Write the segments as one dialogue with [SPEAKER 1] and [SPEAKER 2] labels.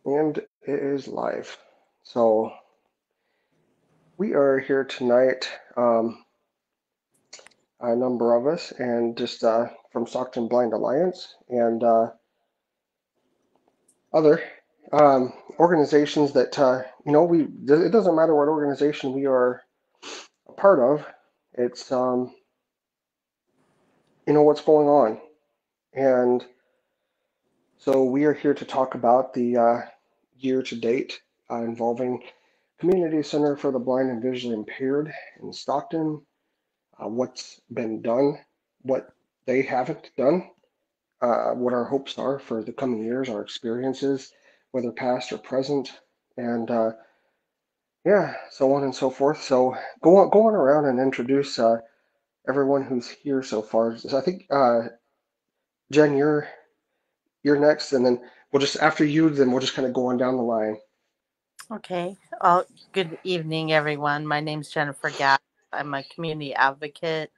[SPEAKER 1] And it is live. So we are here tonight, a number of us, and just from Stockton Blind Alliance and other organizations that we. It doesn't matter what organization we are a part of. It's what's going on, and so we are here to talk about the year to date involving Community Center for the Blind and Visually Impaired in Stockton, what's been done, what they haven't done, what our hopes are for the coming years, our experiences, whether past or present, and yeah, so on and so forth. So go on around and introduce everyone who's here so far. So I think Jen, you're next, and then we'll just after you, then we'll just kind of go on down the line.
[SPEAKER 2] Okay. Good evening, everyone. My name's Jennifer Gass. I'm a community advocate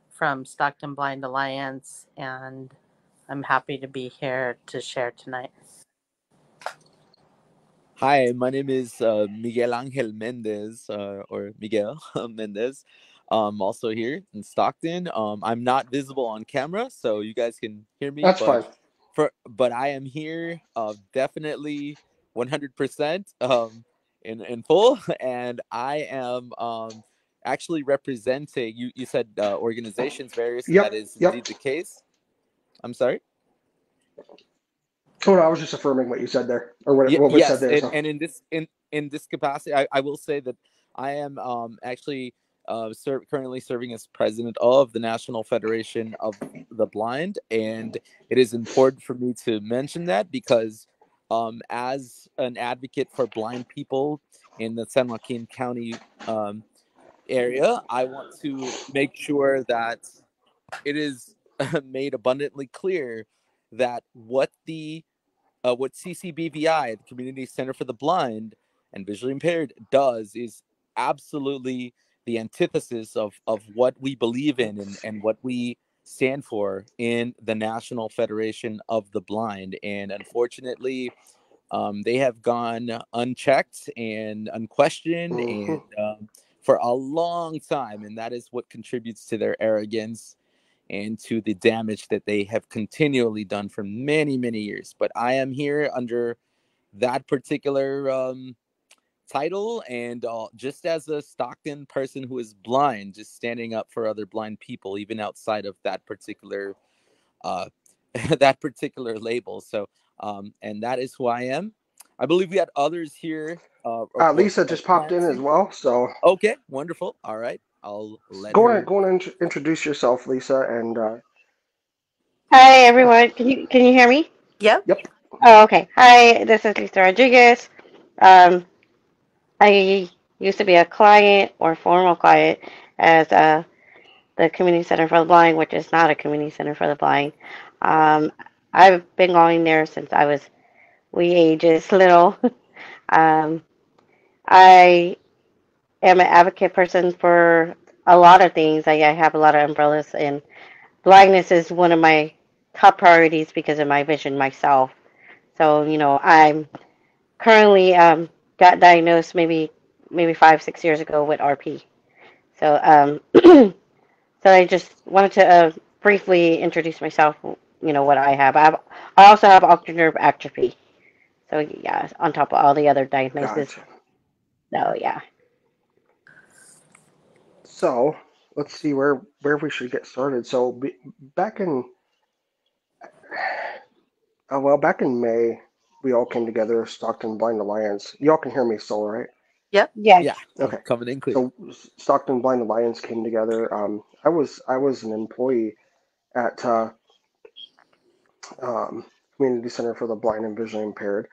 [SPEAKER 2] from Stockton Blind Alliance, and I'm happy to be here to share tonight.
[SPEAKER 3] Hi, my name is Miguel Angel Mendez, or Miguel Mendez. Also here in Stockton. I'm not visible on camera, so you guys can hear me,
[SPEAKER 1] That's fine.
[SPEAKER 3] but I am here, definitely 100% in full, and I am actually representing you. You said organizations various, and that
[SPEAKER 1] Yep,
[SPEAKER 3] is
[SPEAKER 1] yep.
[SPEAKER 3] indeed the case. I'm sorry.
[SPEAKER 1] Oh, no, I was just affirming what you said there, or what was said
[SPEAKER 3] Yes,
[SPEAKER 1] there. So
[SPEAKER 3] and in this capacity, I will say that I am actually currently serving as president of the National Federation of the Blind, and it is important for me to mention that because as an advocate for blind people in the San Joaquin County area, I want to make sure that it is made abundantly clear that what CCBVI, the Community Center for the Blind and Visually Impaired, does is absolutely the antithesis of what we believe in and what we stand for in the National Federation of the Blind. And unfortunately, they have gone unchecked and unquestioned
[SPEAKER 1] mhm.
[SPEAKER 3] and for a long time. And that is what contributes to their arrogance and to the damage that they have continually done for many, many years. But I am here under that particular title, and just as a Stockton person who is blind, just standing up for other blind people, even outside of that particular uh, that particular label. So, and that is who I am. I believe we had others here.
[SPEAKER 1] Lisa just popped in as
[SPEAKER 3] Nancy.
[SPEAKER 1] well, so
[SPEAKER 3] Okay, wonderful. All right, I'll let her.
[SPEAKER 1] go on and introduce yourself, Lisa, and
[SPEAKER 4] Hi everyone. Can you hear me?
[SPEAKER 2] Yep.
[SPEAKER 1] yep,
[SPEAKER 4] Oh, okay. Hi, this is Lisa Rodriguez. Um, I used to be a client or former client as the Community Center for the Blind, which is not a community center for the blind. Um, I've been going there since I was wee ages little. um, I am an advocate person for a lot of things. I have a lot of umbrellas, and blindness is one of my top priorities because of my vision myself. So, I'm currently got diagnosed maybe 5 6 years ago with RP. So so I just wanted to briefly introduce myself. What I also have optic nerve atrophy. So yeah, on top of all the other diagnoses.
[SPEAKER 1] gotcha.
[SPEAKER 4] So yeah.
[SPEAKER 1] So let's see where we should get started. So back in back in May, we all came together, Stockton Blind Alliance. Y'all can hear me still, right?
[SPEAKER 2] Yep.
[SPEAKER 4] Yes.
[SPEAKER 3] Yeah,
[SPEAKER 1] Okay.
[SPEAKER 3] coming in clear.
[SPEAKER 1] So Stockton Blind Alliance came together. I was an employee at um, Community Center for the Blind and Visually Impaired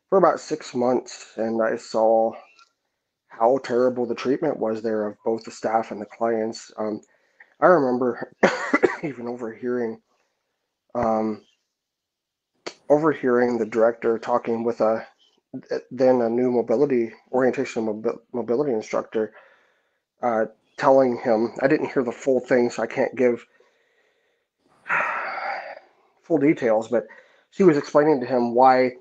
[SPEAKER 1] for about 6 months, and I saw how terrible the treatment was there of both the staff and the clients. I remember even um, overhearing the director talking with a new mobility orientation mobility instructor, uh, telling him I didn't hear the full thing, so I can't give full details, but she was explaining to him why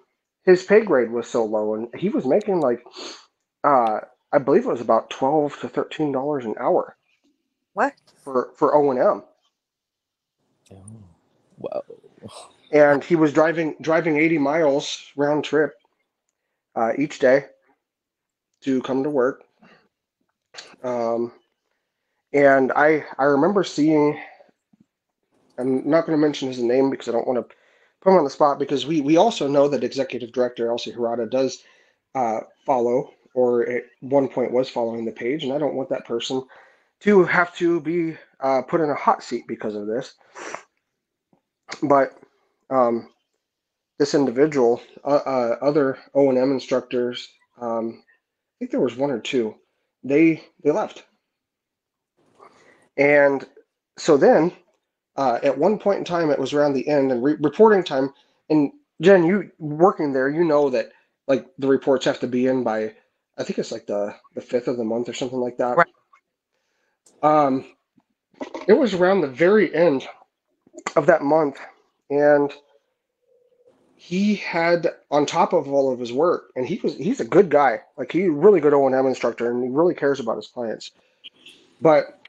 [SPEAKER 1] his pay grade was so low, and he was making like I believe it was about $12 to $13 an hour
[SPEAKER 2] What?
[SPEAKER 1] for O&M,
[SPEAKER 3] Oh, wow.
[SPEAKER 1] and he was driving 80 miles round trip each day to come to work. Um, and I remember seeing. I'm not going to mention his name because I don't want to put him on the spot because we also know that Executive Director Elsie Harada does follow or at one point was following the page, and I don't want that person to have to be put in a hot seat because of this. But um, this individual, other O&M instructors, I think there was one or two, they left, and so then at one point in time, it was around the end and reporting time. And Jen, you working there, you know that like the reports have to be in by, I think it's like the fifth of the month or something like that.
[SPEAKER 2] Right.
[SPEAKER 1] Um, it was around the very end of that month, and he had on top of all of his work, and he's a good guy, like he's a really good O&M instructor, and he really cares about his clients. But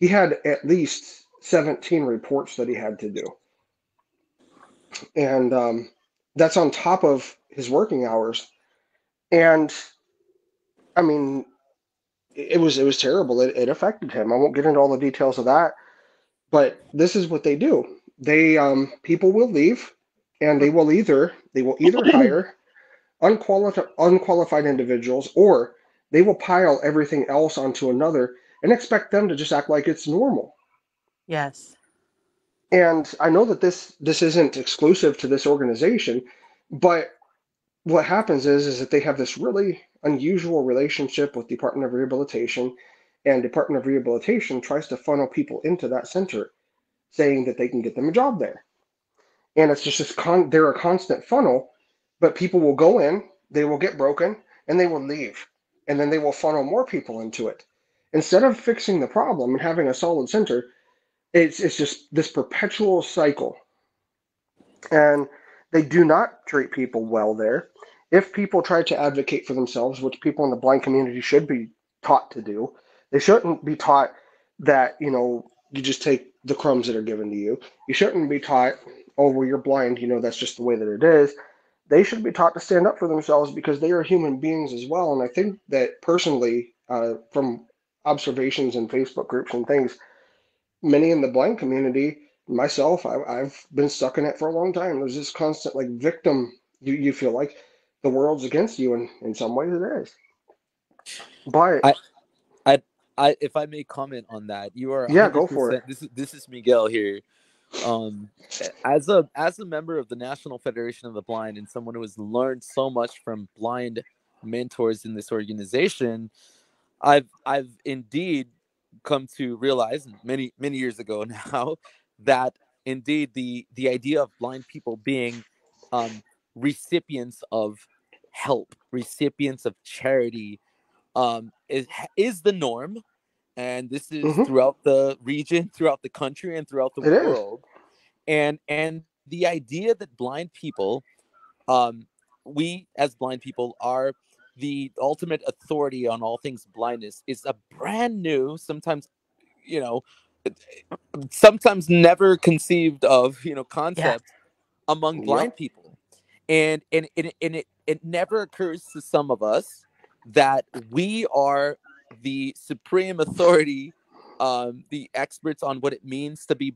[SPEAKER 1] he had at least 17 reports that he had to do, and that's on top of his working hours. And I mean, it was terrible. It affected him. I won't get into all the details of that, but this is what they do. They people will leave, and they will either hire unqualified individuals, or they will pile everything else onto another and expect them to just act like it's normal.
[SPEAKER 2] Yes.
[SPEAKER 1] And I know that this isn't exclusive to this organization, but what happens is that they have this really unusual relationship with Department of Rehabilitation, and Department of Rehabilitation tries to funnel people into that center, saying that they can get them a job there. And it's just they're a constant funnel, but people will go in, they will get broken, and they will leave, and then they will funnel more people into it. Instead of fixing the problem and having a solid center, it's just this perpetual cycle, and they do not treat people well there. If people try to advocate for themselves, which people in the blind community should be taught to do, they shouldn't be taught that, you just take the crumbs that are given to you. You shouldn't be taught, oh, well, you're blind, that's just the way that it is. They should be taught to stand up for themselves because they are human beings as well. And I think that personally, from observations in Facebook groups and things, many in the blind community, myself, I've been stuck in it for a long time. There's this constant like victim. You feel like the world's against you, and in some ways it is. But
[SPEAKER 3] I, I, if I may comment on that, you are
[SPEAKER 1] yeah, go for it.
[SPEAKER 3] 100%. This is Miguel here. Um, as a member of the National Federation of the Blind and someone who has learned so much from blind mentors in this organization, I've indeed come to realize many years ago now that indeed the idea of blind people being um, recipients of help, recipients of charity, is the norm, and this is
[SPEAKER 1] Hmm.
[SPEAKER 3] throughout the region, throughout the country, and throughout the
[SPEAKER 1] It is.
[SPEAKER 3] world. And the idea that blind people, um, we as blind people are the ultimate authority on all things blindness, is a brand new, sometimes, you know, sometimes never conceived of,
[SPEAKER 2] Yes.
[SPEAKER 3] concept among blind
[SPEAKER 1] Yep.
[SPEAKER 3] people. And it never occurs to some of us that we are the supreme authority, the experts on what it means to be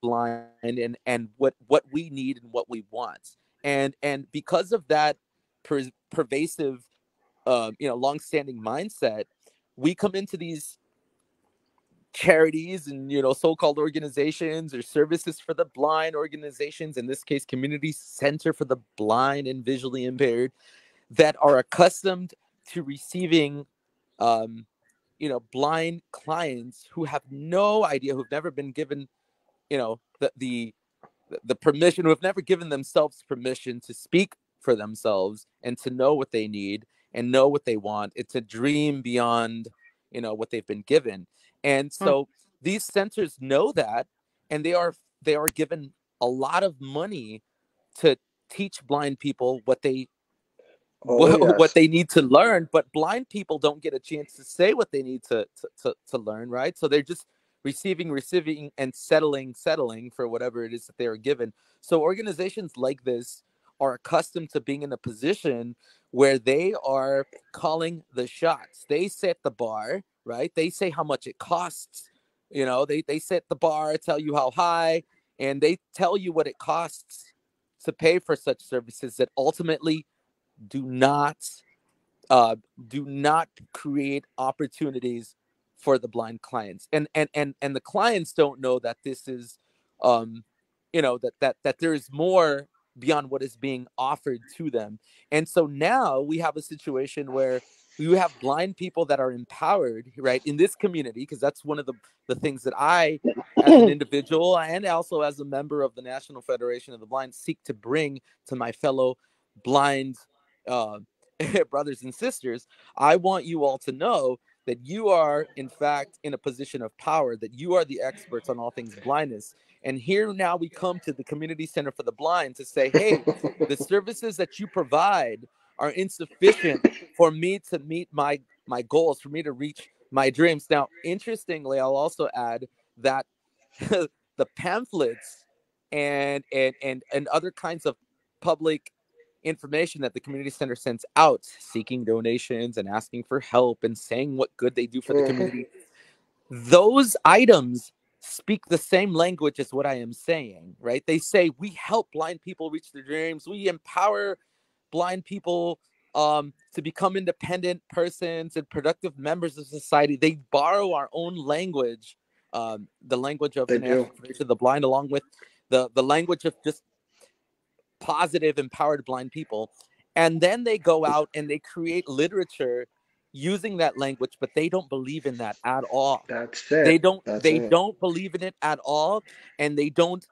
[SPEAKER 3] blind, and what we need and what we want. And because of that pervasive, long-standing mindset, we come into these charities and, so-called organizations or services for the blind organizations, in this case community center for the blind and visually impaired, that are accustomed to receiving, um, blind clients who have no idea, who've never been given, the permission, who have never given themselves permission to speak for themselves and to know what they need and know what they want. It's a dream beyond, what they've been given. And
[SPEAKER 2] Mm.
[SPEAKER 3] so these centers know that, and they are given a lot of money to teach blind people what they
[SPEAKER 1] Oh,
[SPEAKER 3] what
[SPEAKER 1] yes.
[SPEAKER 3] they need to learn, but blind people don't get a chance to say what they need to learn, right? So they're just receiving and settling for whatever it is that they are given. So organizations like this are accustomed to being in a position where they are calling the shots. They set the bar, right? They say how much it costs. They set the bar, tell you how high, and they tell you what it costs to pay for such services that ultimately do not uh, do not create opportunities for the blind clients, and the clients don't know that this is um, that there is more beyond what is being offered to them. And so now we have a situation where we have blind people that are empowered, right, in this community, because that's one of the things that I, as an individual and also as a member of the National Federation of the Blind, seek to bring to my fellow blind uh, brothers and sisters. I want you all to know that you are, in fact, in a position of power, that you are the experts on all things blindness. And here now we come to the Community Center for the Blind to say, hey, the services that you provide are insufficient for me to meet my goals, for me to reach my dreams. Now, interestingly, I'll also add that the pamphlets and other kinds of public information that the community center sends out, seeking donations and asking for help and saying what good they do for the
[SPEAKER 1] Mhm.
[SPEAKER 3] community, those items speak the same language as what I am saying, right? They say we help blind people reach their dreams, we empower blind people to become independent persons and productive members of society. They borrow our own language, the language of
[SPEAKER 1] They
[SPEAKER 3] the
[SPEAKER 1] do.
[SPEAKER 3] National Federation of the Blind, along with the language of just positive, empowered blind people. And then they go out and they create literature using that language, but they don't believe in that at all.
[SPEAKER 1] That's
[SPEAKER 3] They
[SPEAKER 1] it.
[SPEAKER 3] don't
[SPEAKER 1] That's
[SPEAKER 3] they
[SPEAKER 1] it.
[SPEAKER 3] don't believe in it at all, and they don't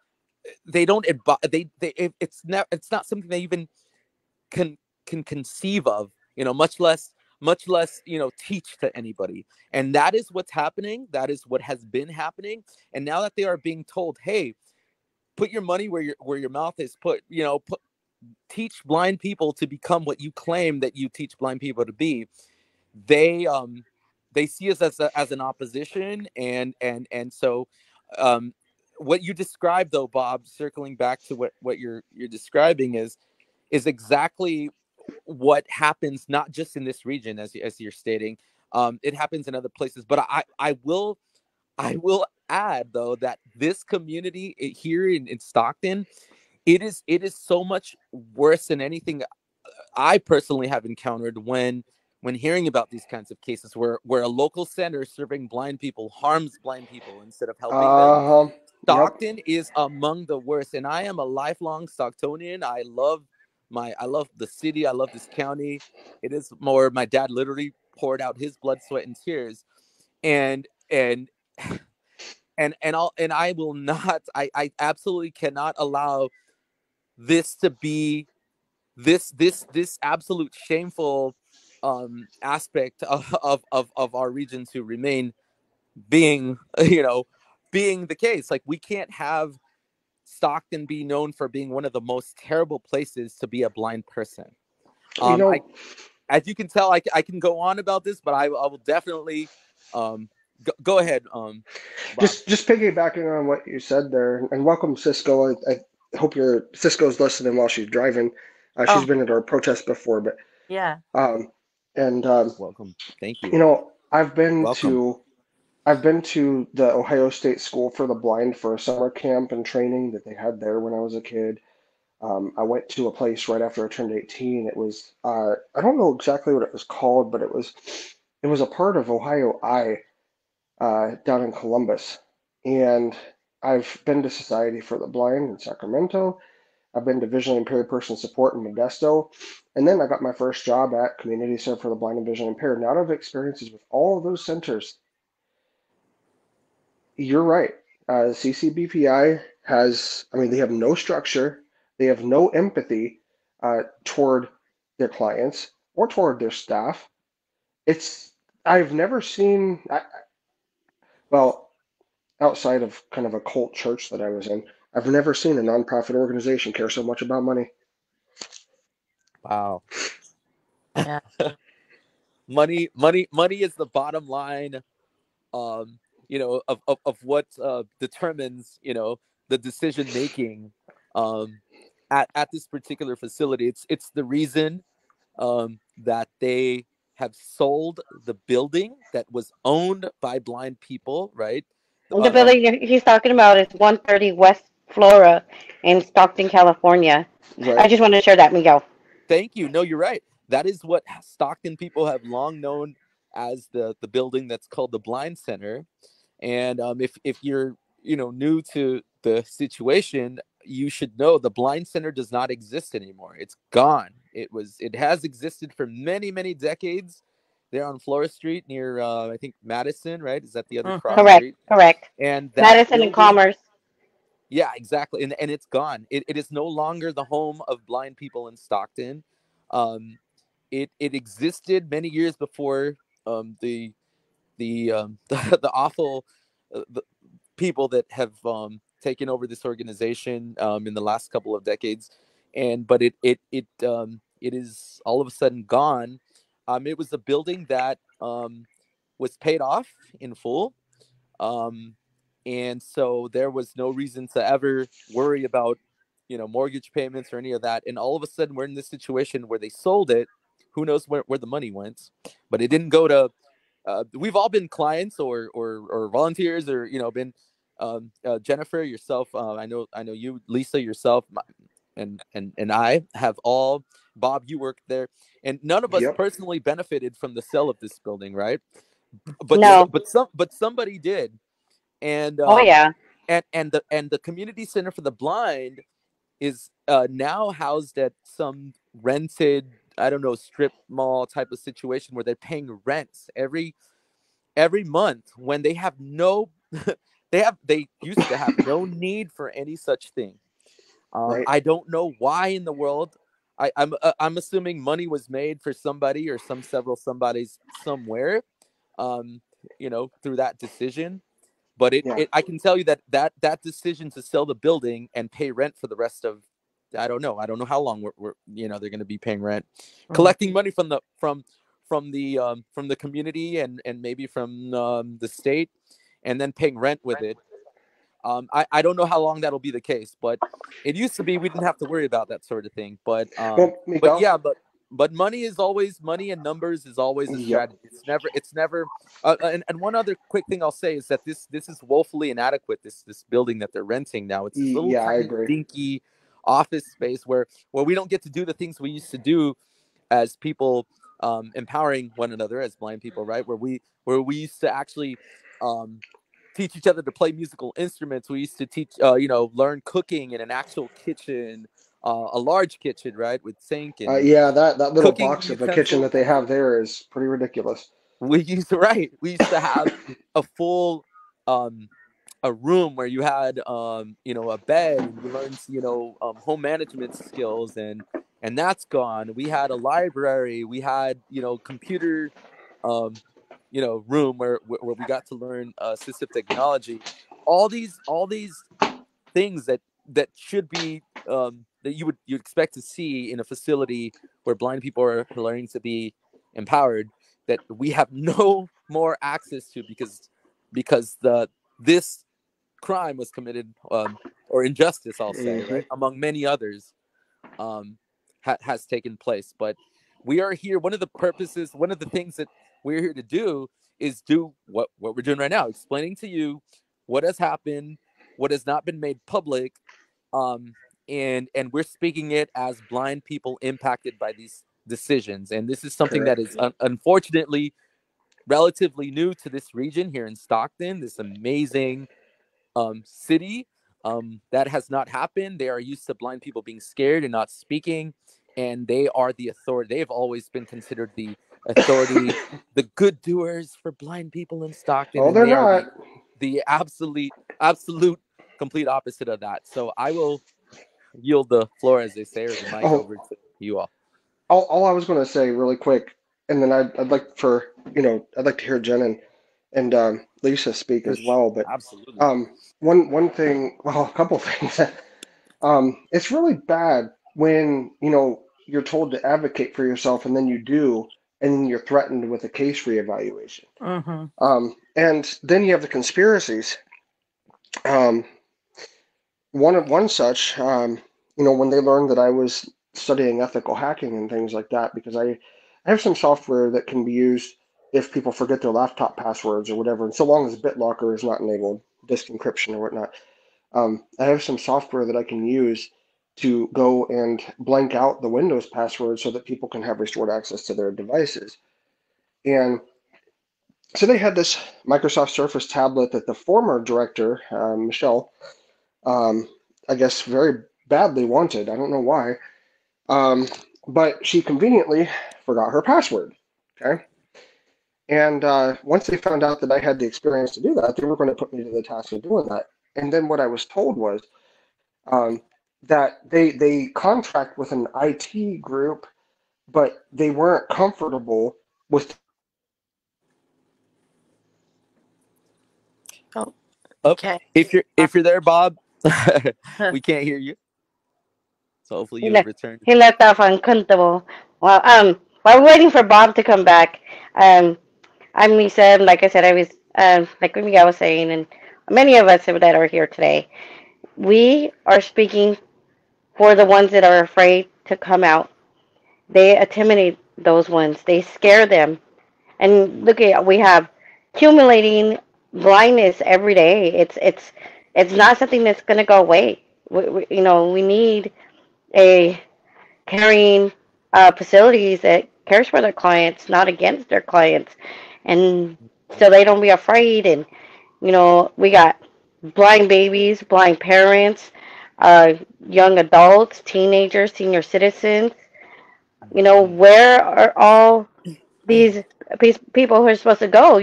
[SPEAKER 3] it's not something they even can conceive of, much less teach to anybody. And that is what's happening. That is what has been happening. And now that they are being told, hey, put your money where your mouth is, teach blind people to become what you claim that you teach blind people to be. They um they see us as an opposition, and so um what you described, though, Bob, circling back to what you're describing, is exactly what happens, not just in this region, as you're stating. It happens in other places, but I will add, though, that this community here in Stockton, it is so much worse than anything I personally have encountered when hearing about these kinds of cases where a local center serving blind people harms blind people instead of helping them.
[SPEAKER 1] Yep.
[SPEAKER 3] Stockton is among the worst, and I am a lifelong Stocktonian. I love the city. I love this county. It is more. My dad literally poured out his blood, sweat, and tears, and and I will not. I absolutely cannot allow this to be this absolute shameful aspect of our region to remain being being the case. Like, we can't have Stockton be known for being one of the most terrible places to be a blind person.
[SPEAKER 1] You
[SPEAKER 3] I
[SPEAKER 1] know,
[SPEAKER 3] As you can tell, I can go on about this, but I will definitely go ahead, Bob.
[SPEAKER 1] just piggybacking on what you said there, and welcome Cisco. I hope your Cisco's listening while she's driving. She's
[SPEAKER 2] Oh,
[SPEAKER 1] been at our protest before, but
[SPEAKER 2] yeah.
[SPEAKER 1] um, and
[SPEAKER 3] Welcome. Thank you.
[SPEAKER 1] you know,
[SPEAKER 3] Welcome.
[SPEAKER 1] I've been to the Ohio State School for the Blind for a summer camp and training that they had there when I was a kid. I went to a place right after I turned 18. It was I don't know exactly what it was called, but it was a part of Ohio I down in Columbus. And I've been to Society for the Blind in Sacramento. I've been to Visually Impaired Person Support in Modesto. And then I got my first job at Community Center for the Blind and Visually Impaired. Now, out of experiences with all of those centers, you're right. CCBPI has, I mean, they have no structure, they have no empathy toward their clients or toward their staff. It's, I've never seen, well, outside of kind of a cult church that I was in, I've never seen a nonprofit organization care so much about money.
[SPEAKER 3] Wow.
[SPEAKER 2] Yeah.
[SPEAKER 3] Money is the bottom line, of what determines, the decision making, um, at this particular facility. It's the reason, that they have sold the building that was owned by blind people, right?
[SPEAKER 4] The building he's talking about is 130 West Flora in Stockton, California. I
[SPEAKER 1] Right.
[SPEAKER 4] just wanted to share that, Miguel.
[SPEAKER 3] Thank you. No, you're right. That is what Stockton people have long known as the building that's called the Blind Center. And if you're new to the situation, you should know the Blind Center does not exist anymore. It's gone. It has existed for many decades. There on Flora Street near I think Madison, right? Is that the other cross
[SPEAKER 2] Mm-hmm.
[SPEAKER 4] Correct,
[SPEAKER 3] street?
[SPEAKER 4] correct.
[SPEAKER 3] And that
[SPEAKER 4] Madison and
[SPEAKER 3] building,
[SPEAKER 4] Commerce.
[SPEAKER 3] yeah, exactly. And it's gone. It is no longer the home of blind people in Stockton. Um, it existed many years before the awful the people that have taken over this organization in the last couple of decades, and but it is all of a sudden gone. It was a building that was paid off in full, um, and so there was no reason to ever worry about mortgage payments or any of that. And all of a sudden, we're in this situation where they sold it. Who knows where the money went? But it didn't go to we've all been clients or volunteers or been Jennifer yourself. I know you, Lisa yourself, and I have all. Bob, you worked there, and none of us
[SPEAKER 1] Yep.
[SPEAKER 3] personally benefited from the sale of this building, right? But
[SPEAKER 1] Nope.
[SPEAKER 4] No.
[SPEAKER 3] but somebody did, and
[SPEAKER 4] Oh yeah.
[SPEAKER 3] the community center for the blind is now housed at some rented, I don't know, strip mall type of situation where they're paying rents every month when they have no they used to have no need for any such thing.
[SPEAKER 1] Right.
[SPEAKER 3] I don't know why in the world. I'm assuming money was made for somebody or several somebodies somewhere, um, through that decision. But
[SPEAKER 1] Yeah.
[SPEAKER 3] I can tell you that decision to sell the building and pay rent for the rest of, I don't know how long we're they're going to be paying rent,
[SPEAKER 2] Mm-hmm.
[SPEAKER 3] collecting money from the community and maybe from the state, and then paying rent with it. I don't know how long that'll be the case, but it used to be we didn't have to worry about that sort of thing.
[SPEAKER 1] Well,
[SPEAKER 3] But
[SPEAKER 1] Miguel.
[SPEAKER 3] yeah, but money is always money, and numbers is always a
[SPEAKER 1] Yep.
[SPEAKER 3] strategy. It's never. And one other quick thing I'll say is that this is woefully inadequate. This building that they're renting now, it's this little
[SPEAKER 1] Yeah, I
[SPEAKER 3] tiny
[SPEAKER 1] agree.
[SPEAKER 3] dinky office space where we don't get to do the things we used to do as people, empowering one another as blind people, right? Where we used to actually teach each other to play musical instruments. We used to learn cooking in an actual kitchen, a large kitchen, right, with sink and
[SPEAKER 1] Yeah, that little
[SPEAKER 3] cooking
[SPEAKER 1] box of a kitchen that
[SPEAKER 3] utensils.
[SPEAKER 1] they have there is pretty ridiculous.
[SPEAKER 3] We used to have a full um, a room where you had a bed, and you learned home management skills, and that's gone. We had a library, we had computer um room where we got to learn assistive technology. All these things that should be, that you expect to see in a facility where blind people are learning to be empowered, that we have no more access to because the this crime was committed, or injustice, I'll say,
[SPEAKER 1] Hmm.
[SPEAKER 3] right, among many others, um, has taken place. But we are here. One of the things that we're here to do is do what we're doing right now, explaining to you what has happened, what has not been made public, um, and we're speaking it as blind people impacted by these decisions. And this is something that
[SPEAKER 1] Correct.
[SPEAKER 3] is unfortunately relatively new to this region here in Stockton, this amazing city. That has not happened. They are used to blind people being scared and not speaking, and they are the authority. They have always been considered the authority, the good doers for blind people in Stockton,
[SPEAKER 1] Oh,
[SPEAKER 3] and
[SPEAKER 1] they're
[SPEAKER 3] they are
[SPEAKER 1] not.
[SPEAKER 3] the absolute complete opposite of that. So I will yield the floor, as they say, or the mic
[SPEAKER 1] Oh,
[SPEAKER 3] over to you all.
[SPEAKER 1] all I was going to say really quick, and then I'd like for I'd like to hear Jen and Lisa speak
[SPEAKER 3] For
[SPEAKER 1] as well. But
[SPEAKER 3] absolutely.
[SPEAKER 1] one thing, well, a couple things. It's really bad when you're told to advocate for yourself, and then you do, and then you're threatened with a case reevaluation.
[SPEAKER 2] Mm-hmm.
[SPEAKER 1] And then you have the conspiracies. Um, one such, when they learned that I was studying ethical hacking and things like that, because I have some software that can be used if people forget their laptop passwords or whatever, and so long as BitLocker is not enabled, disk encryption or whatnot, I have some software that I can use to go and blank out the Windows password so that people can have restored access to their devices. And so they had this Microsoft Surface tablet that the former director, Michelle, um, I guess very badly wanted. I don't know why. Um, but she conveniently forgot her password. Okay. And once they found out that I had the experience to do that, they were going to put me to the task of doing that. And then what I was told was um, that they contract with an IT group, but they weren't comfortable with.
[SPEAKER 2] Oh,
[SPEAKER 3] Oh,
[SPEAKER 2] okay.
[SPEAKER 3] if you're there, Bob, we can't hear you. So hopefully
[SPEAKER 4] He
[SPEAKER 3] you'll
[SPEAKER 4] left.
[SPEAKER 3] return.
[SPEAKER 4] He left off uncomfortable. Well, while we're waiting for Bob to come back, I'm Lisa. Like I said, I was like Miguel was saying, and many of us that are here today, we are speaking for the ones that are afraid to come out. They intimidate those ones. They scare them. And look at we have accumulating blindness every day. It's not something that's going to go away. We need a caring facilities that cares for their clients, not against their clients, and so they don't be afraid. And we got blind babies, blind parents, uh, young adults, teenagers, senior citizens. Where are all these people who are supposed to go?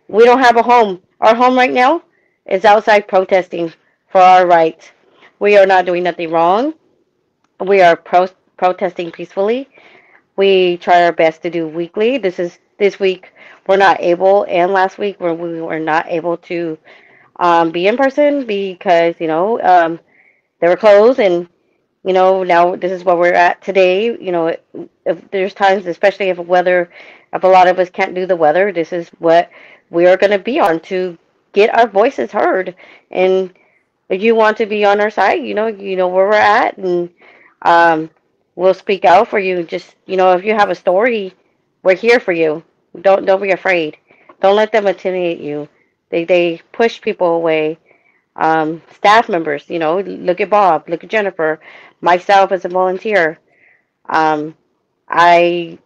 [SPEAKER 4] We don't have a home. Our home right now is outside protesting for our rights. We are not doing nothing wrong. We are protesting peacefully. We try our best to do weekly. This week we're not able, and last week we were not able to be in person because they were closed, and now this is where we're at today. If there's times, especially if a lot of us can't do the weather, this is what we are going to be on to get our voices heard. And if you want to be on our side, you know where we're at, and um, we'll speak out for you. Just if you have a story, we're here for you. Don't be afraid. Don't let them intimidate you. They push people away. Staff members, look at Bob, look at Jennifer, myself as a volunteer. Um, I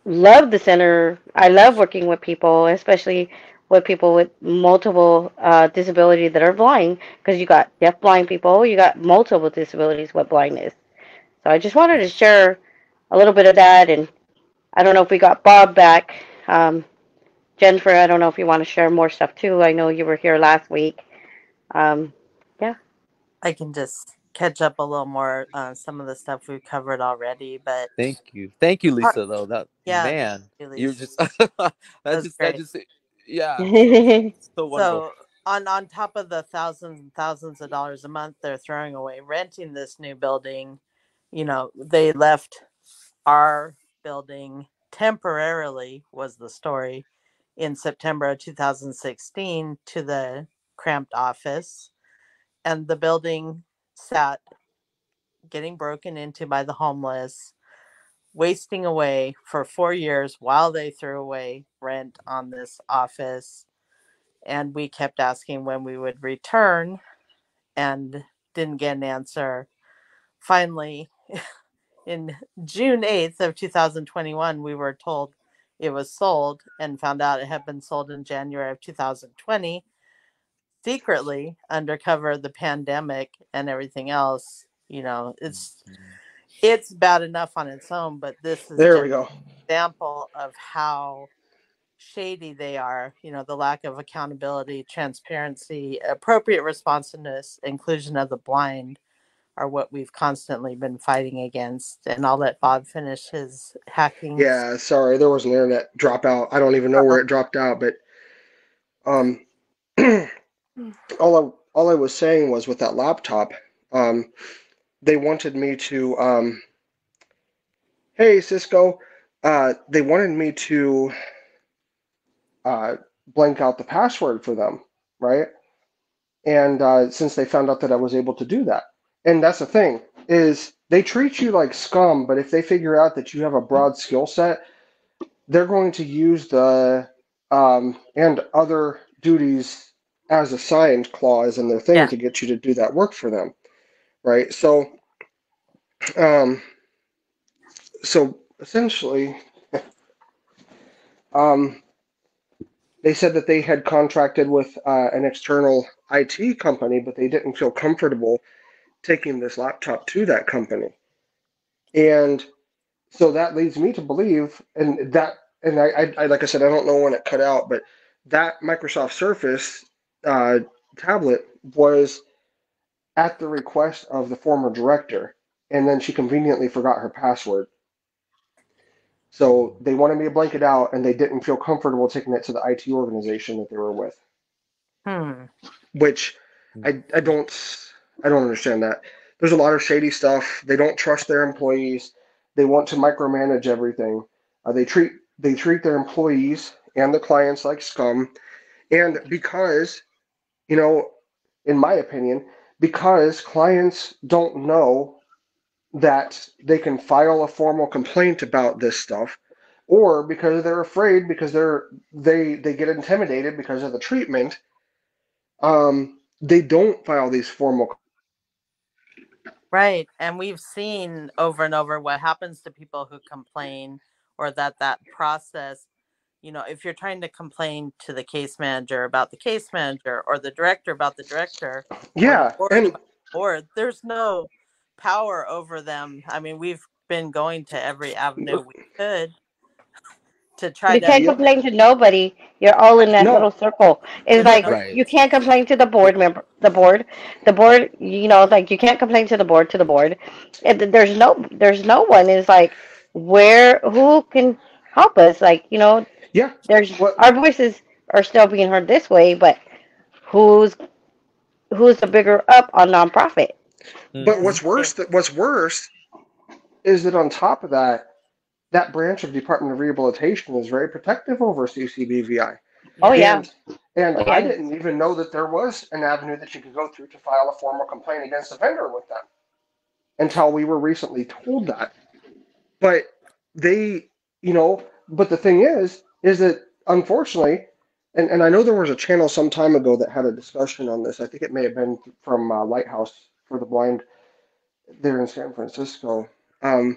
[SPEAKER 4] love the center. I love working with people, especially with people with multiple disabilities that are blind, because you got deaf blind people, you got multiple disabilities with blindness. So I just wanted to share a little bit of that, and I don't know if we got Bob back. Jennifer, I don't know if you want to share more stuff too. I know you were here last week. Um, yeah.
[SPEAKER 2] I can just catch up a little more on some of the stuff we've covered already, but
[SPEAKER 3] Thank you,
[SPEAKER 2] part,
[SPEAKER 3] Lisa. Though that
[SPEAKER 2] yeah,
[SPEAKER 3] man, you're
[SPEAKER 2] Julie's
[SPEAKER 3] just that
[SPEAKER 2] that's
[SPEAKER 3] that
[SPEAKER 2] great.
[SPEAKER 3] just yeah, so wonderful.
[SPEAKER 2] So on top of the thousands and thousands of dollars a month they're throwing away renting this new building, they left our building temporarily was the story in September of 2016 to the cramped office, and the building sat getting broken into by the homeless, wasting away for 4 years while they threw away rent on this office. And we kept asking when we would return and didn't get an answer. Finally, in June 8th of 2021, we were told it was sold and found out it had been sold in January of 2020, secretly undercover of the pandemic and everything else. It's bad enough on its own, but this is
[SPEAKER 1] There
[SPEAKER 2] just
[SPEAKER 1] we go.
[SPEAKER 2] an example of how shady they are. The lack of accountability, transparency, appropriate responsiveness, inclusion of the blind are what we've constantly been fighting against. And I'll let Bob finish his hacking.
[SPEAKER 1] Yeah, sorry, there was an internet dropout. I don't even know where it dropped out, but um, all I was saying was with that laptop, um, they wanted me to hey, Cisco, they wanted me to uh, blank out the password for them, right? And since they found out that I was able to do that, and that's the thing is they treat you like scum, but if they figure out that you have a broad skill set, they're going to use the and other duties as assigned clause in their thing
[SPEAKER 2] Yeah.
[SPEAKER 1] to get you to do that work for them, right? Um, so essentially, um, they said that they had contracted with an external IT company, but they didn't feel comfortable taking this laptop to that company. And so that leads me to believe, and I like I said, I don't know when it cut out, but that Microsoft Surface uh, tablet was at the request of the former director, and then she conveniently forgot her password. So they wanted me to blank it out, and they didn't feel comfortable taking it to the IT organization that they were with,
[SPEAKER 2] Hmm.
[SPEAKER 1] which I don't understand that. There's a lot of shady stuff. They don't trust their employees. They want to micromanage everything. They treat their employees and the clients like scum. And because, you know, in my opinion, because clients don't know that they can file a formal complaint about this stuff, or because they're afraid because they get intimidated because of the treatment, they don't file these formal.
[SPEAKER 2] Right. And we've seen over and over what happens to people who complain, or that process, if you're trying to complain to the case manager about the case manager, or the director about the director, or the
[SPEAKER 1] Yeah,
[SPEAKER 2] board
[SPEAKER 1] and
[SPEAKER 2] about the board, there's no power over them. I mean, we've been going to every avenue we could to try
[SPEAKER 4] You
[SPEAKER 2] to.
[SPEAKER 4] can't
[SPEAKER 1] yep,
[SPEAKER 4] complain to nobody. You're all in that little
[SPEAKER 1] no,
[SPEAKER 4] circle. It's
[SPEAKER 1] no,
[SPEAKER 4] like
[SPEAKER 1] I,
[SPEAKER 4] you
[SPEAKER 3] Right.
[SPEAKER 4] can't complain to the board member, the board. Like you can't complain to the board, And there's no one. It's like who can help us? Like
[SPEAKER 1] yeah.
[SPEAKER 4] there's
[SPEAKER 1] What?
[SPEAKER 4] our voices are still being heard this way, but who's who's the bigger up on nonprofit?
[SPEAKER 1] But
[SPEAKER 3] Hmm.
[SPEAKER 1] what's worse is that on top of that, that branch of Department of Rehabilitation is very protective over CCBVI.
[SPEAKER 4] Oh
[SPEAKER 2] Yeah.
[SPEAKER 4] yeah,
[SPEAKER 1] And and
[SPEAKER 4] oh
[SPEAKER 1] I
[SPEAKER 4] yeah.
[SPEAKER 1] didn't even know that there was an avenue that you could go through to file a formal complaint against a vendor with them until we were recently told that. But they, but the thing is that unfortunately, and I know there was a channel some time ago that had a discussion on this. I think it may have been from Lighthouse for the Blind there in San Francisco. Um,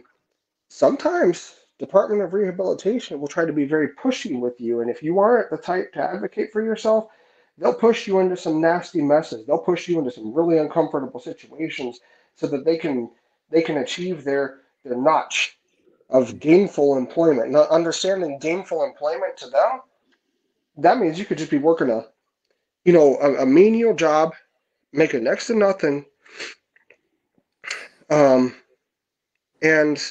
[SPEAKER 1] Sometimes Department of Rehabilitation will try to be very pushy with you, and if you aren't the type to advocate for yourself, they'll push you into some nasty messes. They'll push you into some really uncomfortable situations so that they can achieve their notch of gainful employment. Not understanding gainful employment to them, that means you could just be working a menial job, making next to nothing, um, and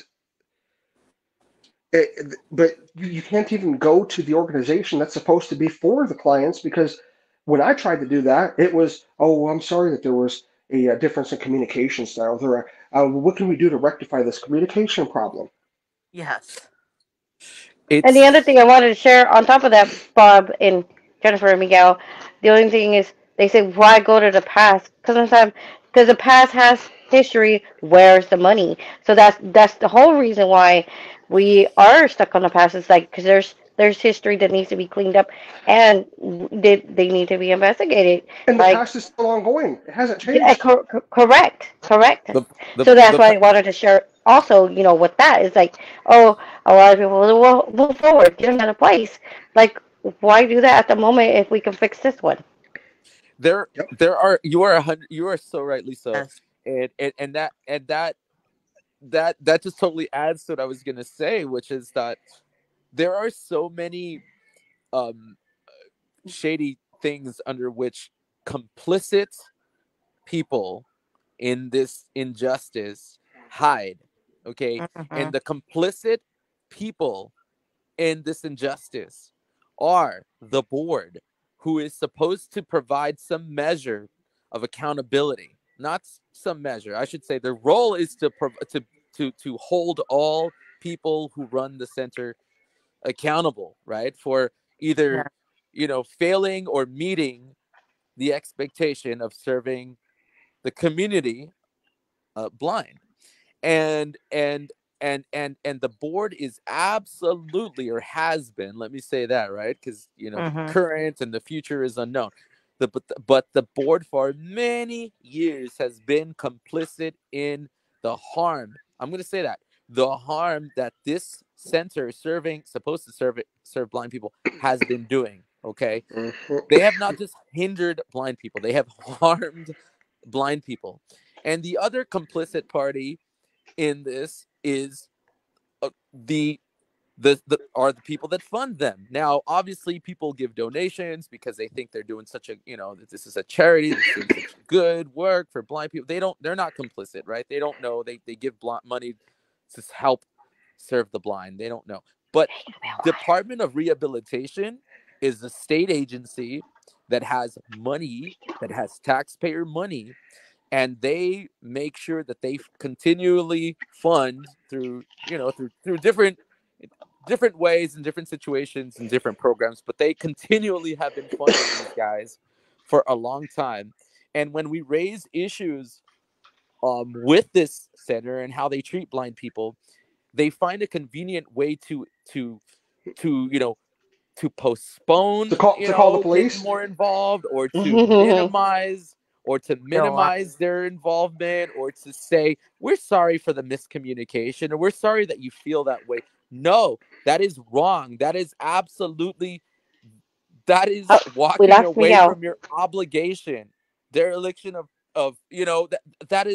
[SPEAKER 1] but you can't even go to the organization that's supposed to be for the clients because when I tried to do that, it was, oh, I'm sorry that there was a difference in communication styles, or what can we do to rectify this communication problem?
[SPEAKER 2] Yes.
[SPEAKER 4] And the other
[SPEAKER 3] It's
[SPEAKER 4] thing I wanted to share on top of that, Bob and Jennifer and Miguel, the only thing is they say why go to the past? Because the past has history. Where's the money? So that's the whole reason why we are stuck on the past. It's like because there's history that needs to be cleaned up, and they need to be investigated.
[SPEAKER 1] And the
[SPEAKER 4] Like
[SPEAKER 1] past is still ongoing. It hasn't
[SPEAKER 4] yeah,
[SPEAKER 1] changed.
[SPEAKER 4] correct.
[SPEAKER 3] the the
[SPEAKER 4] So that's
[SPEAKER 3] the
[SPEAKER 4] why I wanted to share also, with that. It's like, oh, a lot of people will move forward, get them in a place. Like, why do that at the moment if we can fix this one?
[SPEAKER 3] there
[SPEAKER 1] Yep.
[SPEAKER 3] there are you are so rightly so,
[SPEAKER 2] Yes.
[SPEAKER 3] and that just totally adds to what I was gonna say, which is that there are so many um shady things under which complicit people in this injustice hide. Okay,
[SPEAKER 2] Hmm.
[SPEAKER 3] and the complicit people in this injustice are the board, who is supposed to provide some measure of accountability. Not some measure, I should say. Their role is to hold all people who run the center accountable, right? For either,
[SPEAKER 2] Yeah.
[SPEAKER 3] failing or meeting the expectation of serving the community blind. And and and and and the board is absolutely, or has been, let me say that, right? Because the
[SPEAKER 2] Mhm.
[SPEAKER 3] current and the future is unknown. But the board for many years has been complicit in the harm. I'm going to say that, the harm that this center supposed to serve blind people has been doing. Okay, they have not just hindered blind people, they have harmed blind people. And the other complicit party in this is the are the people that fund them. Now, obviously, people give donations because they think they're doing such a, that this is a charity that's doing such good work for blind people. They're not complicit, right? They don't know. They give money to help serve the blind. They don't know. But Department of Rehabilitation is a state agency that has money, that has taxpayer money, and they make sure that they continually fund through, through different ways and different situations and different programs, but they continually have been funding these guys for a long time. And when we raise issues with this center and how they treat blind people, they find a convenient way to to
[SPEAKER 1] To
[SPEAKER 3] postpone,
[SPEAKER 1] call the
[SPEAKER 3] getting
[SPEAKER 1] police.
[SPEAKER 3] more involved, or to minimize,
[SPEAKER 2] Go on.
[SPEAKER 3] their involvement, or to say, we're sorry for the miscommunication, or we're sorry that you feel that way. No, that is wrong. That is absolutely, that is
[SPEAKER 4] Oh, we
[SPEAKER 3] walking
[SPEAKER 4] lost
[SPEAKER 3] away
[SPEAKER 4] Miguel.
[SPEAKER 3] from your obligation. Dereliction of that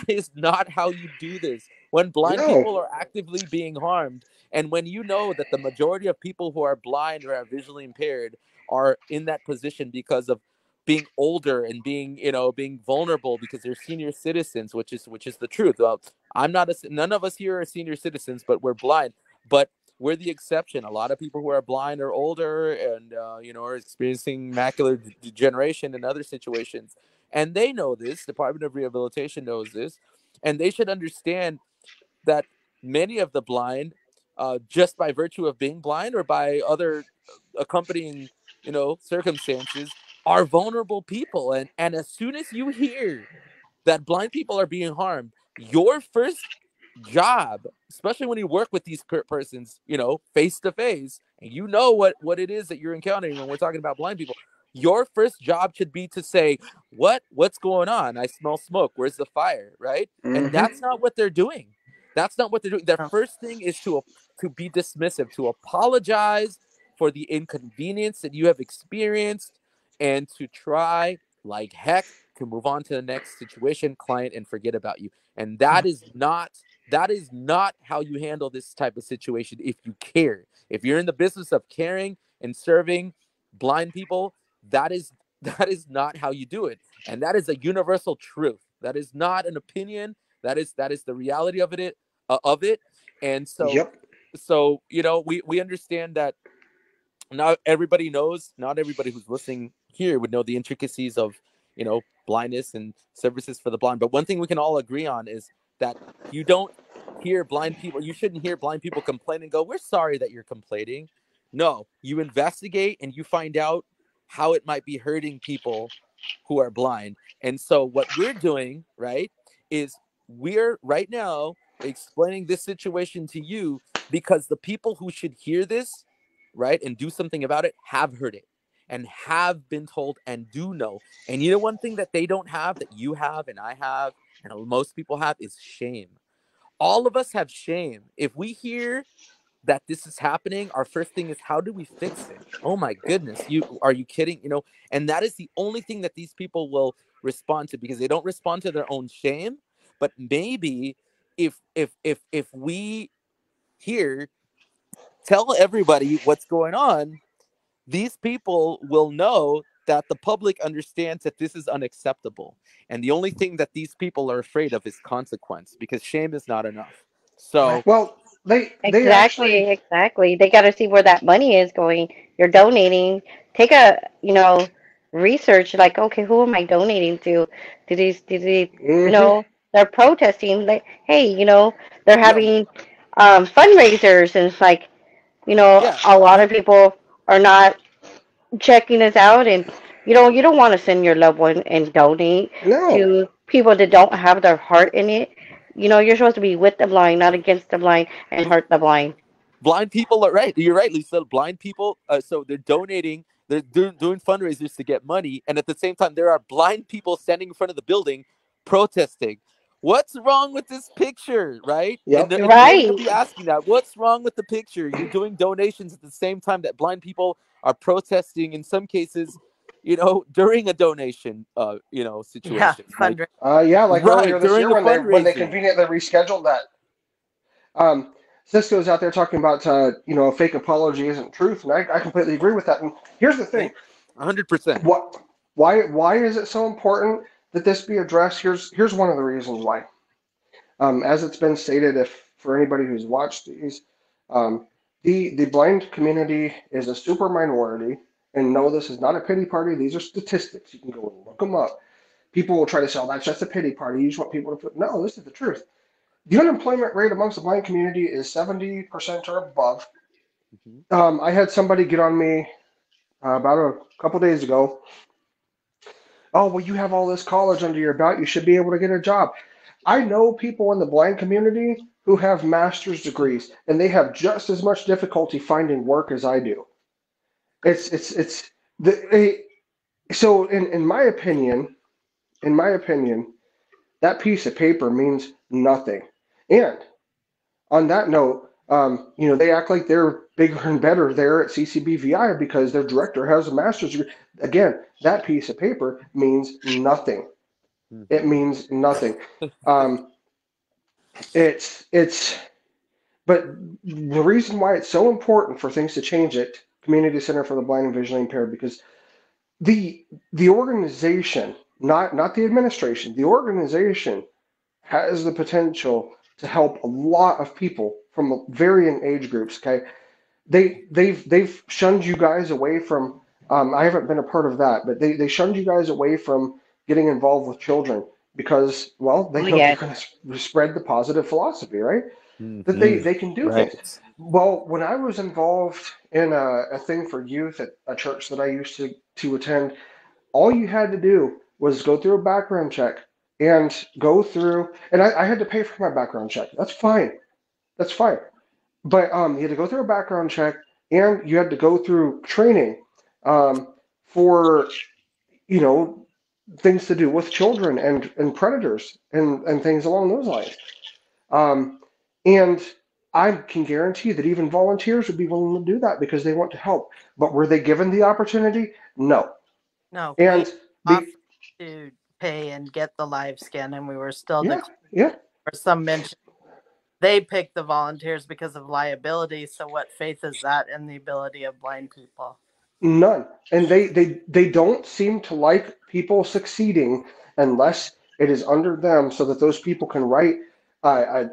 [SPEAKER 3] is not how you do this. When blind
[SPEAKER 1] No.
[SPEAKER 3] people are actively being harmed, and when you know that the majority of people who are blind or are visually impaired are in that position because of being older and being vulnerable because they're senior citizens, which is the truth. Well, none of us here are senior citizens, but we're blind. But we're the exception. A lot of people who are blind are older and are experiencing macular degeneration and other situations, and they know this. Department of Rehabilitation knows this, and they should understand that many of the blind, just by virtue of being blind or by other accompanying, circumstances, are vulnerable people. And as soon as you hear that blind people are being harmed, your first job, especially when you work with these persons, face to face, and what it is that you're encountering when we're talking about blind people, your first job should be to say, what's going on? I smell smoke. Where's the fire? Right? And
[SPEAKER 1] Mm-hmm.
[SPEAKER 3] that's not what they're doing. That's not what they're doing. Their
[SPEAKER 2] No.
[SPEAKER 3] first thing is to be dismissive, to apologize for the inconvenience that you have experienced, and to try like heck to move on to the next situation, client, and forget about you. And that is not how you handle this type of situation. If you care, if you're in the business of caring and serving blind people, that is that is not how you do it. And that is a universal truth. That is not an opinion. That is the reality of it. And so
[SPEAKER 1] Yep.
[SPEAKER 3] we understand that not everybody who's listening here would know the intricacies of blindness and services for the blind. But one thing we can all agree on is that you don't hear blind people you shouldn't hear blind people complain and go, we're sorry that you're complaining. No, you investigate and you find out how it might be hurting people who are blind. And so what we're doing, right, is we're right now explaining this situation to you, because the people who should hear this, right, and do something about it, have heard it and have been told and do know. And one thing that they don't have, that you have and I have and most people have, is shame. All of us have shame. If we hear that this is happening, our first thing is, how do we fix it? Oh my goodness, are you kidding? And that is the only thing that these people will respond to, because they don't respond to their own shame. But maybe if we here tell everybody what's going on, these people will know that the public understands that this is unacceptable. And the only thing that these people are afraid of is consequence, because shame is not enough. So,
[SPEAKER 1] Well, they
[SPEAKER 4] Exactly,
[SPEAKER 1] actually.
[SPEAKER 4] exactly. They got to see where that money is going. You're donating. Take research like, okay, who am I donating to? Do these,
[SPEAKER 1] Mm-hmm.
[SPEAKER 4] they're protesting. Like, hey, they're
[SPEAKER 3] yeah,
[SPEAKER 4] having fundraisers, and it's like,
[SPEAKER 3] Yeah,
[SPEAKER 4] a lot of people are not checking this out, and you don't want to send your loved one and donate
[SPEAKER 1] No.
[SPEAKER 4] to people that don't have their heart in it. You're supposed to be with the blind, not against the blind, and hurt the blind.
[SPEAKER 3] blind people are right. You're right, Lisa. Blind people, so they're donating, they're doing fundraisers to get money, and at the same time, there are blind people standing in front of the building protesting. What's wrong with this picture, right? And
[SPEAKER 1] Yep.
[SPEAKER 3] and they're going to
[SPEAKER 4] Right.
[SPEAKER 3] be asking that. What's wrong with the picture? You're doing donations at the same time that blind people are protesting. In some cases, during a donation,
[SPEAKER 2] Yeah,
[SPEAKER 3] situation, like
[SPEAKER 2] fundraiser.
[SPEAKER 1] Yeah, like earlier
[SPEAKER 3] right
[SPEAKER 1] this year
[SPEAKER 3] during a
[SPEAKER 1] when they
[SPEAKER 3] fundraiser.
[SPEAKER 1] conveniently rescheduled that. Cisco's out there talking about a fake apology isn't truth, and I completely agree with that. And here's the thing:
[SPEAKER 3] 100%.
[SPEAKER 1] what why is it so important that this be addressed? Here's one of the reasons why. As it's been stated, if for anybody who's watched these, um, the blind community is a super minority. And no, this is not a pity party. These are statistics. You can go and look them up. People will try to say, "Oh, that's just a pity party. You just want people to put." No, this is the truth. The unemployment rate amongst the blind community is 70% or above.
[SPEAKER 3] Mhm.
[SPEAKER 1] I had somebody get on me about a couple days ago. Oh, well, you have all this college under your belt. You should be able to get a job. I know people in the blind community who have master's degrees, and they have just as much difficulty finding work as I do. It's the so in my opinion, that piece of paper means nothing. And on that note, they act like they're bigger and better there at CCBVI because their director has a master's degree. Again, that piece of paper means nothing. It
[SPEAKER 3] Mhm.
[SPEAKER 1] means nothing. Um, it's but the reason why it's so important for things to change at Community Center for the Blind and Visually Impaired because the the organization, not the administration, the organization has the potential to help a lot of people from varying age groups. Okay, they've shunned you guys away from. I haven't been a part of that, but they shunned you guys away from getting involved with children because, well,
[SPEAKER 4] Oh
[SPEAKER 1] they know you're
[SPEAKER 4] yes.
[SPEAKER 1] going to spread the positive philosophy, right? That
[SPEAKER 3] Mhm.
[SPEAKER 1] they can do things.
[SPEAKER 3] Right.
[SPEAKER 1] Well, when I was involved in a thing for youth at a church that I used to attend, all you had to do was go through a background check and go through, and I had to pay for my background check. That's fine. That's fine. But you had to go through a background check and you had to go through training for you know things to do with children and predators and things along those lines. Um, and I can guarantee that even volunteers would be willing to do that because they want to help. But were they given the opportunity? No.
[SPEAKER 2] No, we
[SPEAKER 1] And be
[SPEAKER 2] offered to pay and get the live scan, and we were still
[SPEAKER 1] yeah,
[SPEAKER 2] declined.
[SPEAKER 1] yeah,
[SPEAKER 2] Or some mention they picked the volunteers because of liability. So, what faith is that in the ability of blind people?
[SPEAKER 1] none. And they don't seem to like people succeeding unless it is under them so that those people can write a,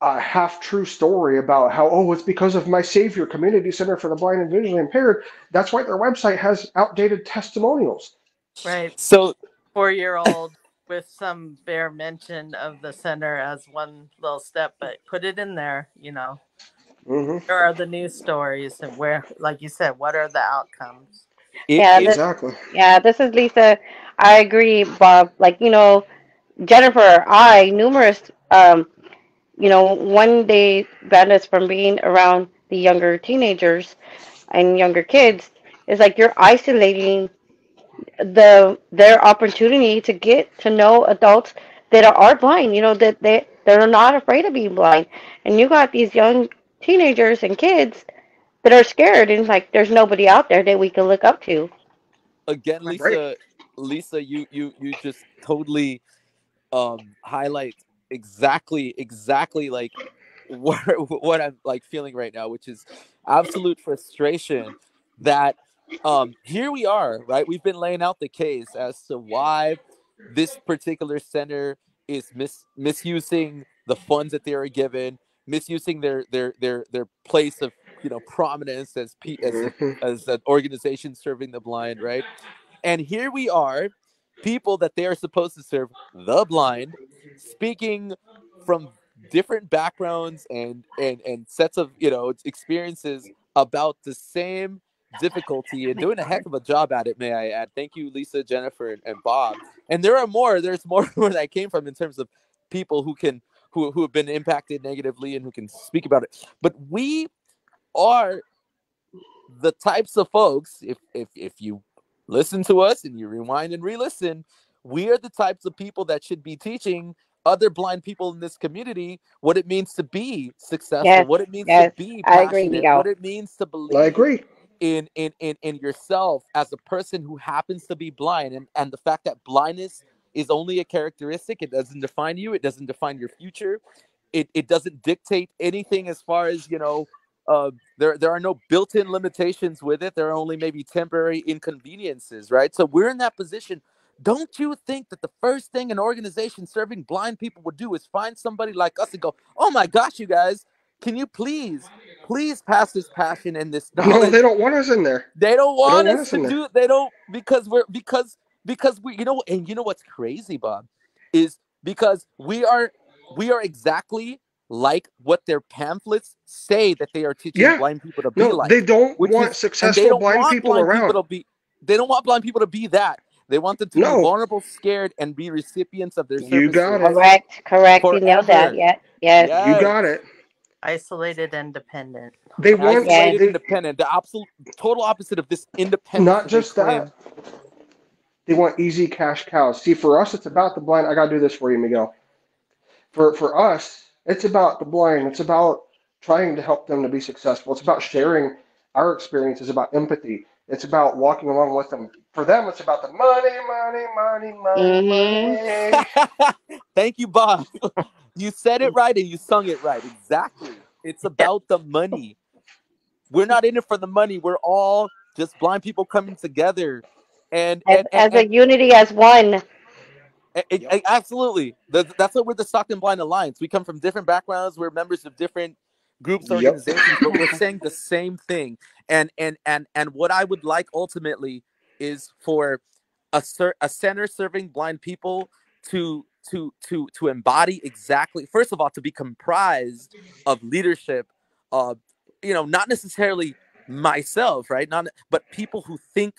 [SPEAKER 1] a half true story about how, oh, it's because of my Savior Community Center for the Blind and Visually Impaired. That's why their website has outdated testimonials.
[SPEAKER 2] Right.
[SPEAKER 3] So
[SPEAKER 2] 4 year old with some bare mention of the center as one little step, but put it in there,
[SPEAKER 1] Hmm.
[SPEAKER 2] Where are the news stories and where, like you said, what are the outcomes?
[SPEAKER 3] it
[SPEAKER 4] Yeah.
[SPEAKER 3] it
[SPEAKER 1] Exactly.
[SPEAKER 4] Yeah. This is Lisa. I agree, Bob. Like, Jennifer, numerous, one day banned us from being around the younger teenagers and younger kids. Is like you're isolating their opportunity to get to know adults that are blind. That are not afraid of being blind, and you got these young teenagers and kids that are scared, and like there's nobody out there that we can look up to.
[SPEAKER 3] again,
[SPEAKER 2] Right.
[SPEAKER 1] Right.
[SPEAKER 3] Lisa, you just totally highlight exactly like what I'm like feeling right now, which is absolute frustration that here we are, right? We've been laying out the case as to why this particular center is misusing the funds that they are given, misusing their place of prominence as
[SPEAKER 1] Hmm.
[SPEAKER 3] as an organization serving the blind, right? And here we are, people that they are supposed to serve the blind, speaking from different backgrounds and sets of experiences about the same difficulty and doing a heck of a job at it, may I add. Thank you, Lisa, Jennifer, and Bob. And there are more. There's more where that came from in terms of people who have been impacted negatively and who can speak about it. But we are the types of folks, if you listen to us and you rewind and re-listen, we are the types of people that should be teaching other blind people in this community what it means to be successful,
[SPEAKER 4] Yes,
[SPEAKER 3] what it means to
[SPEAKER 4] yes,
[SPEAKER 3] be
[SPEAKER 4] I agree,
[SPEAKER 3] passionate, what
[SPEAKER 4] Miguel.
[SPEAKER 3] it means to
[SPEAKER 1] I
[SPEAKER 3] believe
[SPEAKER 1] agree.
[SPEAKER 3] in yourself as a person who happens to be blind, and the fact that blindness is only a characteristic. It doesn't define you, it doesn't define your future, it doesn't dictate anything as far as there are no built-in limitations with it. There are only maybe temporary inconveniences, right? So we're in that position. Don't you think that the first thing an organization serving blind people would do is find somebody like us and go, oh my gosh, you guys, can you please pass this passion and this
[SPEAKER 1] No, they
[SPEAKER 3] knowledge?
[SPEAKER 1] don't want us in there.
[SPEAKER 3] They don't
[SPEAKER 1] They don't
[SPEAKER 3] want
[SPEAKER 1] want
[SPEAKER 3] us
[SPEAKER 1] us
[SPEAKER 3] to
[SPEAKER 1] in there.
[SPEAKER 3] do it. They don't, because we, and you know what's crazy, Bob, is because we are exactly like what their pamphlets say that they are teaching
[SPEAKER 1] Yeah.
[SPEAKER 3] blind people to be
[SPEAKER 1] No, they
[SPEAKER 3] like,
[SPEAKER 1] don't
[SPEAKER 3] which
[SPEAKER 1] want
[SPEAKER 3] is, and they
[SPEAKER 1] successful
[SPEAKER 3] don't
[SPEAKER 1] blind
[SPEAKER 3] want
[SPEAKER 1] people
[SPEAKER 3] blind people
[SPEAKER 1] around.
[SPEAKER 3] to be, they don't want blind people to be that. They want them to be
[SPEAKER 1] No,
[SPEAKER 3] vulnerable, scared, and be recipients of their
[SPEAKER 1] you got
[SPEAKER 3] services
[SPEAKER 1] it.
[SPEAKER 4] Correct, correct. You nailed that.
[SPEAKER 3] forever.
[SPEAKER 4] Yeah, yes,
[SPEAKER 1] You got
[SPEAKER 3] Yes.
[SPEAKER 1] it.
[SPEAKER 2] Isolated and dependent.
[SPEAKER 1] They want
[SPEAKER 4] yes.
[SPEAKER 3] Isolated,
[SPEAKER 1] they
[SPEAKER 3] independent, the absolute total opposite of this independence
[SPEAKER 1] not
[SPEAKER 3] that they
[SPEAKER 1] just that.
[SPEAKER 3] claim.
[SPEAKER 1] They want easy cash cows. See, for us, it's about the blind. I gotta do this for you, Miguel. For us, it's about the blind. It's about trying to help them to be successful. It's about sharing our experiences, about empathy. It's about walking along with them. For them, it's about the money, money, money, money,
[SPEAKER 4] Mm-hmm.
[SPEAKER 1] money.
[SPEAKER 3] Thank you, Bob. You said it right and you sung it right. Exactly. It's
[SPEAKER 2] Yeah.
[SPEAKER 3] about the money. We're not in it for the money. We're all just blind people coming together. And
[SPEAKER 4] As a unity as one.
[SPEAKER 1] Yep,
[SPEAKER 3] absolutely. That's what we're the Stockton Blind Alliance. We come from different backgrounds. We're members of different groups,
[SPEAKER 1] yep.
[SPEAKER 3] organizations, but we're saying the same thing. And what I would like ultimately is for a center serving blind people to embody exactly, first of all, to be comprised of leadership, uh not necessarily myself, right? Not, but people who think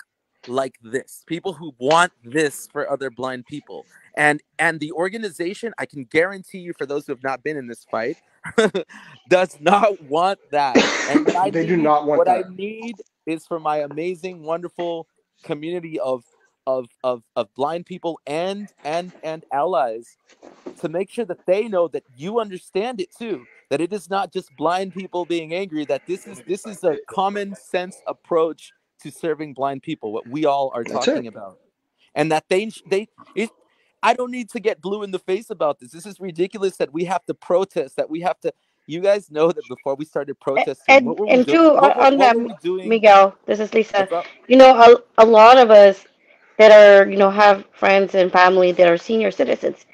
[SPEAKER 3] like this, people who want this for other blind people. And the organization, I can guarantee you, for those who have not been in this fight, does not want that. And what I
[SPEAKER 1] They do
[SPEAKER 3] need,
[SPEAKER 1] not want
[SPEAKER 3] what I
[SPEAKER 1] that.
[SPEAKER 3] need is for my amazing, wonderful community of blind people and allies to make sure that they know that you understand it too, that it is not just blind people being angry, that this is a common sense approach to serving blind people, what we all are
[SPEAKER 1] That's
[SPEAKER 3] talking
[SPEAKER 1] it.
[SPEAKER 3] about. And that they it, I don't need to get blue in the face about this. This is ridiculous that we have to protest, that we have to, you guys know that before we started protesting, what were we
[SPEAKER 4] And
[SPEAKER 3] doing?
[SPEAKER 4] two, on
[SPEAKER 3] What
[SPEAKER 4] that,
[SPEAKER 3] were we doing?
[SPEAKER 4] Miguel, this is Lisa.
[SPEAKER 3] What's up?
[SPEAKER 4] A lot of us that are, have friends and family that are senior citizens.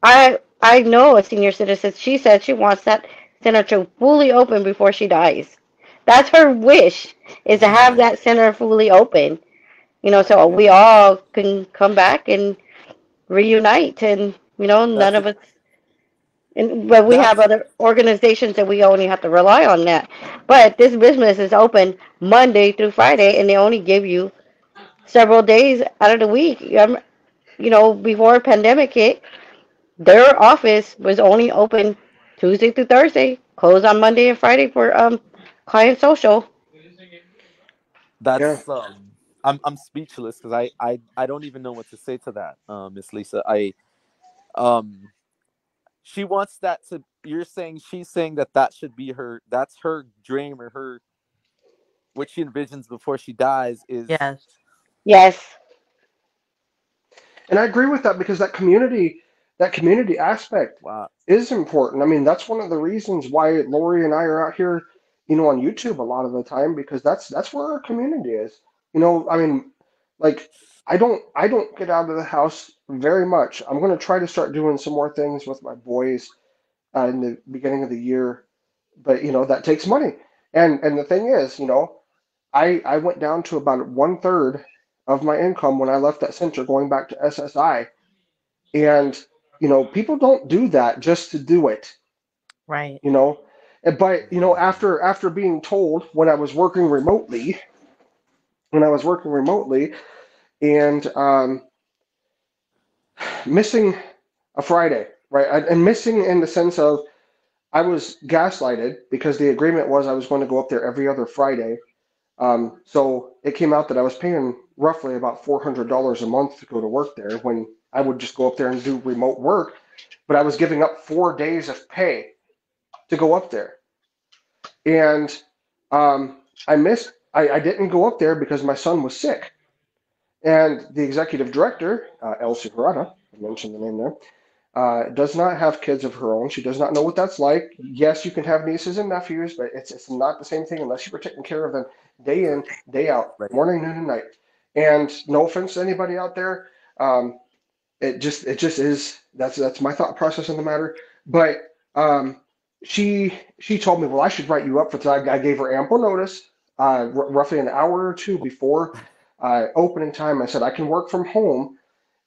[SPEAKER 4] I know a senior citizen. She said she wants that center to fully open before she dies. That's her wish, is to have
[SPEAKER 3] Wow.
[SPEAKER 4] that center fully open. So we all can come back and reunite, and none
[SPEAKER 3] That's
[SPEAKER 4] of us. But we have
[SPEAKER 3] that's
[SPEAKER 4] other organizations that we only have to rely on that. But this business is open Monday through Friday, and they only give you several days out of the week. Before pandemic hit, their office was only open Tuesday through Thursday, closed on Monday and Friday for client social.
[SPEAKER 1] Yeah.
[SPEAKER 3] I'm speechless because I don't even know what to say to that, Miss Lisa. Um she wants that to, you're saying, she's saying that that should be her, that's her dream, or her, what she envisions before she dies is,
[SPEAKER 2] Yes.
[SPEAKER 4] Yes,
[SPEAKER 1] And I agree with that because that community aspect
[SPEAKER 3] wow.
[SPEAKER 1] is important. I mean, that's one of the reasons why Lori and I are out here, on YouTube a lot of the time because that's where our community is. I mean, like I don't get out of the house very much. I'm going to try to start doing some more things with my boys in the beginning of the year, but that takes money. And the thing is, I went down to about one third of my income when I left that center going back to SSI. And, people don't do that just to do it.
[SPEAKER 2] Right.
[SPEAKER 1] you know. But after being told when I was working remotely, and missing a Friday, right, and missing in the sense of I was gaslighted because the agreement was I was going to go up there every other Friday. So it came out that I was paying roughly about $400 a month to go to work there when I would just go up there and do remote work, but I was giving up 4 days of pay to go up there. And I didn't go up there because my son was sick. And the executive director, Elsie Harada, I mentioned the name there, does not have kids of her own. She does not know what that's like. Yes, you can have nieces and nephews, but it's not the same thing unless you were taking care of them day in, day out,
[SPEAKER 3] Right.
[SPEAKER 1] morning, noon, and night. And no offense to anybody out there, um, it just is. That's my thought process on the matter. But she told me, well, I should write you up for that. I gave her ample notice, roughly an hour or two before opening time. I said I can work from home,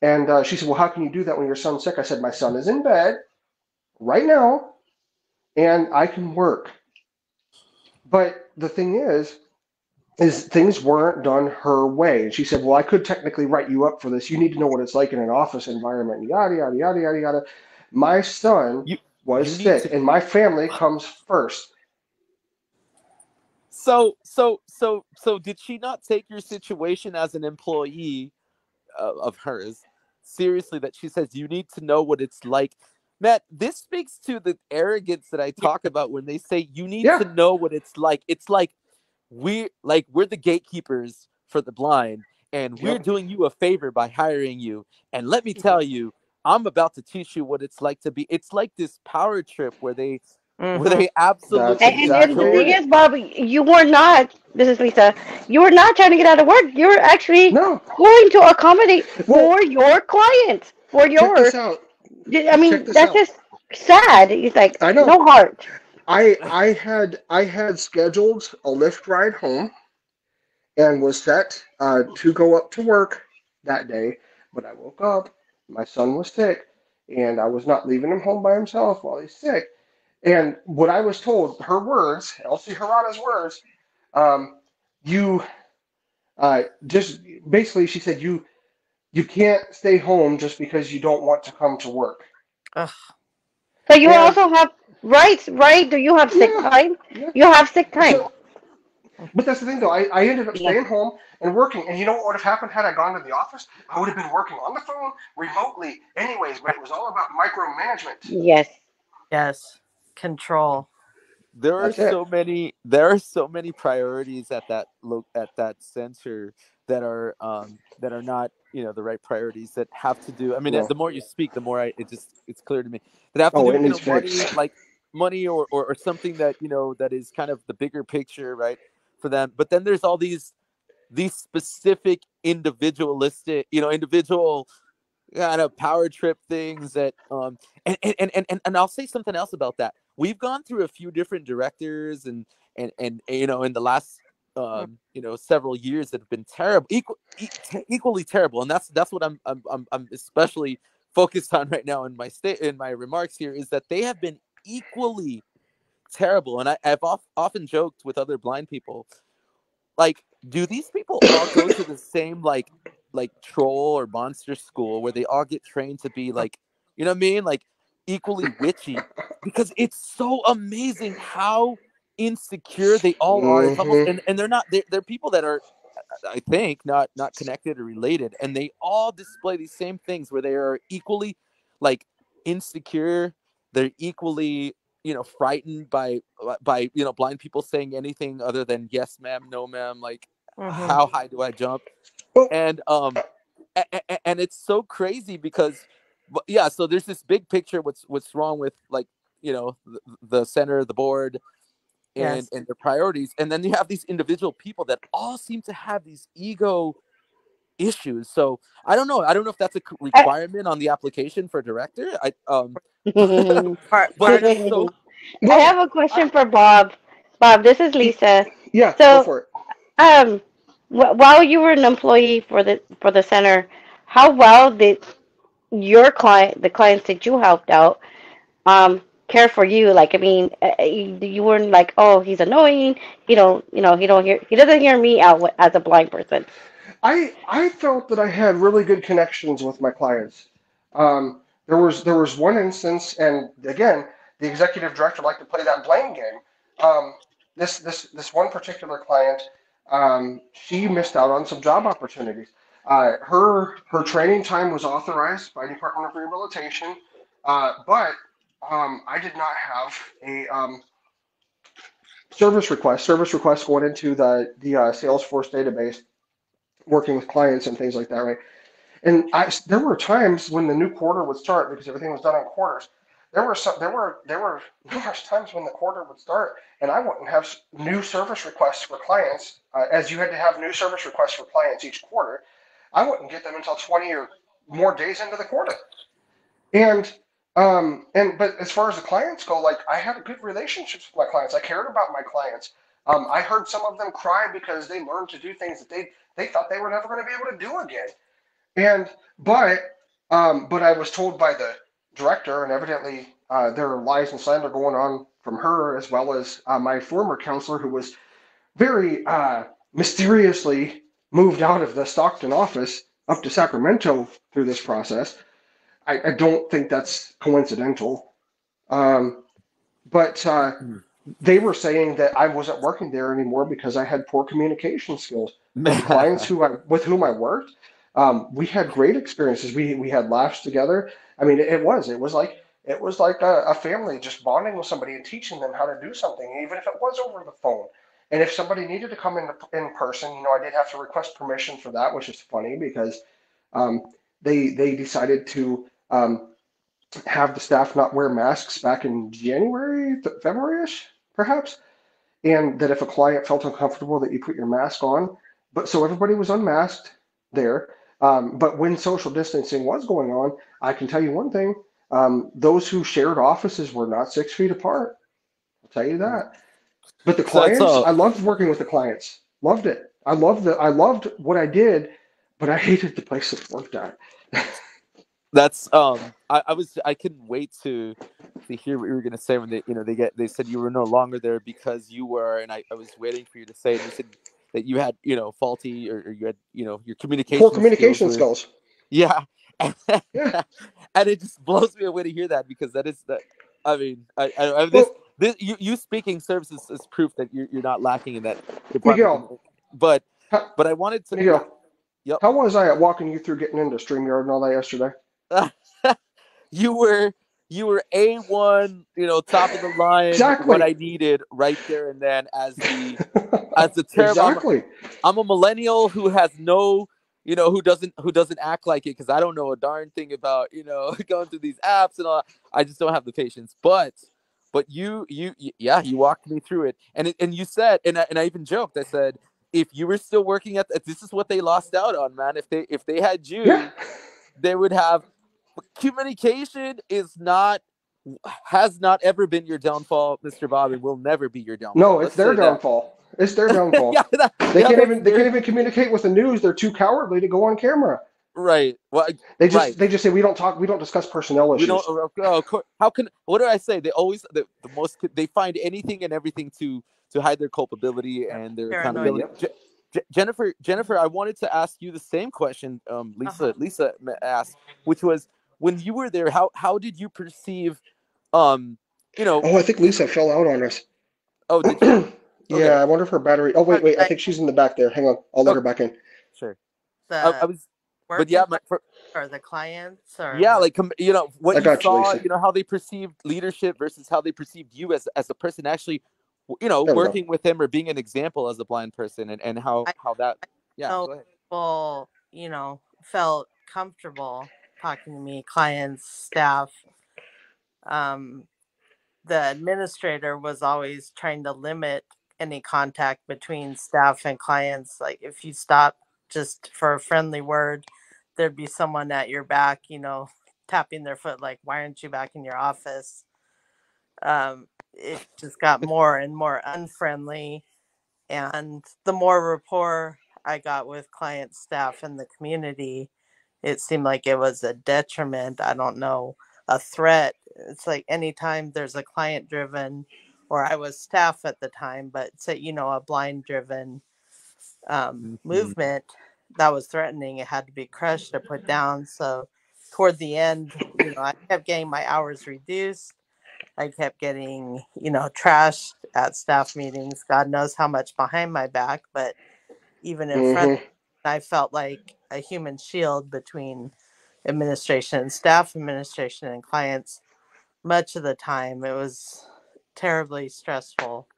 [SPEAKER 1] and she said, well, how can you do that when your son's sick? I said, my son is in bed right now, and I can work. But the thing is things weren't done her way. And she said, well, I could technically write you up for this. You need to know what it's like in an office environment, yada, yada, yada, yada, yada. My son
[SPEAKER 3] You
[SPEAKER 1] was
[SPEAKER 3] you need
[SPEAKER 1] sick,
[SPEAKER 3] to.
[SPEAKER 1] and my family comes first.
[SPEAKER 3] So did she not take your situation as an employee of hers seriously, that she says you need to know what it's like? Matt, this speaks to the arrogance that I
[SPEAKER 2] Yeah.
[SPEAKER 3] talk about when they say you need
[SPEAKER 1] Yeah,
[SPEAKER 3] to know what it's like. It's like we're the gatekeepers for the blind, and we're
[SPEAKER 1] yep,
[SPEAKER 3] doing you a favor by hiring you. And let me tell you, I'm about to teach you what it's like to be. It's like this power trip where
[SPEAKER 2] Mm-hmm.
[SPEAKER 3] they
[SPEAKER 1] that's
[SPEAKER 3] absolutely
[SPEAKER 4] And the
[SPEAKER 1] exactly
[SPEAKER 4] thing
[SPEAKER 3] enjoy.
[SPEAKER 1] it.
[SPEAKER 4] is, Bob, you were not, this is Lisa, you were not trying to get out of work. You were actually
[SPEAKER 1] No,
[SPEAKER 4] going to accommodate
[SPEAKER 1] well,
[SPEAKER 4] for your clients, for
[SPEAKER 1] check
[SPEAKER 4] your,
[SPEAKER 1] this out.
[SPEAKER 4] I
[SPEAKER 1] Check
[SPEAKER 4] mean,
[SPEAKER 1] this
[SPEAKER 4] that's
[SPEAKER 1] out.
[SPEAKER 4] just sad. It's like,
[SPEAKER 1] I know.
[SPEAKER 4] no heart.
[SPEAKER 1] I had scheduled a Lyft ride home and was set to go up to work that day, but I woke up, my son was sick, and I was not leaving him home by himself while he's sick. And what I was told, her words, Elsie Harada's words, um, you just basically, she said, you can't stay home just because you don't want to come to work.
[SPEAKER 2] Ugh.
[SPEAKER 4] So you
[SPEAKER 1] And
[SPEAKER 4] also have rights, right? Do you have sick
[SPEAKER 1] yeah,
[SPEAKER 4] time?
[SPEAKER 1] yeah.
[SPEAKER 4] You have sick time.
[SPEAKER 1] So, but that's the thing, though. I ended up
[SPEAKER 4] Yeah.
[SPEAKER 1] staying home and working. And you know what would have happened had I gone to the office? I would have been working on the phone remotely, anyways. But
[SPEAKER 2] Right.
[SPEAKER 1] it was all about micromanagement.
[SPEAKER 4] Yes.
[SPEAKER 2] Yes. Control.
[SPEAKER 1] That's it.
[SPEAKER 3] There are so many priorities at at that center that are not, the right priorities, that have to do. I mean,
[SPEAKER 1] No.
[SPEAKER 3] the more you speak, the more it's clear to me, that have to
[SPEAKER 1] Oh,
[SPEAKER 3] do,
[SPEAKER 1] it needs
[SPEAKER 3] money,
[SPEAKER 1] fixed.
[SPEAKER 3] like money, or something that, that is kind of the bigger picture, right, for them. But then there's all these specific individualistic, individual kind of power trip things that and I'll say something else about that. We've gone through a few different directors, and in the last
[SPEAKER 2] Mm.
[SPEAKER 3] several years, that have been terrible, equally terrible. And that's what I'm especially focused on right now in my remarks here, is that they have been equally terrible. And I've often joked with other blind people, like, do these people all go to the same, like troll or monster school, where they all get trained to be, like, what I mean, like, equally witchy? Because it's so amazing how insecure they all are. It's almost,
[SPEAKER 1] Hmm.
[SPEAKER 3] and they're people that are, I think, not connected or related, and they all display these same things, where they are equally, like, insecure. They're equally, frightened by blind people saying anything other than yes ma'am, no ma'am, like,
[SPEAKER 2] Mm-hmm.
[SPEAKER 3] how high do I jump?
[SPEAKER 1] Well,
[SPEAKER 3] And and it's so crazy because, yeah, so there's this big picture, what's wrong with, like, the center, the board, and
[SPEAKER 2] Yes.
[SPEAKER 3] and their priorities, and then you have these individual people that all seem to have these ego issues. So I don't know if that's a
[SPEAKER 4] I,
[SPEAKER 3] requirement on the application for director.
[SPEAKER 4] I
[SPEAKER 3] But
[SPEAKER 2] Part
[SPEAKER 3] it's
[SPEAKER 2] of
[SPEAKER 3] so.
[SPEAKER 1] well,
[SPEAKER 4] have a
[SPEAKER 1] I,
[SPEAKER 4] question for Bob. Bob, this is Lisa.
[SPEAKER 1] yeah, go
[SPEAKER 4] So,
[SPEAKER 1] for it.
[SPEAKER 4] um, while you were an employee for the center, how well did your client, the clients that you helped out, um, care for you. Like, I mean, you weren't like, oh, he's annoying. He doesn't hear me out as a blind person.
[SPEAKER 1] I felt that I had really good connections with my clients. There was one instance, and again, the executive director liked to play that blame game. Um, this one particular client, she missed out on some job opportunities. Her training time was authorized by Department of Rehabilitation, but I did not have a service request. Service request going into the Salesforce database, working with clients and things like that, right? And there were times when the new quarter would start because everything was done in quarters. There were numerous times when the quarter would start, and I wouldn't have new service requests for clients, as you had to have new service requests for clients each quarter. I wouldn't get them until 20 or more days into the quarter. And but as far as the clients go, like I had good relationships with my clients. I cared about my clients. I heard some of them cry because they learned to do things that they thought they were never going to be able to do again. And but I was told by the director, and evidently there are lies and slander going on from her as well as my former counselor, who was very mysteriously moved out of the Stockton office up to Sacramento through this process. I don't think that's coincidental. Um, but they were saying that I wasn't working there anymore because I had poor communication skills. But the clients with whom I worked, we had great experiences. We had laughs together. I mean, it was like a family just bonding with somebody and teaching them how to do something, even if it was over the phone. And if somebody needed to come in person, I did have to request permission for that, which is funny because um, they decided to have the staff not wear masks back in January, February-ish, perhaps, and that if a client felt uncomfortable, that you put your mask on. But so everybody was unmasked there. But when social distancing was going on, I can tell you one thing: those who shared offices were not 6 feet apart. I'll tell you that. But the
[SPEAKER 3] So that's
[SPEAKER 1] clients, I loved working with the clients. Loved it. I loved what I did, but I hated the place it worked at.
[SPEAKER 3] that's I couldn't wait to hear what you were gonna say when they said you were no longer there because you were, and I was waiting for you to say, and you said that you had faulty, or you had your
[SPEAKER 1] Poor
[SPEAKER 3] communication skills
[SPEAKER 1] communication
[SPEAKER 3] were,
[SPEAKER 1] skills.
[SPEAKER 3] yeah.
[SPEAKER 1] Yeah.
[SPEAKER 3] And it just blows me away to hear that, because that is that. I mean,
[SPEAKER 1] Well,
[SPEAKER 3] this you speaking services is proof that you're not lacking in that department.
[SPEAKER 1] Miguel,
[SPEAKER 3] But
[SPEAKER 1] how,
[SPEAKER 3] but I wanted to, yeah.
[SPEAKER 1] Miguel, how was I at walking you through getting into StreamYard and all that yesterday?
[SPEAKER 3] Yep. you were A1, top of the line, what
[SPEAKER 1] Exactly.
[SPEAKER 3] I needed right there and then, as the term.
[SPEAKER 1] Exactly.
[SPEAKER 3] I'm a millennial who has no, who doesn't act like it, because I don't know a darn thing about going through these apps and all. I just don't have the patience. But yeah, you walked me through it, and you said, and I even joked. I said, if you were still working this is what they lost out on, man. If they had
[SPEAKER 1] Yeah.
[SPEAKER 3] you, they would have. Communication has not ever been your downfall, Mr. Bob, and will never be your downfall.
[SPEAKER 1] No, it's
[SPEAKER 3] Let's
[SPEAKER 1] their
[SPEAKER 3] say that.
[SPEAKER 1] downfall. It's their
[SPEAKER 3] Yeah,
[SPEAKER 1] downfall. They
[SPEAKER 3] yeah,
[SPEAKER 1] can't
[SPEAKER 3] that's
[SPEAKER 1] even they can't
[SPEAKER 3] their
[SPEAKER 1] even communicate with the news. They're too cowardly to go on camera.
[SPEAKER 3] right. Well,
[SPEAKER 1] They just
[SPEAKER 3] right.
[SPEAKER 1] they just say we don't discuss personnel
[SPEAKER 3] We don't.
[SPEAKER 1] issues.
[SPEAKER 3] How can? What do I say? They always the most. They find anything and everything to hide their culpability
[SPEAKER 2] Yep.
[SPEAKER 3] and their
[SPEAKER 2] Paranoid.
[SPEAKER 3] accountability.
[SPEAKER 1] Yep.
[SPEAKER 3] Jennifer, I wanted to ask you the same question.
[SPEAKER 2] Uh-huh.
[SPEAKER 3] Lisa asked, which was, when you were there, how did you perceive, um, you know,
[SPEAKER 1] Oh, I think Lisa fell out on us.
[SPEAKER 3] oh, did she?
[SPEAKER 1] Yeah,
[SPEAKER 3] Okay,
[SPEAKER 1] I wonder if her battery. Oh,
[SPEAKER 2] Or
[SPEAKER 1] wait. I
[SPEAKER 2] like
[SPEAKER 1] think she's in the back there. Hang on. I'll let her
[SPEAKER 3] okay,
[SPEAKER 1] back in.
[SPEAKER 3] sure. I
[SPEAKER 2] the
[SPEAKER 3] was, but
[SPEAKER 2] work
[SPEAKER 3] yeah,
[SPEAKER 2] environment or the clients or
[SPEAKER 3] yeah,
[SPEAKER 2] the.
[SPEAKER 3] like what
[SPEAKER 1] I
[SPEAKER 3] you
[SPEAKER 1] got you,
[SPEAKER 3] saw,
[SPEAKER 1] Lisa.
[SPEAKER 3] how they perceived leadership versus how they perceived you as a person, actually,
[SPEAKER 1] There we go.
[SPEAKER 3] working with him or being an example as a blind person, and how
[SPEAKER 2] I
[SPEAKER 3] that.
[SPEAKER 2] I
[SPEAKER 3] Yeah,
[SPEAKER 2] know
[SPEAKER 3] go ahead.
[SPEAKER 2] people felt comfortable talking to me, clients, staff. Um, the administrator was always trying to limit any contact between staff and clients. Like if you stop just for a friendly word, there'd be someone at your back, tapping their foot, like, why aren't you back in your office? It just got more and more unfriendly. And the more rapport I got with client, staff, and the community, it seemed like it was a detriment. I don't know, a threat. it's like anytime there's a client driven, or I was staff at the time, but say, a blind driven
[SPEAKER 3] Mhm.
[SPEAKER 2] movement that was threatening, it had to be crushed or put down. So toward the end, I kept getting my hours reduced. I kept getting, trashed at staff meetings. God knows how much behind my back, but even in front,
[SPEAKER 1] Mm-hmm.
[SPEAKER 2] I felt like a human shield between administration and staff, administration and clients. Much of the time, it was terribly stressful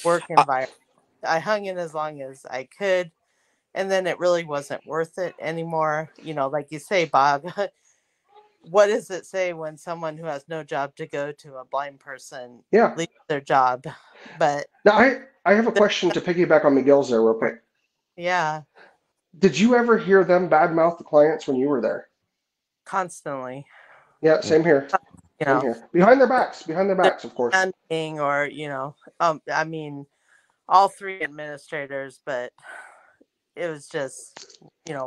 [SPEAKER 2] work
[SPEAKER 3] Uh,
[SPEAKER 2] environment. I hung in as long as I could, and then it really wasn't worth it anymore. Like you say, Bob, what does it say when someone who has no job to go to, a blind person,
[SPEAKER 1] Yeah.
[SPEAKER 2] leaves their job? But
[SPEAKER 1] Now I have a question to piggyback on Miguel's there real quick.
[SPEAKER 2] yeah,
[SPEAKER 1] Did you ever hear them badmouth the clients when you were there?
[SPEAKER 2] constantly,
[SPEAKER 1] Yeah, same here.
[SPEAKER 2] you
[SPEAKER 1] Same
[SPEAKER 2] know,
[SPEAKER 1] here. Behind their
[SPEAKER 2] they're
[SPEAKER 1] backs, of course.
[SPEAKER 2] demanding, or, I mean, all three administrators, but it was just,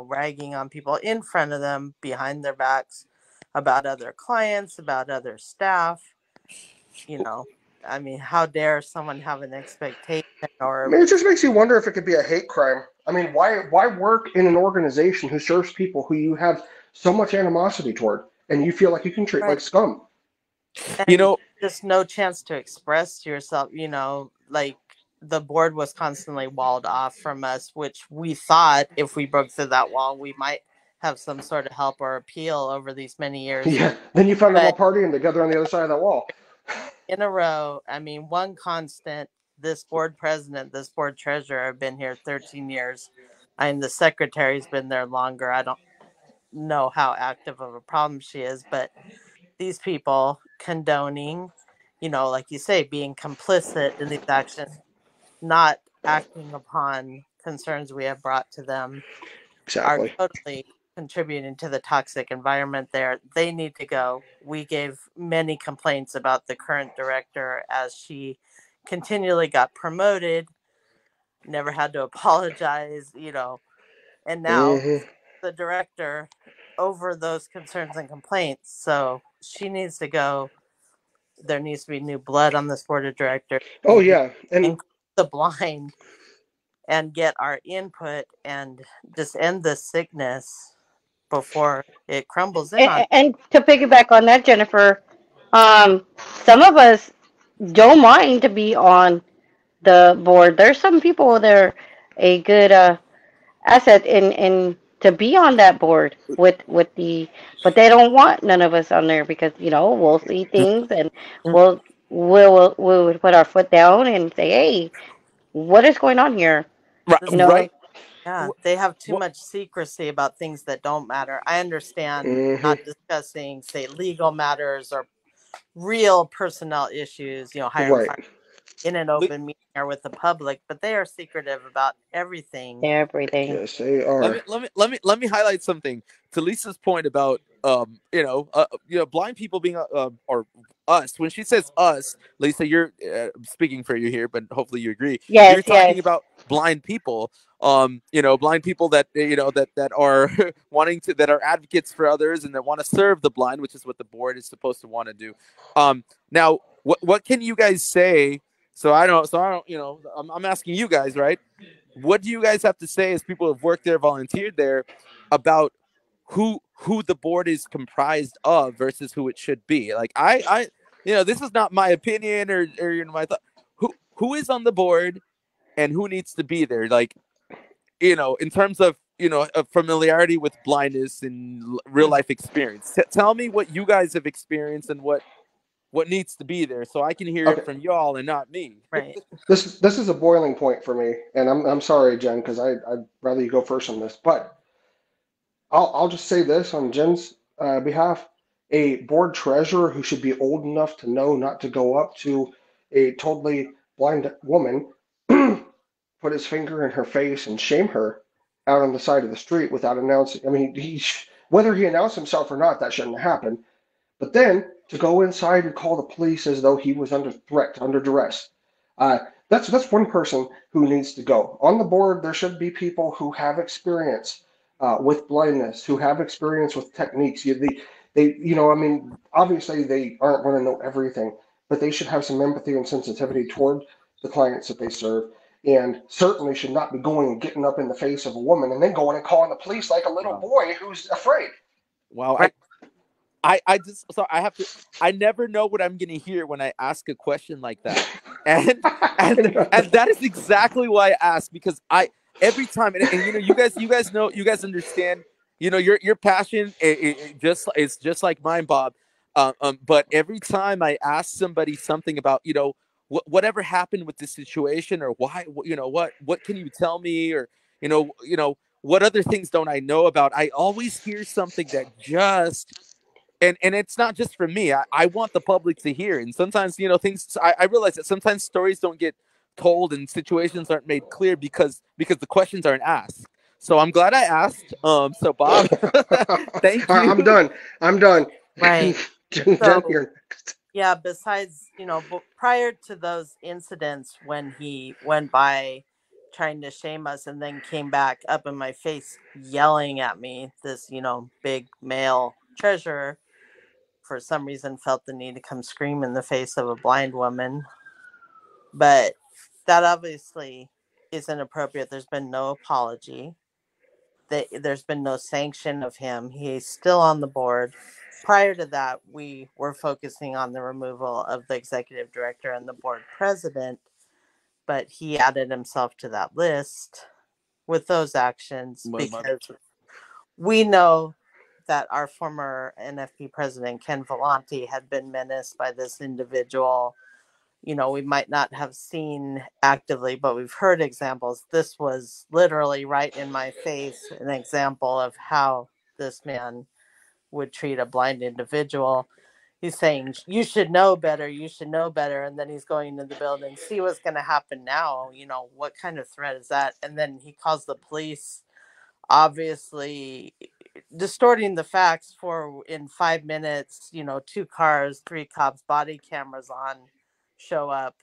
[SPEAKER 2] ragging on people in front of them, behind their backs, about other clients, about other staff, you know. I mean, how dare someone have an expectation
[SPEAKER 1] I
[SPEAKER 2] or
[SPEAKER 1] mean, it just makes you wonder if it could be a hate crime. I mean, why work in an organization who serves people who you have so much animosity toward, and you feel like you can treat
[SPEAKER 2] right,
[SPEAKER 1] like scum?
[SPEAKER 3] you
[SPEAKER 2] and
[SPEAKER 3] know,
[SPEAKER 2] just no chance to express yourself, like the board was constantly walled off from us, which we thought if we broke through that wall, we might have some sort of help or appeal over these many years.
[SPEAKER 1] Yeah. Then you found them all
[SPEAKER 2] But
[SPEAKER 1] partying together on the other side of that wall.
[SPEAKER 2] in a row, I mean, one constant, this board president, this board treasurer have been here 13 years. And the secretary's been there longer. I don't know how active of a problem she is, but these people condoning, like you say, being complicit in these actions, not acting upon concerns we have brought to them, are
[SPEAKER 1] Exactly.
[SPEAKER 2] totally contributing to the toxic environment there. They need to go. We gave many complaints about the current director as she continually got promoted, never had to apologize, and now
[SPEAKER 1] Hmm.
[SPEAKER 2] the director over those concerns and complaints. So she needs to go. There needs to be new blood on this board of directors.
[SPEAKER 1] Oh
[SPEAKER 2] Need to
[SPEAKER 1] yeah, and
[SPEAKER 2] include the blind and get our input and just end this sickness before it crumbles in on.
[SPEAKER 4] And to piggyback on that, Jennifer, um, some of us don't mind to be on the board. There's some people that are a good asset in to be on that board with the, but they don't want none of us on there because we'll see things and we would put our foot down and say, hey, what is going on here?
[SPEAKER 3] right,
[SPEAKER 2] This,
[SPEAKER 4] You know,
[SPEAKER 3] right.
[SPEAKER 2] yeah, they have too
[SPEAKER 3] What?
[SPEAKER 2] much secrecy about things that don't matter. I understand
[SPEAKER 1] hmm
[SPEAKER 2] not discussing, say, legal matters or real personnel issues, hiring,
[SPEAKER 1] right.
[SPEAKER 2] fire in an open meeting or with the public, but they are secretive about everything.
[SPEAKER 4] everything.
[SPEAKER 1] Yes, they
[SPEAKER 3] let me
[SPEAKER 1] are.
[SPEAKER 3] let me let me let me highlight something to Lisa's point about blind people being or us. When she says us, Lisa, you're speaking for you here, but hopefully you agree.
[SPEAKER 4] Yes,
[SPEAKER 3] You're
[SPEAKER 4] yes.
[SPEAKER 3] talking about blind people. Blind people that that are wanting to, that are advocates for others and that want to serve the blind, which is what the board is supposed to want to do. Now, what can you guys say? So I don't. I'm asking you guys, right? What do you guys have to say as people who have worked there, volunteered there, about who the board is comprised of versus who it should be? Like this is not my opinion or my thought. Who is on the board and who needs to be there? Like, in terms of of familiarity with blindness and real life experience. Tell me what you guys have experienced and what needs to be there, so I can hear it
[SPEAKER 1] Okay.
[SPEAKER 3] from y'all and not me.
[SPEAKER 2] Right.
[SPEAKER 1] This is a boiling point for me, and I'm sorry, Jen, because I'd rather you go first on this. But I'll just say this on Jen's behalf: a board treasurer who should be old enough to know not to go up to a totally blind woman, put his finger in her face and shame her out on the side of the street without announcing. I mean, whether he announced himself or not, that shouldn't happen. But then to go inside and call the police as though he was under threat, under duress, uh, that's one person who needs to go. On the board, there should be people who have experience with blindness, who have experience with techniques. They, I mean, obviously they aren't going to know everything, but they should have some empathy and sensitivity toward the clients that they serve, and certainly should not be going and getting up in the face of a woman and then going and calling the police like a little
[SPEAKER 3] Wow.
[SPEAKER 1] boy who's afraid.
[SPEAKER 3] Wow.
[SPEAKER 2] Right.
[SPEAKER 3] I just so I have to I never know what I'm gonna hear when I ask a question like that. And and that is exactly why I ask, because I every time and you guys know, you guys understand, your passion, just it's just like mine, Bob. But every time I ask somebody something about, whatever happened with this situation, or why, what can you tell me, or what other things don't I know about, I always hear something that just, and it's not just for me. I want the public to hear. And sometimes, things, I realize that sometimes stories don't get told and situations aren't made clear because the questions aren't asked. So I'm glad I asked. So Bob, thank you.
[SPEAKER 1] I'm done. I'm done.
[SPEAKER 2] Right.
[SPEAKER 1] Jen,
[SPEAKER 2] So,
[SPEAKER 1] you're next.
[SPEAKER 2] yeah, besides, prior to those incidents when he went by trying to shame us and then came back up in my face yelling at me, this, big male treasurer for some reason felt the need to come scream in the face of a blind woman. But that obviously is inappropriate. There's been no apology. There's been no sanction of him. He's still on the board. Prior to that, we were focusing on the removal of the executive director and the board president, but he added himself to that list with those actions because we know that our former NFP president, Ken Vellante, had been menaced by this individual. We might not have seen actively, but we've heard examples. This was literally right in my face, an example of how this man would treat a blind individual. He's saying, you should know better, you should know better. And then he's going into the building, see what's going to happen now. What kind of threat is that? And then he calls the police, obviously distorting the facts for in 5 minutes, 2 cars, 3 cops, body cameras on, show up.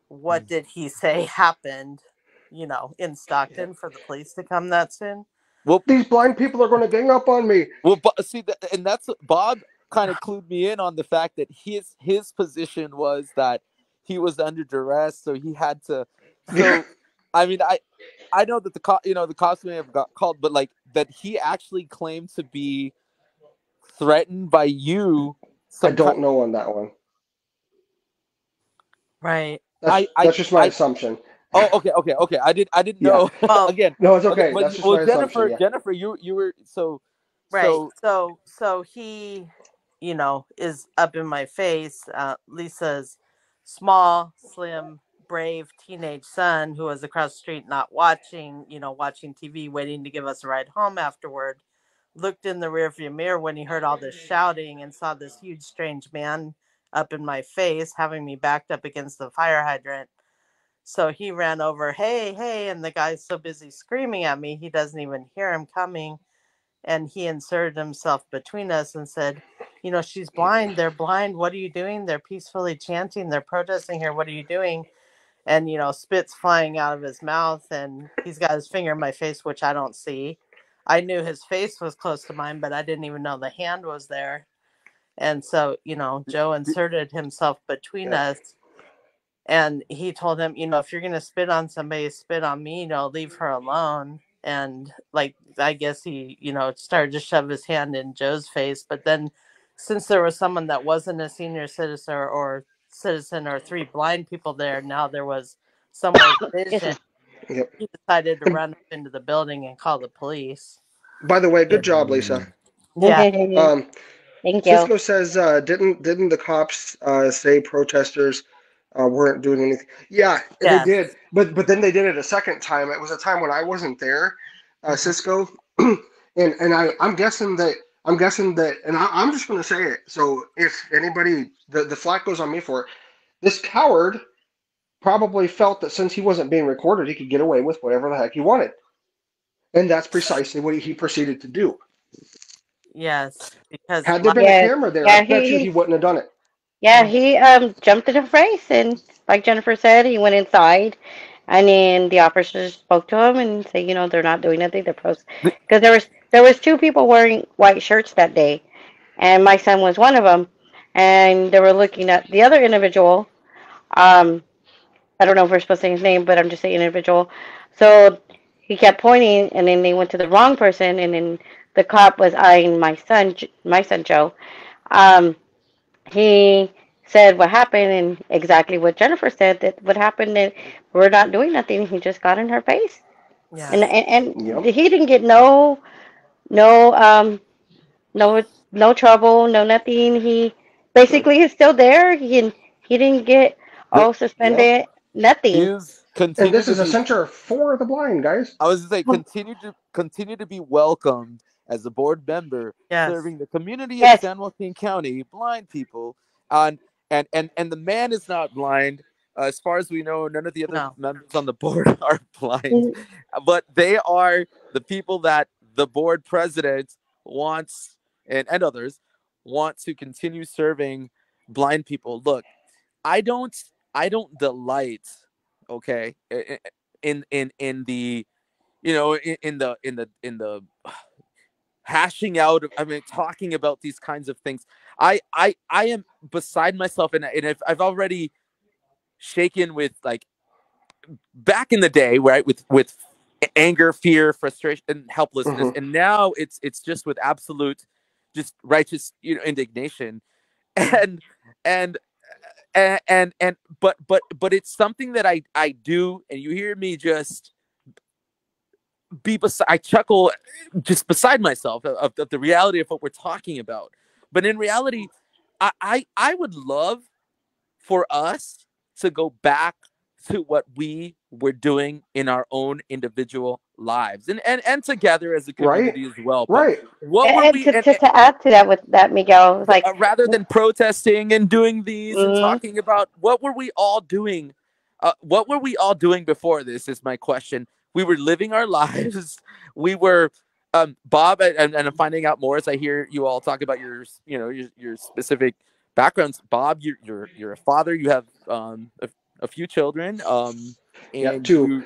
[SPEAKER 2] What did he say happened, in Stockton for the police to come that soon?
[SPEAKER 3] Well,
[SPEAKER 1] These blind people are going to gang up on me.
[SPEAKER 3] well, see that, and that's Bob kind of clued me in on the fact that his position was that he was under duress, so he had to. So, I mean, I know that the cops may have got called, but like that he actually claimed to be threatened by you.
[SPEAKER 1] I
[SPEAKER 3] Some kind.
[SPEAKER 1] don't know on that one.
[SPEAKER 2] Right.
[SPEAKER 1] That's just my assumption.
[SPEAKER 3] Oh, okay. I didn't
[SPEAKER 1] Yeah.
[SPEAKER 3] know.
[SPEAKER 2] Well,
[SPEAKER 3] Again,
[SPEAKER 1] No, it's
[SPEAKER 3] okay.
[SPEAKER 1] okay.
[SPEAKER 3] Well,
[SPEAKER 1] That's just my assumption. Yeah.
[SPEAKER 3] Jennifer, you were so.
[SPEAKER 2] right. So he, is up in my face. Lisa's small, slim, brave teenage son who was across the street not watching, watching TV, waiting to give us a ride home afterward, looked in the rearview mirror when he heard all this shouting and saw this huge, strange man up in my face, having me backed up against the fire hydrant. So he ran over, hey, hey, and the guy's so busy screaming at me, he doesn't even hear him coming. And he inserted himself between us and said, she's blind. They're blind. What are you doing? They're peacefully chanting. They're protesting here. What are you doing? And, spit's flying out of his mouth. And he's got his finger in my face, which I don't see. I knew his face was close to mine, but I didn't even know the hand was there. And so, Joe inserted himself between us. And he told him, if you're going to spit on somebody, spit on me, leave her alone. And like, I guess he, started to shove his hand in Joe's face. But then since there was someone that wasn't a senior citizen or 3 blind people there, now there was someone with vision.
[SPEAKER 1] Yep.
[SPEAKER 2] He decided to run up into the building and call the police.
[SPEAKER 1] By the way, good job, Lisa.
[SPEAKER 2] Yeah.
[SPEAKER 4] Thank you.
[SPEAKER 1] Cisco says, didn't the cops say protesters weren't doing anything? Yeah, they
[SPEAKER 2] Yes.
[SPEAKER 1] did, but then they did it a second time. It was a time when I wasn't there, Cisco, and I'm guessing that, and I'm just going to say it. So if anybody, the flack goes on me for it. This coward probably felt that since he wasn't being recorded, he could get away with whatever the heck he wanted, and that's precisely what he proceeded to do.
[SPEAKER 2] Yes. Because
[SPEAKER 1] Had there been a
[SPEAKER 4] Yes.
[SPEAKER 1] camera there,
[SPEAKER 4] Yeah,
[SPEAKER 1] I bet you he wouldn't have done it.
[SPEAKER 4] he jumped in a race, and like Jennifer said, he went inside, and then the officers spoke to him and said, they're not doing anything. They're because there was 2 people wearing white shirts that day, and my son was one of them. And they were looking at the other individual. Um, I don't know if we're supposed to say his name, but I'm just saying individual. So he kept pointing, and then they went to the wrong person, and then the cop was eyeing my son Joe. Um, he said what happened, and exactly what Jennifer said, that what happened, and we're not doing nothing. He just got in her face, and
[SPEAKER 2] Yes.
[SPEAKER 4] and
[SPEAKER 1] Yep.
[SPEAKER 4] he didn't get no no no trouble, no nothing. He
[SPEAKER 1] No.
[SPEAKER 4] basically is still there. He didn't get
[SPEAKER 3] The,
[SPEAKER 4] all
[SPEAKER 1] Yep.
[SPEAKER 4] suspended, nothing.
[SPEAKER 3] is
[SPEAKER 1] And
[SPEAKER 3] continue
[SPEAKER 1] this
[SPEAKER 3] to
[SPEAKER 1] is a
[SPEAKER 3] be
[SPEAKER 1] center for the blind, guys.
[SPEAKER 3] I was to say continue to be welcomed as a board member
[SPEAKER 2] Yes.
[SPEAKER 3] serving the community of
[SPEAKER 4] Yes.
[SPEAKER 3] San Joaquin County, blind people. And and the man is not blind. As far as we know, none of the other
[SPEAKER 2] No.
[SPEAKER 3] members on the board are blind,
[SPEAKER 4] Mm,
[SPEAKER 3] but they are the people that the board president wants and others want to continue serving blind people. Look, I don't I don't delight, okay, in the in the hashing out of, I mean, talking about these kinds of things. I am beside myself, and I've already shaken with, like, back in the day, right, with anger, fear, frustration, and helplessness,
[SPEAKER 1] Hmm.
[SPEAKER 3] and now it's just with absolute, just righteous, indignation.
[SPEAKER 2] Yeah.
[SPEAKER 3] and and and but it's something that I do, and you hear me just I chuckle just beside myself of the reality of what we're talking about. But in reality, I would love for us to go back to what we were doing in our own individual lives, and together as a
[SPEAKER 1] Right.
[SPEAKER 3] community as well. But
[SPEAKER 1] Right.
[SPEAKER 3] what were
[SPEAKER 4] And
[SPEAKER 3] we,
[SPEAKER 4] to add to that with that, Miguel, was like,
[SPEAKER 3] rather than protesting and doing these and
[SPEAKER 4] mm,
[SPEAKER 3] talking about, what were we all doing? What were we all doing before this? Is my question. We were living our lives. We were, Bob, and I'm finding out more as I hear you all talk about your specific backgrounds. Bob, you're a father. You have a few children,
[SPEAKER 1] Yep.
[SPEAKER 3] and
[SPEAKER 1] Two.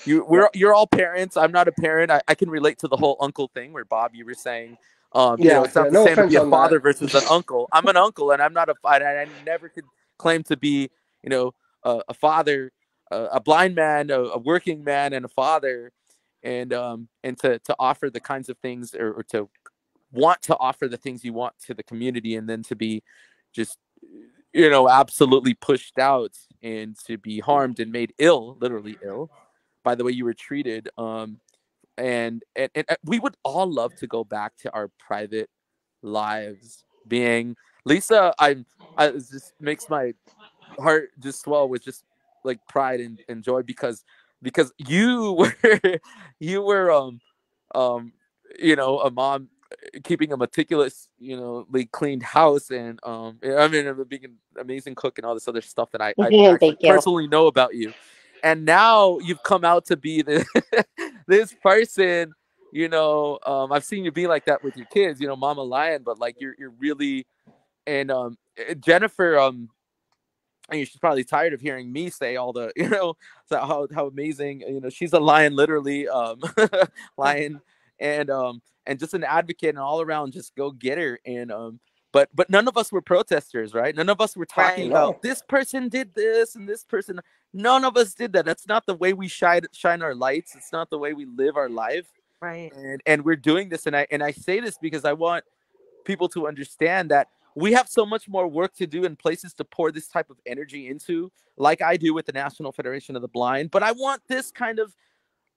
[SPEAKER 1] Yep.
[SPEAKER 3] you're all parents. I'm not a parent. I can relate to the whole uncle thing, where, Bob, you were saying,
[SPEAKER 1] Yeah.
[SPEAKER 3] it's
[SPEAKER 1] Yeah.
[SPEAKER 3] not the
[SPEAKER 1] No
[SPEAKER 3] same to
[SPEAKER 1] offense
[SPEAKER 3] be a
[SPEAKER 1] on that.
[SPEAKER 3] father versus an uncle. I'm an uncle, and I'm not I never could claim to be, a father, a blind man, a working man, and a father, and to offer the kinds of things, or to want to offer the things you want to the community, and then to be just, absolutely pushed out, and to be harmed and made ill, literally ill, by the way you were treated. And we would all love to go back to our private lives, being Lisa. It just makes my heart just swell with just, like, pride and joy, because you were you were um a mom, keeping a meticulous, cleaned house, and I mean, being an amazing cook and all this other stuff that I actually
[SPEAKER 4] thank you.
[SPEAKER 3] personally know about you. And now you've come out to be this person. I've seen you be like that with your kids, Mama Lion, but, like, you're really, and Jennifer, and she's probably tired of hearing me say all the, so how amazing, she's a lion, literally, lion, and just an advocate, and all around just go getter. And but none of us were protesters, right? None of us were talking
[SPEAKER 2] Right.
[SPEAKER 3] about,
[SPEAKER 1] No.
[SPEAKER 3] this person did this and this person. None of us did that. That's not the way we shine our lights. It's not the way we live our life.
[SPEAKER 2] Right.
[SPEAKER 3] And we're doing this, and I say this because I want people to understand that we have so much more work to do, and places to pour this type of energy into, like I do with the National Federation of the Blind. But I want this kind of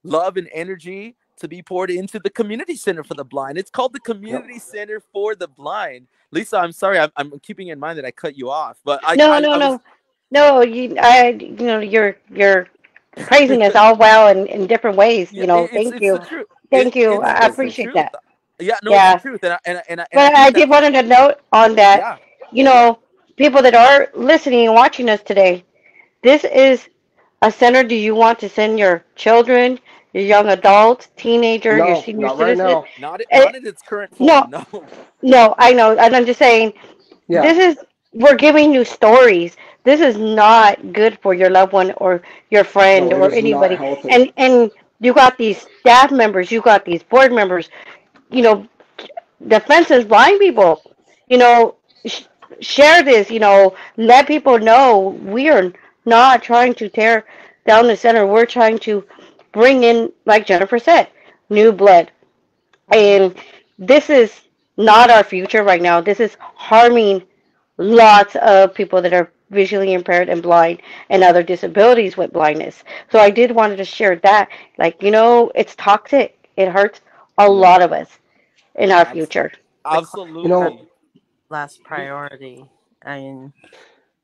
[SPEAKER 3] love and energy to be poured into the Community Center for the Blind. It's called the
[SPEAKER 1] Yep.
[SPEAKER 3] Community Center for the Blind. Lisa, I'm sorry, I'm keeping in mind that I cut you off, but
[SPEAKER 4] No, no,
[SPEAKER 3] I was
[SPEAKER 4] no, no. You're praising us all well in different ways.
[SPEAKER 3] yeah,
[SPEAKER 4] Thank
[SPEAKER 3] it's the
[SPEAKER 4] you,
[SPEAKER 3] truth.
[SPEAKER 4] thank you.
[SPEAKER 1] No,
[SPEAKER 4] I
[SPEAKER 1] thank
[SPEAKER 3] It's the
[SPEAKER 1] you.
[SPEAKER 4] appreciate
[SPEAKER 3] truth.
[SPEAKER 4] that.
[SPEAKER 3] Yeah, no, it's the
[SPEAKER 4] Yeah,
[SPEAKER 3] truth, and I
[SPEAKER 4] but I
[SPEAKER 3] think that,
[SPEAKER 4] did wanted to note on that.
[SPEAKER 3] yeah,
[SPEAKER 4] You
[SPEAKER 3] yeah,
[SPEAKER 4] know, people that are listening and watching us today, this is a center. Do you want to send your children, your young adults, teenager, your
[SPEAKER 1] No,
[SPEAKER 4] senior
[SPEAKER 1] not right
[SPEAKER 4] citizen?
[SPEAKER 1] now.
[SPEAKER 4] Uh,
[SPEAKER 3] not in its current
[SPEAKER 4] no,
[SPEAKER 3] form, no.
[SPEAKER 4] no, I know, and I'm just saying.
[SPEAKER 1] Yeah.
[SPEAKER 4] This is we're giving you stories. This is not good for your loved one or your friend
[SPEAKER 1] No, it
[SPEAKER 4] or
[SPEAKER 1] is not
[SPEAKER 4] anybody.
[SPEAKER 1] healthy.
[SPEAKER 4] And you got these staff members, you got these board members, you know, defenseless blind people. you know, sh- share this, let people know we are not trying to tear down the center. We're trying to bring in, like Jennifer said, new blood. And this is not our future right now. This is harming lots of people that are visually impaired and blind and other disabilities with blindness. So I did wanted to share that. Like, it's toxic. It hurts a
[SPEAKER 1] Yeah.
[SPEAKER 4] lot of us in our
[SPEAKER 3] Abs-
[SPEAKER 4] future.
[SPEAKER 2] The client
[SPEAKER 1] You know,
[SPEAKER 3] absolutely.
[SPEAKER 2] last priority. I mean,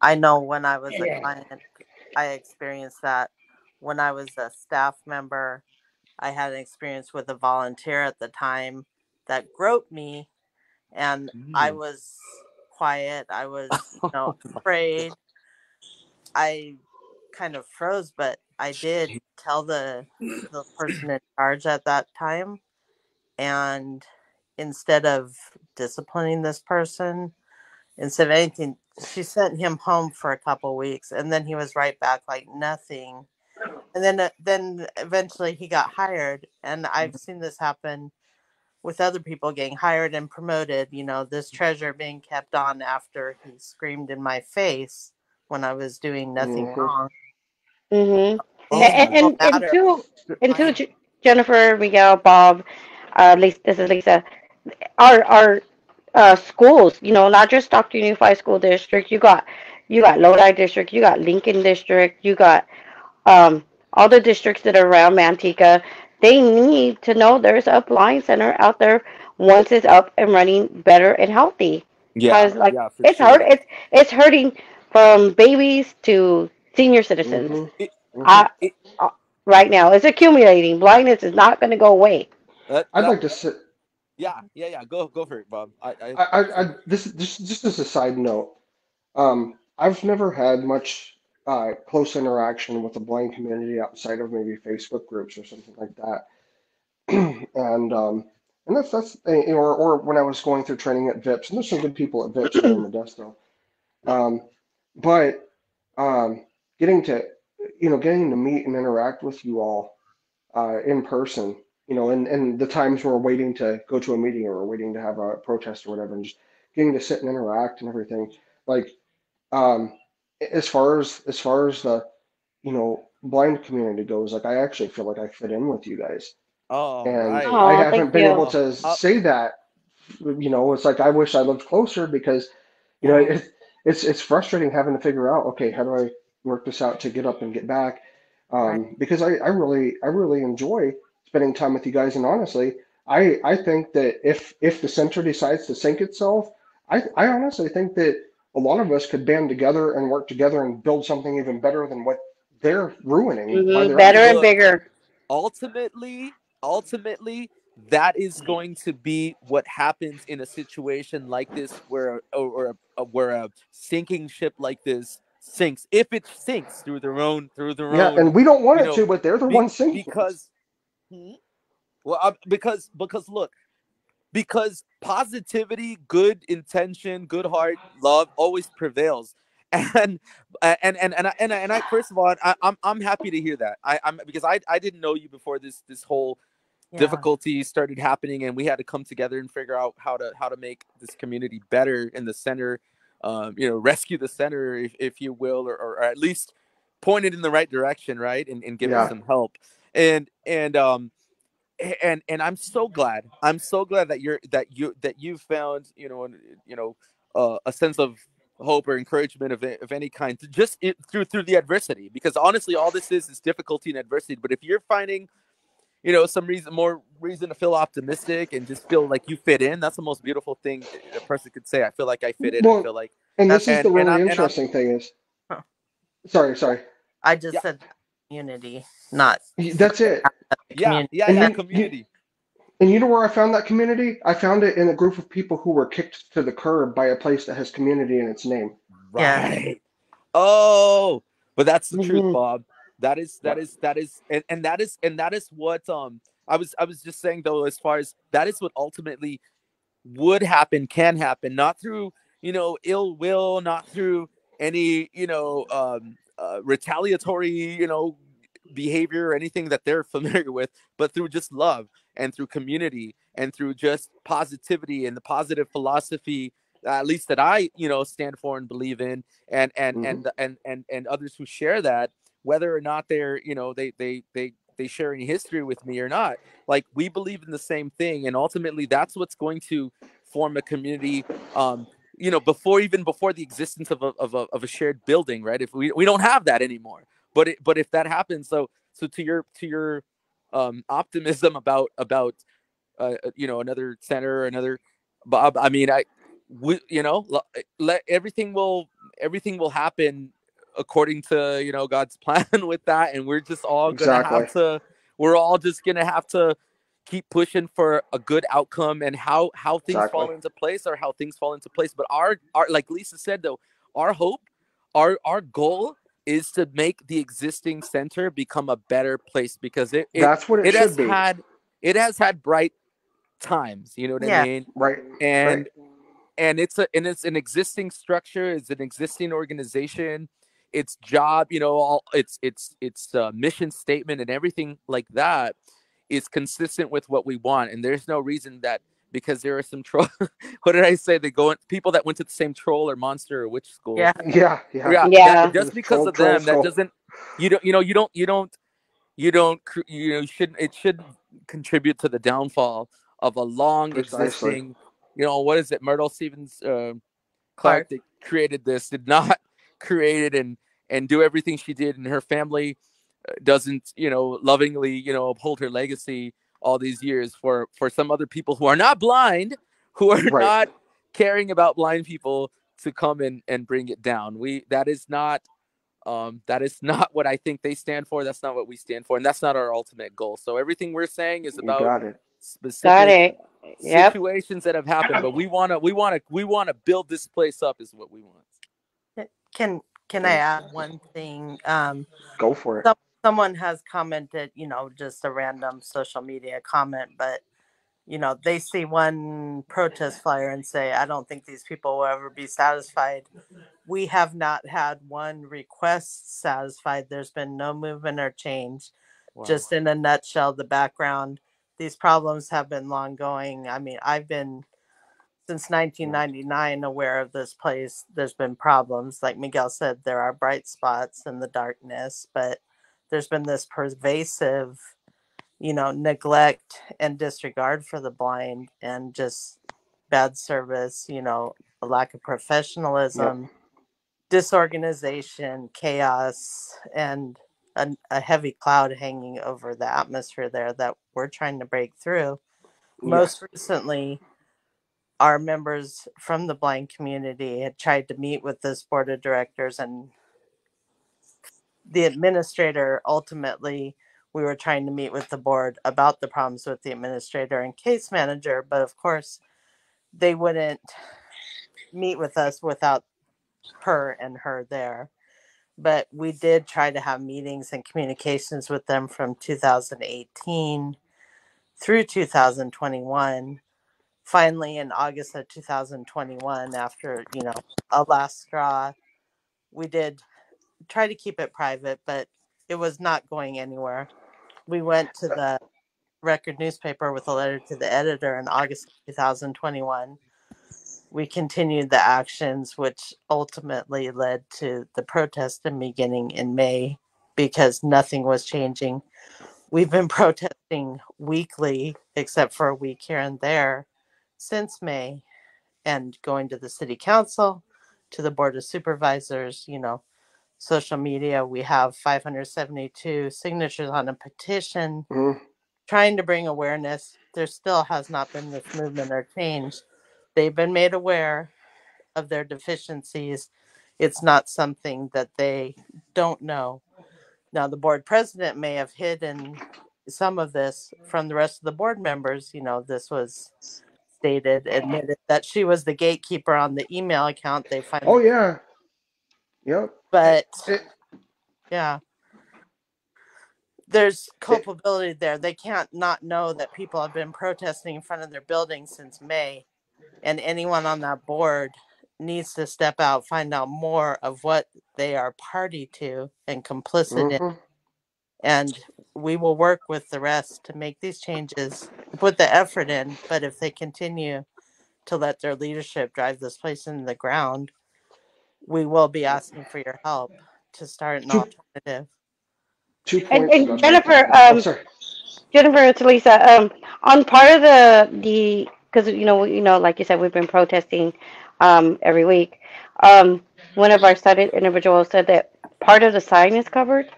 [SPEAKER 2] I know when I was a client, I experienced that. When I was a staff member, I had an experience with a volunteer at the time that groped me, and I
[SPEAKER 3] Mm.
[SPEAKER 2] was quiet. I was, afraid. I kind of froze, but I did tell the person in charge at that time, and instead of disciplining this person, instead of anything, she sent him home for a couple weeks, and then he was right back like nothing. And then eventually he got hired, and I've seen this happen with other people getting hired and promoted. This treasure being kept on after he screamed in my face when I was doing nothing
[SPEAKER 1] mhm.
[SPEAKER 2] wrong.
[SPEAKER 4] hmm
[SPEAKER 3] Oh
[SPEAKER 2] These
[SPEAKER 3] my
[SPEAKER 2] people
[SPEAKER 4] And
[SPEAKER 2] matter.
[SPEAKER 4] to
[SPEAKER 2] Client.
[SPEAKER 4] Jennifer, Miguel, Bob, Lisa, this is Lisa. Our schools, not just Stockton Unified School District. You got Lodi District, you got Lincoln District, you got all the districts that are around Manteca. They need to know there's a blind center out there once it's up and running better and healthy.
[SPEAKER 3] yeah,
[SPEAKER 4] Cause like
[SPEAKER 3] yeah, for
[SPEAKER 4] it's hard.
[SPEAKER 3] sure.
[SPEAKER 4] It's hurting from babies to senior citizens.
[SPEAKER 1] Mhm.
[SPEAKER 3] It,
[SPEAKER 1] Mhm.
[SPEAKER 4] I,
[SPEAKER 3] it
[SPEAKER 4] right now it's accumulating. Blindness is not going to go away.
[SPEAKER 3] that
[SPEAKER 1] I'd
[SPEAKER 3] that
[SPEAKER 1] like to sit.
[SPEAKER 3] yeah, yeah, yeah. Go for it, Bob. I
[SPEAKER 1] This just as a side note. I've never had much close interaction with the blind community outside of maybe Facebook groups or something like that. And that's or when I was going through training at VIPS, and there's some good people at VIPS here in Modesto. Um, but getting to getting to meet and interact with you all in person, and the times we're waiting to go to a meeting or we're waiting to have a protest or whatever, and just getting to sit and interact and everything. Like um, as far as the blind community goes, like I actually feel like I fit in with you guys,
[SPEAKER 3] all
[SPEAKER 1] and
[SPEAKER 3] right.
[SPEAKER 1] I
[SPEAKER 4] Oh, thank
[SPEAKER 1] haven't been
[SPEAKER 4] you.
[SPEAKER 1] able
[SPEAKER 3] Oh,
[SPEAKER 1] to say that. It's like I wish I lived closer because
[SPEAKER 3] yeah.
[SPEAKER 1] it's frustrating having to figure out, okay, how do I work this out to get up and get back?
[SPEAKER 2] Right.
[SPEAKER 1] Because I really enjoy spending time with you guys, and honestly, I think that if the center decides to sink itself, I honestly think that a lot of us could band together and work together and build something even better than what they're ruining by their
[SPEAKER 4] Better and
[SPEAKER 1] actions.
[SPEAKER 3] Look,
[SPEAKER 4] bigger.
[SPEAKER 3] ultimately, that is going to be what happens in a situation like this, where a sinking ship like this sinks, if it sinks through their
[SPEAKER 1] Yeah,
[SPEAKER 3] own,
[SPEAKER 1] and we don't want
[SPEAKER 3] you
[SPEAKER 1] it
[SPEAKER 3] know,
[SPEAKER 1] to, but they're the ones sinking it.
[SPEAKER 3] because hmm? Well, because look, because positivity, good intention, good heart, love always prevails. And and I first of all, I'm happy to hear that. I'm because I didn't know you before this whole
[SPEAKER 2] Yeah.
[SPEAKER 3] difficulty started happening, and we had to come together and figure out how to make this community better in the center. Rescue the center, if you will, or at least point it in the right direction, right, and give it
[SPEAKER 1] Yeah,
[SPEAKER 3] some help. And I'm so glad. I'm so glad that you found a sense of hope or encouragement of any kind, through the adversity. Because honestly, all this is difficulty and adversity. But if you're finding some more reason to feel optimistic and just feel like you fit in, that's the most beautiful thing a person could say. I feel like I fit in. I feel
[SPEAKER 1] well,
[SPEAKER 3] like,
[SPEAKER 1] and
[SPEAKER 2] That's
[SPEAKER 1] this is the really
[SPEAKER 3] and I'm
[SPEAKER 1] interesting thing is,
[SPEAKER 2] huh.
[SPEAKER 1] sorry,
[SPEAKER 3] yeah,
[SPEAKER 1] sorry.
[SPEAKER 2] I just
[SPEAKER 3] yeah,
[SPEAKER 2] said community, not
[SPEAKER 1] That's it.
[SPEAKER 2] the
[SPEAKER 3] yeah,
[SPEAKER 2] community.
[SPEAKER 1] And
[SPEAKER 3] yeah,
[SPEAKER 2] That
[SPEAKER 3] community.
[SPEAKER 1] you know where I found that community? I found it in a group of people who were kicked to the curb by a place that has community in its name.
[SPEAKER 2] yes,
[SPEAKER 3] Right. Oh, but that's the truth,
[SPEAKER 4] hmm
[SPEAKER 3] Bob. That is
[SPEAKER 1] Yeah.
[SPEAKER 3] that is what I was just saying, though, as far as that is what ultimately would happen, can happen, not through ill will, not through any retaliatory behavior or anything that they're familiar with, but through just love and through community and through just positivity and the positive philosophy at least that I, stand for and believe in,
[SPEAKER 1] Hmm.
[SPEAKER 3] and others who share that, whether or not they're, they share any history with me or not. Like, we believe in the same thing, and ultimately that's what's going to form a community. Before the existence of a shared building, right? If we don't have that anymore, but if that happens, so to your optimism about another center, another Bob. I mean, let everything will happen according to God's plan with that, and
[SPEAKER 1] Exactly.
[SPEAKER 3] we're all just gonna have to keep pushing for a good outcome, and how things
[SPEAKER 1] Exactly.
[SPEAKER 3] fall into place are how things fall into place. But our like Lisa said, though, our hope, our goal is to make the existing center become a better place, because it it
[SPEAKER 1] That's what it
[SPEAKER 3] it
[SPEAKER 1] should
[SPEAKER 3] has
[SPEAKER 1] be.
[SPEAKER 3] had it has had bright times, you know what I
[SPEAKER 2] Yeah.
[SPEAKER 3] mean?
[SPEAKER 1] Right. Right.
[SPEAKER 3] And it's an existing structure, it's an existing organization, its job, all its mission statement and everything like that is consistent with what we want. And there's no reason that, because there are some troll what did I say, people that went to the same troll or monster or witch school.
[SPEAKER 2] Yeah.
[SPEAKER 1] Yeah. Yeah.
[SPEAKER 3] Yeah, that
[SPEAKER 4] Yeah.
[SPEAKER 3] just because
[SPEAKER 1] Troll.
[SPEAKER 3] of
[SPEAKER 1] Troll
[SPEAKER 3] them, that
[SPEAKER 1] skull.
[SPEAKER 3] doesn't, you shouldn't, it shouldn't contribute to the downfall of a long
[SPEAKER 1] Precisely.
[SPEAKER 3] existing, what is it, Myrtle Stevens, Clark,
[SPEAKER 2] Clark.
[SPEAKER 3] that created this, did not create it and do everything she did, and her family doesn't, lovingly, uphold her legacy all these years for some other people who are not blind, who are
[SPEAKER 1] Right.
[SPEAKER 3] not caring about blind people, to come and bring it down. That is not what I think they stand for. That's not what we stand for, and that's not our ultimate goal. So everything we're saying is
[SPEAKER 1] You
[SPEAKER 3] about
[SPEAKER 1] got it.
[SPEAKER 4] Got
[SPEAKER 3] specific
[SPEAKER 4] it. Yep.
[SPEAKER 3] situations that have happened, but we wanna build this place up, is what we want.
[SPEAKER 2] Can can I
[SPEAKER 1] Yeah.
[SPEAKER 2] add one thing?
[SPEAKER 1] Go for it.
[SPEAKER 2] Some, someone has commented, just a random social media comment, but they see one protest flyer and say, I don't think these people will ever be satisfied. We have not had one request satisfied. There's been no movement or change.
[SPEAKER 3] Wow.
[SPEAKER 2] Just in a nutshell, the background, these problems have been long going. I mean, I've been since
[SPEAKER 1] Yeah.
[SPEAKER 2] 1999 aware of this place. There's been problems. Like Miguel said, there are bright spots in the darkness, but there's been this pervasive, neglect and disregard for the blind, and just bad service, a lack of
[SPEAKER 1] Yep.
[SPEAKER 2] professionalism, disorganization, chaos, and a heavy cloud hanging over the atmosphere there that we're trying to break through.
[SPEAKER 1] Yeah.
[SPEAKER 2] Most recently, our members from the blind community had tried to meet with this board of directors, and the administrator ultimately, we were trying to meet with the board about the problems with the administrator and case manager, but of course they wouldn't meet with us without her and her there. But we did try to have meetings and communications with them from 2018 through 2021. Finally, in August of 2021, after, a last straw, we did try to keep it private, but it was not going anywhere. We went to the Record newspaper with a letter to the editor in August of 2021. We continued the actions, which ultimately led to the protest beginning in May, because nothing was changing. We've been protesting weekly, except for a week here and there, since May, and going to the city council, to the board of supervisors, social media. We have 572 signatures on a petition
[SPEAKER 1] Mm.
[SPEAKER 2] trying to bring awareness. There still has not been this movement or change. They've been made aware of their deficiencies. It's not something that they don't know. Now, the board president may have hidden some of this from the rest of the board members. This was stated, admitted that she was the gatekeeper on the email account. They
[SPEAKER 1] Oh
[SPEAKER 2] finally,
[SPEAKER 1] yeah. Yep.
[SPEAKER 2] but
[SPEAKER 1] It,
[SPEAKER 2] yeah, there's
[SPEAKER 1] it,
[SPEAKER 2] culpability there. They can't not know that people have been protesting in front of their building since May, and anyone on that board needs to step out, find out more of what they are party to and complicit in,
[SPEAKER 1] mm-hmm.
[SPEAKER 2] and we will work with the rest to make these changes, put the effort in. But if they continue to let their leadership drive this place into the ground, we will be asking for your help to start an
[SPEAKER 1] Two
[SPEAKER 2] alternative.
[SPEAKER 1] two
[SPEAKER 4] And,
[SPEAKER 1] points that
[SPEAKER 4] and
[SPEAKER 1] I'd like to
[SPEAKER 4] Jennifer,
[SPEAKER 1] add. Oh, sorry.
[SPEAKER 4] Jennifer, it's Lisa. On part of the because like you said, we've been protesting every week. One of our studied individuals said that part of the sign is covered.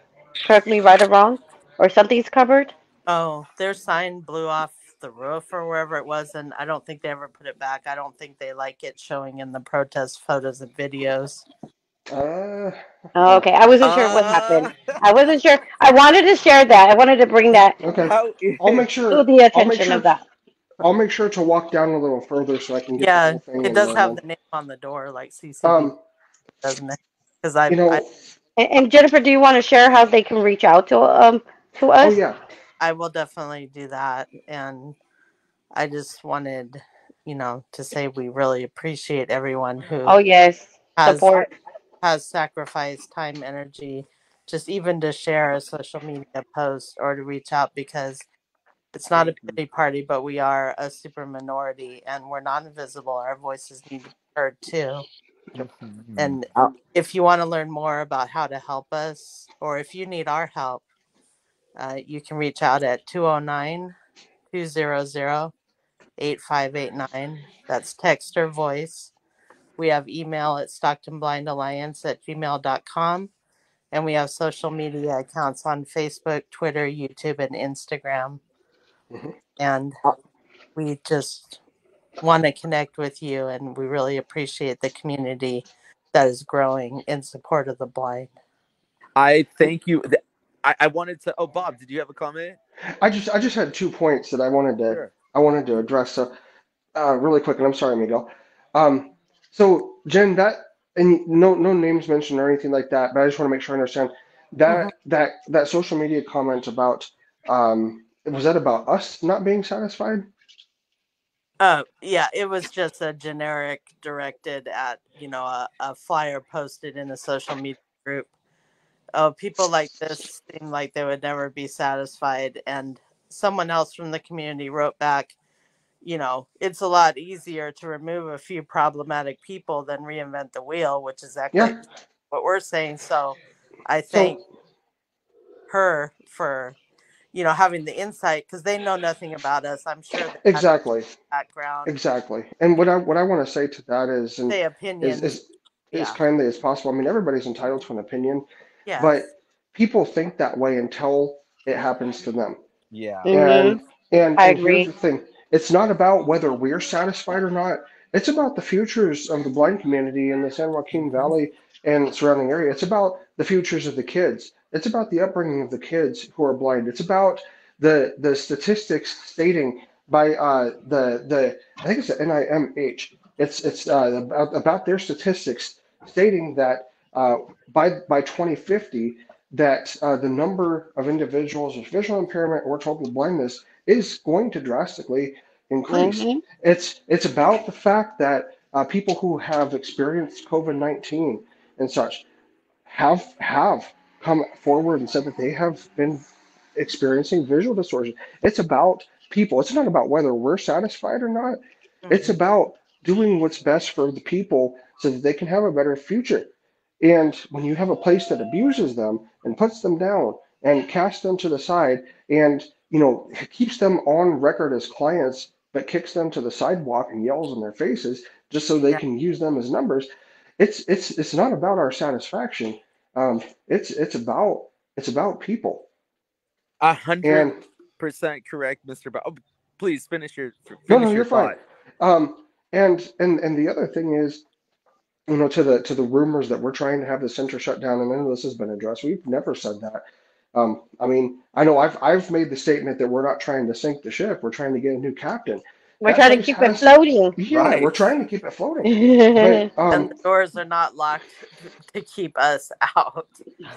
[SPEAKER 4] Correct me right or wrong, or something's covered.
[SPEAKER 2] Oh, their sign blew off the roof or wherever it was, and I don't think they ever put it back. I don't think they like it showing in the protest photos and videos.
[SPEAKER 1] Uh,
[SPEAKER 4] Oh,
[SPEAKER 1] oh,
[SPEAKER 4] okay, I wasn't sure what happened.
[SPEAKER 3] Uh,
[SPEAKER 4] I wasn't sure. I wanted to share that. I wanted to bring that
[SPEAKER 1] okay.
[SPEAKER 3] how?
[SPEAKER 1] I'll make
[SPEAKER 4] to
[SPEAKER 1] sure.
[SPEAKER 4] the
[SPEAKER 1] I'll make
[SPEAKER 4] attention of
[SPEAKER 1] sure.
[SPEAKER 4] that.
[SPEAKER 1] I'll make sure to walk down a little further so I can get the
[SPEAKER 2] Yeah,
[SPEAKER 1] whole thing
[SPEAKER 2] it
[SPEAKER 1] and
[SPEAKER 2] does
[SPEAKER 1] then.
[SPEAKER 2] have the name on the door, like CCB,
[SPEAKER 1] Um,
[SPEAKER 2] doesn't it? Because
[SPEAKER 1] you
[SPEAKER 2] I
[SPEAKER 1] know.
[SPEAKER 4] And Jennifer, do you want to share how they can reach out to
[SPEAKER 1] Oh
[SPEAKER 4] us?
[SPEAKER 1] yeah.
[SPEAKER 2] I will definitely do that, and I just wanted, to say we really appreciate everyone who
[SPEAKER 4] Oh yes,
[SPEAKER 2] has
[SPEAKER 4] support.
[SPEAKER 2] has sacrificed time, energy, just even to share a social media post or to reach out because it's not a
[SPEAKER 3] Thank you.
[SPEAKER 2] pity party, but we are a super minority and we're not invisible. Our voices need to be heard too.
[SPEAKER 3] Mhm.
[SPEAKER 2] And if you want to learn more about how to help us or if you need our help, you can reach out at 209-200-8589. That's text or voice. We have email at stocktonblindalliance@gmail.com. And we have social media accounts on Facebook, Twitter, YouTube, and Instagram.
[SPEAKER 1] Hmm.
[SPEAKER 2] And we just want to connect with you, and we really appreciate the community that is growing in support of the blind.
[SPEAKER 3] I thank you. I wanted to. Oh, Bob, did you have a comment?
[SPEAKER 1] I just had 2 points that
[SPEAKER 3] Sure.
[SPEAKER 1] I wanted to address. So really quick, and I'm sorry, Miguel. Um, so Jen, that and no names mentioned or anything like that, but I just want to make sure I understand
[SPEAKER 2] Mhm.
[SPEAKER 1] that social media comment about was that about us not being satisfied?
[SPEAKER 2] Yeah, it was just a generic directed at, a flyer posted in a social media group. Oh, people like this seem like they would never be satisfied. And someone else from the community wrote back, it's a lot easier to remove a few problematic people than reinvent the wheel, which is exactly
[SPEAKER 1] Yeah.
[SPEAKER 2] what we're saying. So I thank
[SPEAKER 1] So
[SPEAKER 2] her for, having the insight because they know nothing about us. I'm sure they had
[SPEAKER 1] exactly.
[SPEAKER 2] background,
[SPEAKER 1] Exactly. And what I want to say to that is, and
[SPEAKER 2] say
[SPEAKER 1] is
[SPEAKER 2] opinions.
[SPEAKER 1] is as
[SPEAKER 2] Yeah.
[SPEAKER 1] kindly as possible. I mean, everybody's entitled to an opinion, but
[SPEAKER 2] Yes.
[SPEAKER 1] people think that way until it happens to them.
[SPEAKER 3] Yeah.
[SPEAKER 1] And
[SPEAKER 4] Mhm.
[SPEAKER 1] and
[SPEAKER 4] I
[SPEAKER 1] and here's the
[SPEAKER 4] agree.
[SPEAKER 1] thing. It's not about whether we're satisfied or not. It's about the futures of the blind community in the San Joaquin
[SPEAKER 2] Mhm.
[SPEAKER 1] Valley and surrounding area. It's about the futures of the kids. It's about the upbringing of the kids who are blind. It's about the statistics stating by the I think it's the NIMH. It's about their statistics stating that by 2050 that the number of individuals with visual impairment or total blindness is going to drastically increase.
[SPEAKER 4] Mhm.
[SPEAKER 1] It's about the fact that people who have experienced COVID-19 and such have come forward and said that they have been experiencing visual distortion. It's about people. It's not about whether we're satisfied or not. It's
[SPEAKER 2] Mhm.
[SPEAKER 1] about doing what's best for the people so that they can have a better future. And when you have a place that abuses them and puts them down and casts them to the side and keeps them on record as clients but kicks them to the sidewalk and yells in their faces just so they
[SPEAKER 2] Yeah.
[SPEAKER 1] can use them as numbers, it's not about our satisfaction. It's about people.
[SPEAKER 3] 100%
[SPEAKER 1] And
[SPEAKER 3] correct, Mr. Bob. Oh, please finish your
[SPEAKER 1] no,
[SPEAKER 3] finish
[SPEAKER 1] you're
[SPEAKER 3] your
[SPEAKER 1] fine.
[SPEAKER 3] thought.
[SPEAKER 1] And the other thing is, to the rumors that we're trying to have the center shut down, and none of this has been addressed. We've never said that. I mean, I know I've made the statement that we're not trying to sink the ship. We're trying to get a new captain.
[SPEAKER 4] We're
[SPEAKER 1] That
[SPEAKER 4] trying to
[SPEAKER 1] place
[SPEAKER 4] keep it
[SPEAKER 1] has,
[SPEAKER 4] floating.
[SPEAKER 1] yeah, we're
[SPEAKER 3] Right.
[SPEAKER 1] trying to keep it floating. But
[SPEAKER 2] And the doors are not locked to keep us out.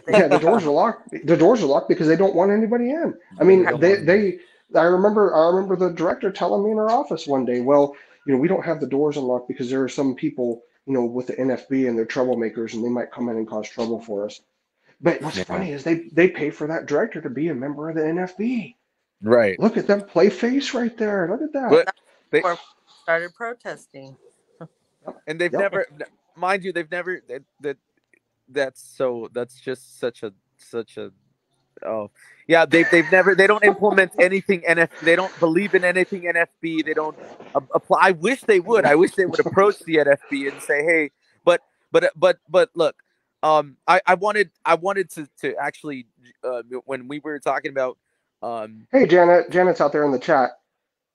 [SPEAKER 2] They
[SPEAKER 1] yeah, the doors are locked. The doors are locked because they don't want anybody in. I
[SPEAKER 3] They
[SPEAKER 1] mean,
[SPEAKER 3] don't want to.
[SPEAKER 1] I remember the director telling me in our office one day, well, we don't have the doors unlocked because there are some people, with the NFB and they're troublemakers and they might come in and cause trouble for us. But what's
[SPEAKER 3] Yeah.
[SPEAKER 1] funny is they pay for that director to be a member of the NFB.
[SPEAKER 3] Right.
[SPEAKER 1] Look at them play face right there. Look at that.
[SPEAKER 3] But
[SPEAKER 2] not
[SPEAKER 3] they
[SPEAKER 2] for started protesting.
[SPEAKER 3] And they've
[SPEAKER 1] Yep.
[SPEAKER 3] never, mind you, they've never that's just such a oh yeah, they don't implement anything they don't believe in anything NFB. They don't apply. I wish they would. I wish they would approach the NFB and say, hey, but but look, I wanted to actually when we were talking about
[SPEAKER 1] Hey, Janet. Janet's out there in the chat.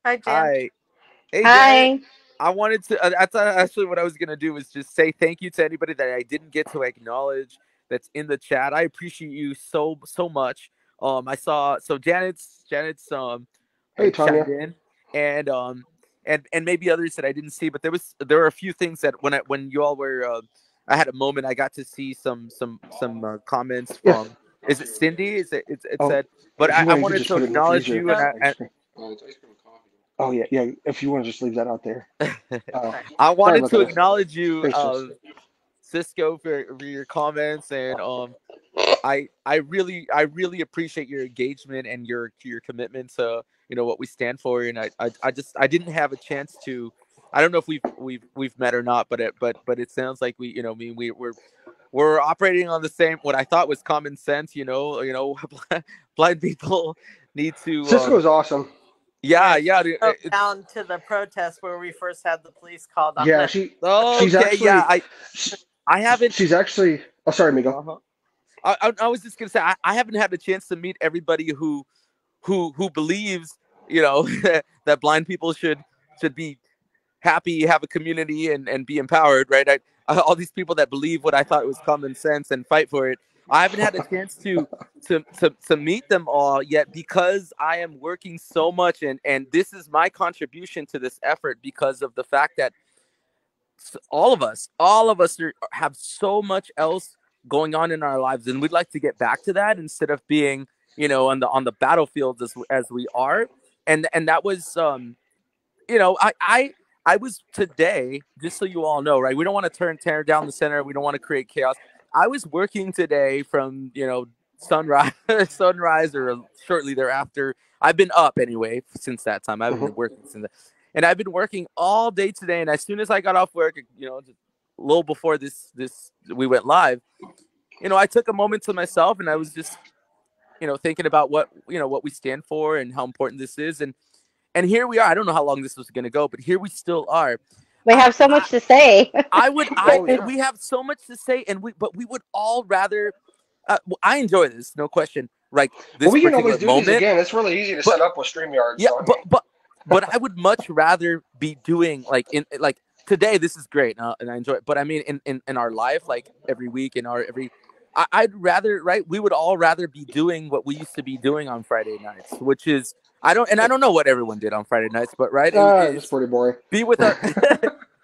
[SPEAKER 2] Hi, Jan.
[SPEAKER 3] hi, hey Janet.
[SPEAKER 4] Hi.
[SPEAKER 3] I wanted to. That's actually what I was gonna do, was just say thank you to anybody that I didn't get to acknowledge that's in the chat. I appreciate you so much. I saw Janet's
[SPEAKER 1] Hey,
[SPEAKER 3] chimed
[SPEAKER 1] Tanya.
[SPEAKER 3] in, and and maybe others that I didn't see, but there were a few things that when you all were I had a moment, I got to see some comments
[SPEAKER 1] Yes.
[SPEAKER 3] from, is it Cindy? It
[SPEAKER 1] Oh,
[SPEAKER 3] said, but
[SPEAKER 1] if you
[SPEAKER 3] I
[SPEAKER 1] want, you could
[SPEAKER 3] wanted
[SPEAKER 1] just
[SPEAKER 3] to
[SPEAKER 1] put it in the
[SPEAKER 3] acknowledge
[SPEAKER 1] freezer.
[SPEAKER 3] you,
[SPEAKER 2] No.
[SPEAKER 1] Ice cream. Oh yeah, yeah. If you want to just leave that out there.
[SPEAKER 2] Sorry.
[SPEAKER 3] I
[SPEAKER 1] Sorry
[SPEAKER 3] wanted
[SPEAKER 1] about
[SPEAKER 3] to
[SPEAKER 1] that.
[SPEAKER 3] acknowledge you,
[SPEAKER 1] Thanks, Jess.
[SPEAKER 3] Cisco, for your comments, and I really appreciate your engagement and your commitment to what we stand for, and I didn't have a chance to. I don't know if we've met or not, but it sounds like I mean we're operating on the same, what I thought was common sense. Blind people need to
[SPEAKER 1] Cisco is awesome.
[SPEAKER 3] yeah,
[SPEAKER 2] Yeah,
[SPEAKER 3] dude,
[SPEAKER 2] she drove down to the protest where we first had the police called on
[SPEAKER 1] Yeah,
[SPEAKER 2] us.
[SPEAKER 1] she's
[SPEAKER 3] okay, yeah,
[SPEAKER 1] actually
[SPEAKER 3] I haven't.
[SPEAKER 1] she's actually. Oh, sorry, Migo.
[SPEAKER 3] Uh-huh. I was just gonna say I haven't had a chance to meet everybody who believes that blind people should be happy, have a community, and be empowered, right? All these people that believe what I thought was common sense and fight for it. I haven't had a chance to meet them all yet, because I am working so much, and this is my contribution to this effort, because of the fact that all of us have so much else going on in our lives, and we'd like to get back to that instead of being on the battlefields as we are. And that was I was today, just so you all know, right? We don't want to tear down the center. We don't want to create chaos. I was working today from sunrise sunrise or shortly thereafter. I've been up anyway since that time. I haven't been working since that. And I've been working all day today. And as soon as I got off work, just a little before this we went live, I took a moment to myself, and I was just thinking about what we stand for and how important this is. And here we are. I don't know how long this was going to go, but here we still are.
[SPEAKER 4] We have so much to say.
[SPEAKER 3] We have so much to say, but we would all rather. I enjoy this, no question. Like
[SPEAKER 1] Well,
[SPEAKER 3] this
[SPEAKER 1] we can always
[SPEAKER 3] particular
[SPEAKER 1] do these
[SPEAKER 3] moment,
[SPEAKER 1] again. It's really easy to
[SPEAKER 3] but
[SPEAKER 1] set up with StreamYard.
[SPEAKER 3] yeah,
[SPEAKER 1] So I mean,
[SPEAKER 3] but I would much rather be doing like today. This is great, and I enjoy it. But I mean, in our life, like every week, I'd rather, right? We would all rather be doing what we used to be doing on Friday nights, which is I don't know what everyone did on Friday nights, but right,
[SPEAKER 1] it's
[SPEAKER 3] it's
[SPEAKER 1] pretty boring.
[SPEAKER 3] be with our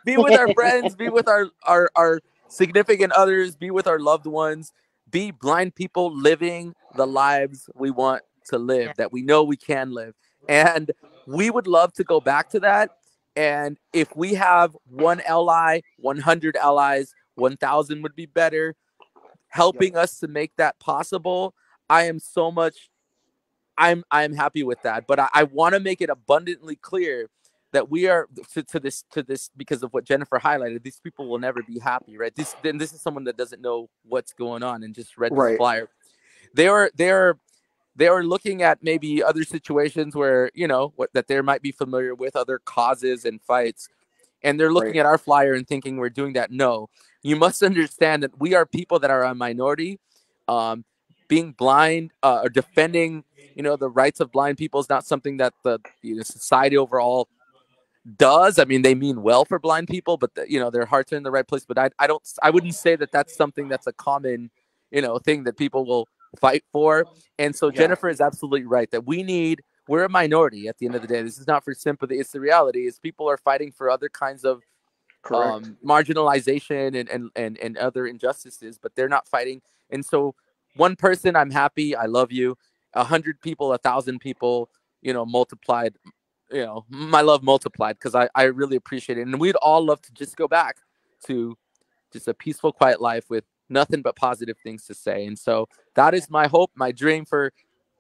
[SPEAKER 3] be with our friends, be with our significant others, be with our loved ones, be blind people living the lives we want to live,
[SPEAKER 2] Yeah.
[SPEAKER 3] that we know we can live. And we would love to go back to that. And if we have one ally, 100 allies, 1,000 would be better, helping us to make that possible. I am so much I'm happy with that. But I want to make it abundantly clear that we are to this because of what Jennifer highlighted. These people will never be happy, right? This is someone that doesn't know what's going on and just read this
[SPEAKER 1] Right.
[SPEAKER 3] flyer. They are looking at maybe other situations where that they might be familiar with, other causes and fights, and they're looking
[SPEAKER 1] Right.
[SPEAKER 3] at our flyer and thinking we're doing that. No, you must understand that we are people that are a minority. Being blind or defending the rights of blind people is not something that the society overall does. I mean, they mean well for blind people, but their hearts are in the right place. But I wouldn't say that that's something that's a common thing that people will fight for. And so
[SPEAKER 1] Yeah.
[SPEAKER 3] Jennifer is absolutely right that we're a minority at the end of the day. This is not for sympathy. It's the reality. Is people are fighting for other kinds of
[SPEAKER 1] Correct.
[SPEAKER 3] marginalization and other injustices, but they're not fighting. And so one person, I'm happy, I love you. 100 people, 1,000 people, multiplied, my love multiplied, because I really appreciate it. And we'd all love to just go back to just a peaceful, quiet life with nothing but positive things to say. And so that is my hope, my dream for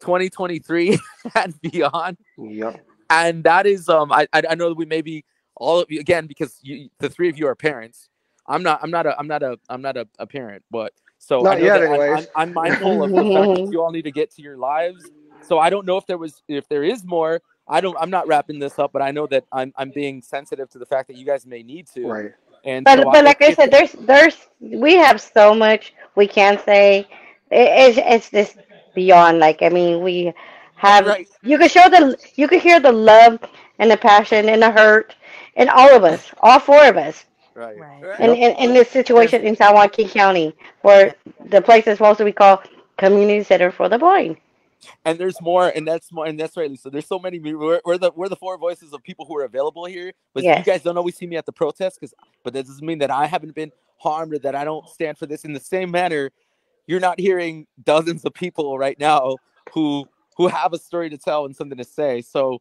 [SPEAKER 3] 2023 and beyond.
[SPEAKER 1] Yep.
[SPEAKER 3] And that is I know that we maybe all of you again, because the three of you are parents. I'm not a parent, but so I
[SPEAKER 1] Not
[SPEAKER 3] know
[SPEAKER 1] yet,
[SPEAKER 3] that
[SPEAKER 1] anyways.
[SPEAKER 3] I'm mindful of the fact that you all need to get to your lives. So I don't know if there is more. I'm not wrapping this up, but I know that I'm being sensitive to the fact that you guys may need to,
[SPEAKER 1] Right.
[SPEAKER 3] and so
[SPEAKER 4] But like I said, there's we have so much we can say. It's just beyond. Like I mean, we have
[SPEAKER 3] right,
[SPEAKER 4] you can hear the love and the passion and the hurt in all of us, all four of us,
[SPEAKER 3] right,
[SPEAKER 2] Right.
[SPEAKER 3] right.
[SPEAKER 1] Yep.
[SPEAKER 4] in this
[SPEAKER 3] There's
[SPEAKER 4] situation in San Joaquin County,
[SPEAKER 2] Yeah.
[SPEAKER 4] where the place is supposed to be called Community Center for the Blind.
[SPEAKER 3] and there's more, and that's more, and that's right, Lisa. There's so many. We're the four voices of people who are available here, but you
[SPEAKER 4] Yes.
[SPEAKER 3] guys don't always see me at the protest, but that doesn't mean that I haven't been harmed or that I don't stand for this. In the same manner, you're not hearing dozens of people right now who have a story to tell and something to say. So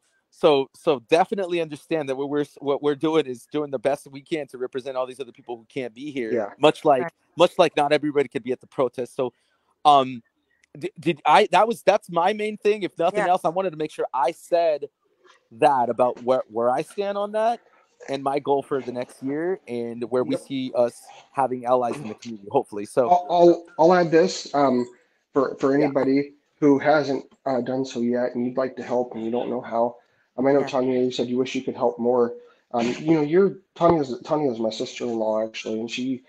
[SPEAKER 3] definitely understand that what we're doing is doing the best we can to represent all these other people who can't be here.
[SPEAKER 1] Yeah.
[SPEAKER 2] Right.
[SPEAKER 3] Much like not everybody could be at the protest. So um did I that's my main thing. If nothing
[SPEAKER 2] Yeah.
[SPEAKER 3] else, I wanted to make sure I said that about where I stand on that and my goal for the next year and where we
[SPEAKER 1] Yep.
[SPEAKER 3] see us having allies in the community, hopefully. So
[SPEAKER 1] I'll add this for
[SPEAKER 3] yeah.
[SPEAKER 1] anybody who hasn't done so yet and you'd like to help and you don't know how. I know
[SPEAKER 2] Yeah.
[SPEAKER 1] Tanya, you said you wish you could help more. Tanya's my sister-in-law actually, and she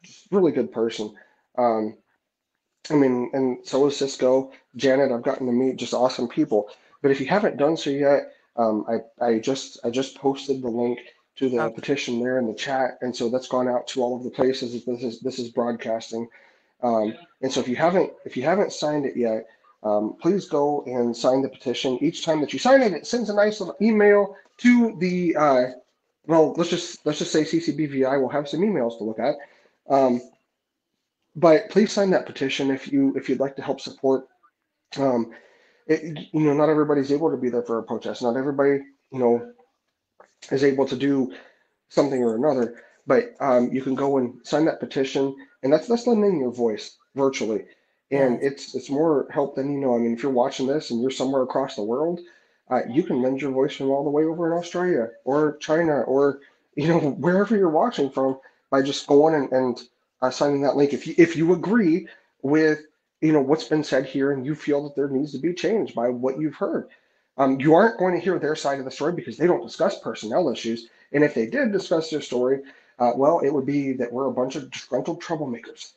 [SPEAKER 1] just really good person. Um, I mean, and so is Cisco, Janet. I've gotten to meet just awesome people. But if you haven't done so yet, I just posted the link to the
[SPEAKER 2] Okay.
[SPEAKER 1] petition there in the chat, and so that's gone out to all of the places that this is broadcasting. And so if you haven't signed it yet, please go and sign the petition. Each time that you sign it, it sends a nice little email to the well, let's just say CCBVI will have some emails to look at. Um, but please sign that petition if you'd like to help support. Um, not everybody's able to be there for a protest. Not everybody, you know, is able to do something or another. But you can go and sign that petition, and that's lending your voice virtually, and
[SPEAKER 2] Yes.
[SPEAKER 1] it's more help than you know. I mean, if you're watching this and you're somewhere across the world, you can lend your voice from all the way over in Australia or China or wherever you're watching from by just going and signing that link. If you agree with what's been said here and you feel that there needs to be change by what you've heard, you aren't going to hear their side of the story because they don't discuss personnel issues, and if they did discuss their story, well, it would be that we're a bunch of disgruntled troublemakers.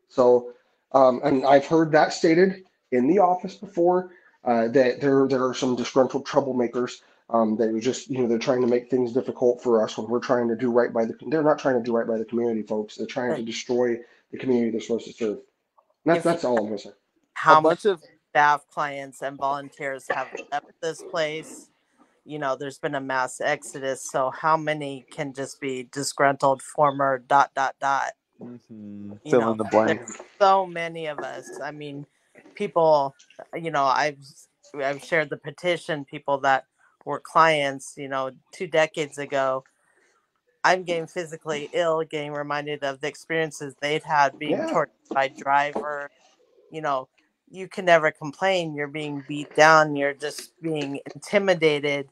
[SPEAKER 1] So, and I've heard that stated in the office before, that there are some disgruntled troublemakers, that are just, they're trying to make things difficult for us when we're trying to do right by the. They're not trying to do right by the community, folks. They're trying to
[SPEAKER 2] But
[SPEAKER 1] destroy the community they're supposed to serve. And that's
[SPEAKER 2] if you
[SPEAKER 1] that's all I'm gonna say.
[SPEAKER 3] A
[SPEAKER 2] how many
[SPEAKER 3] bunch of
[SPEAKER 2] staff, clients, and volunteers have left this place, there's been a mass exodus. So how many can just be disgruntled former dot dot dot?
[SPEAKER 3] fill in the
[SPEAKER 2] There's
[SPEAKER 3] blank.
[SPEAKER 2] so many of us. I mean, people. I've shared the petition. People that were clients, 2 decades ago. I'm getting physically ill, getting reminded of the experiences they'd had being
[SPEAKER 1] Yeah,
[SPEAKER 2] tortured by drivers. You know, you can never complain. You're being beat down. You're just being intimidated,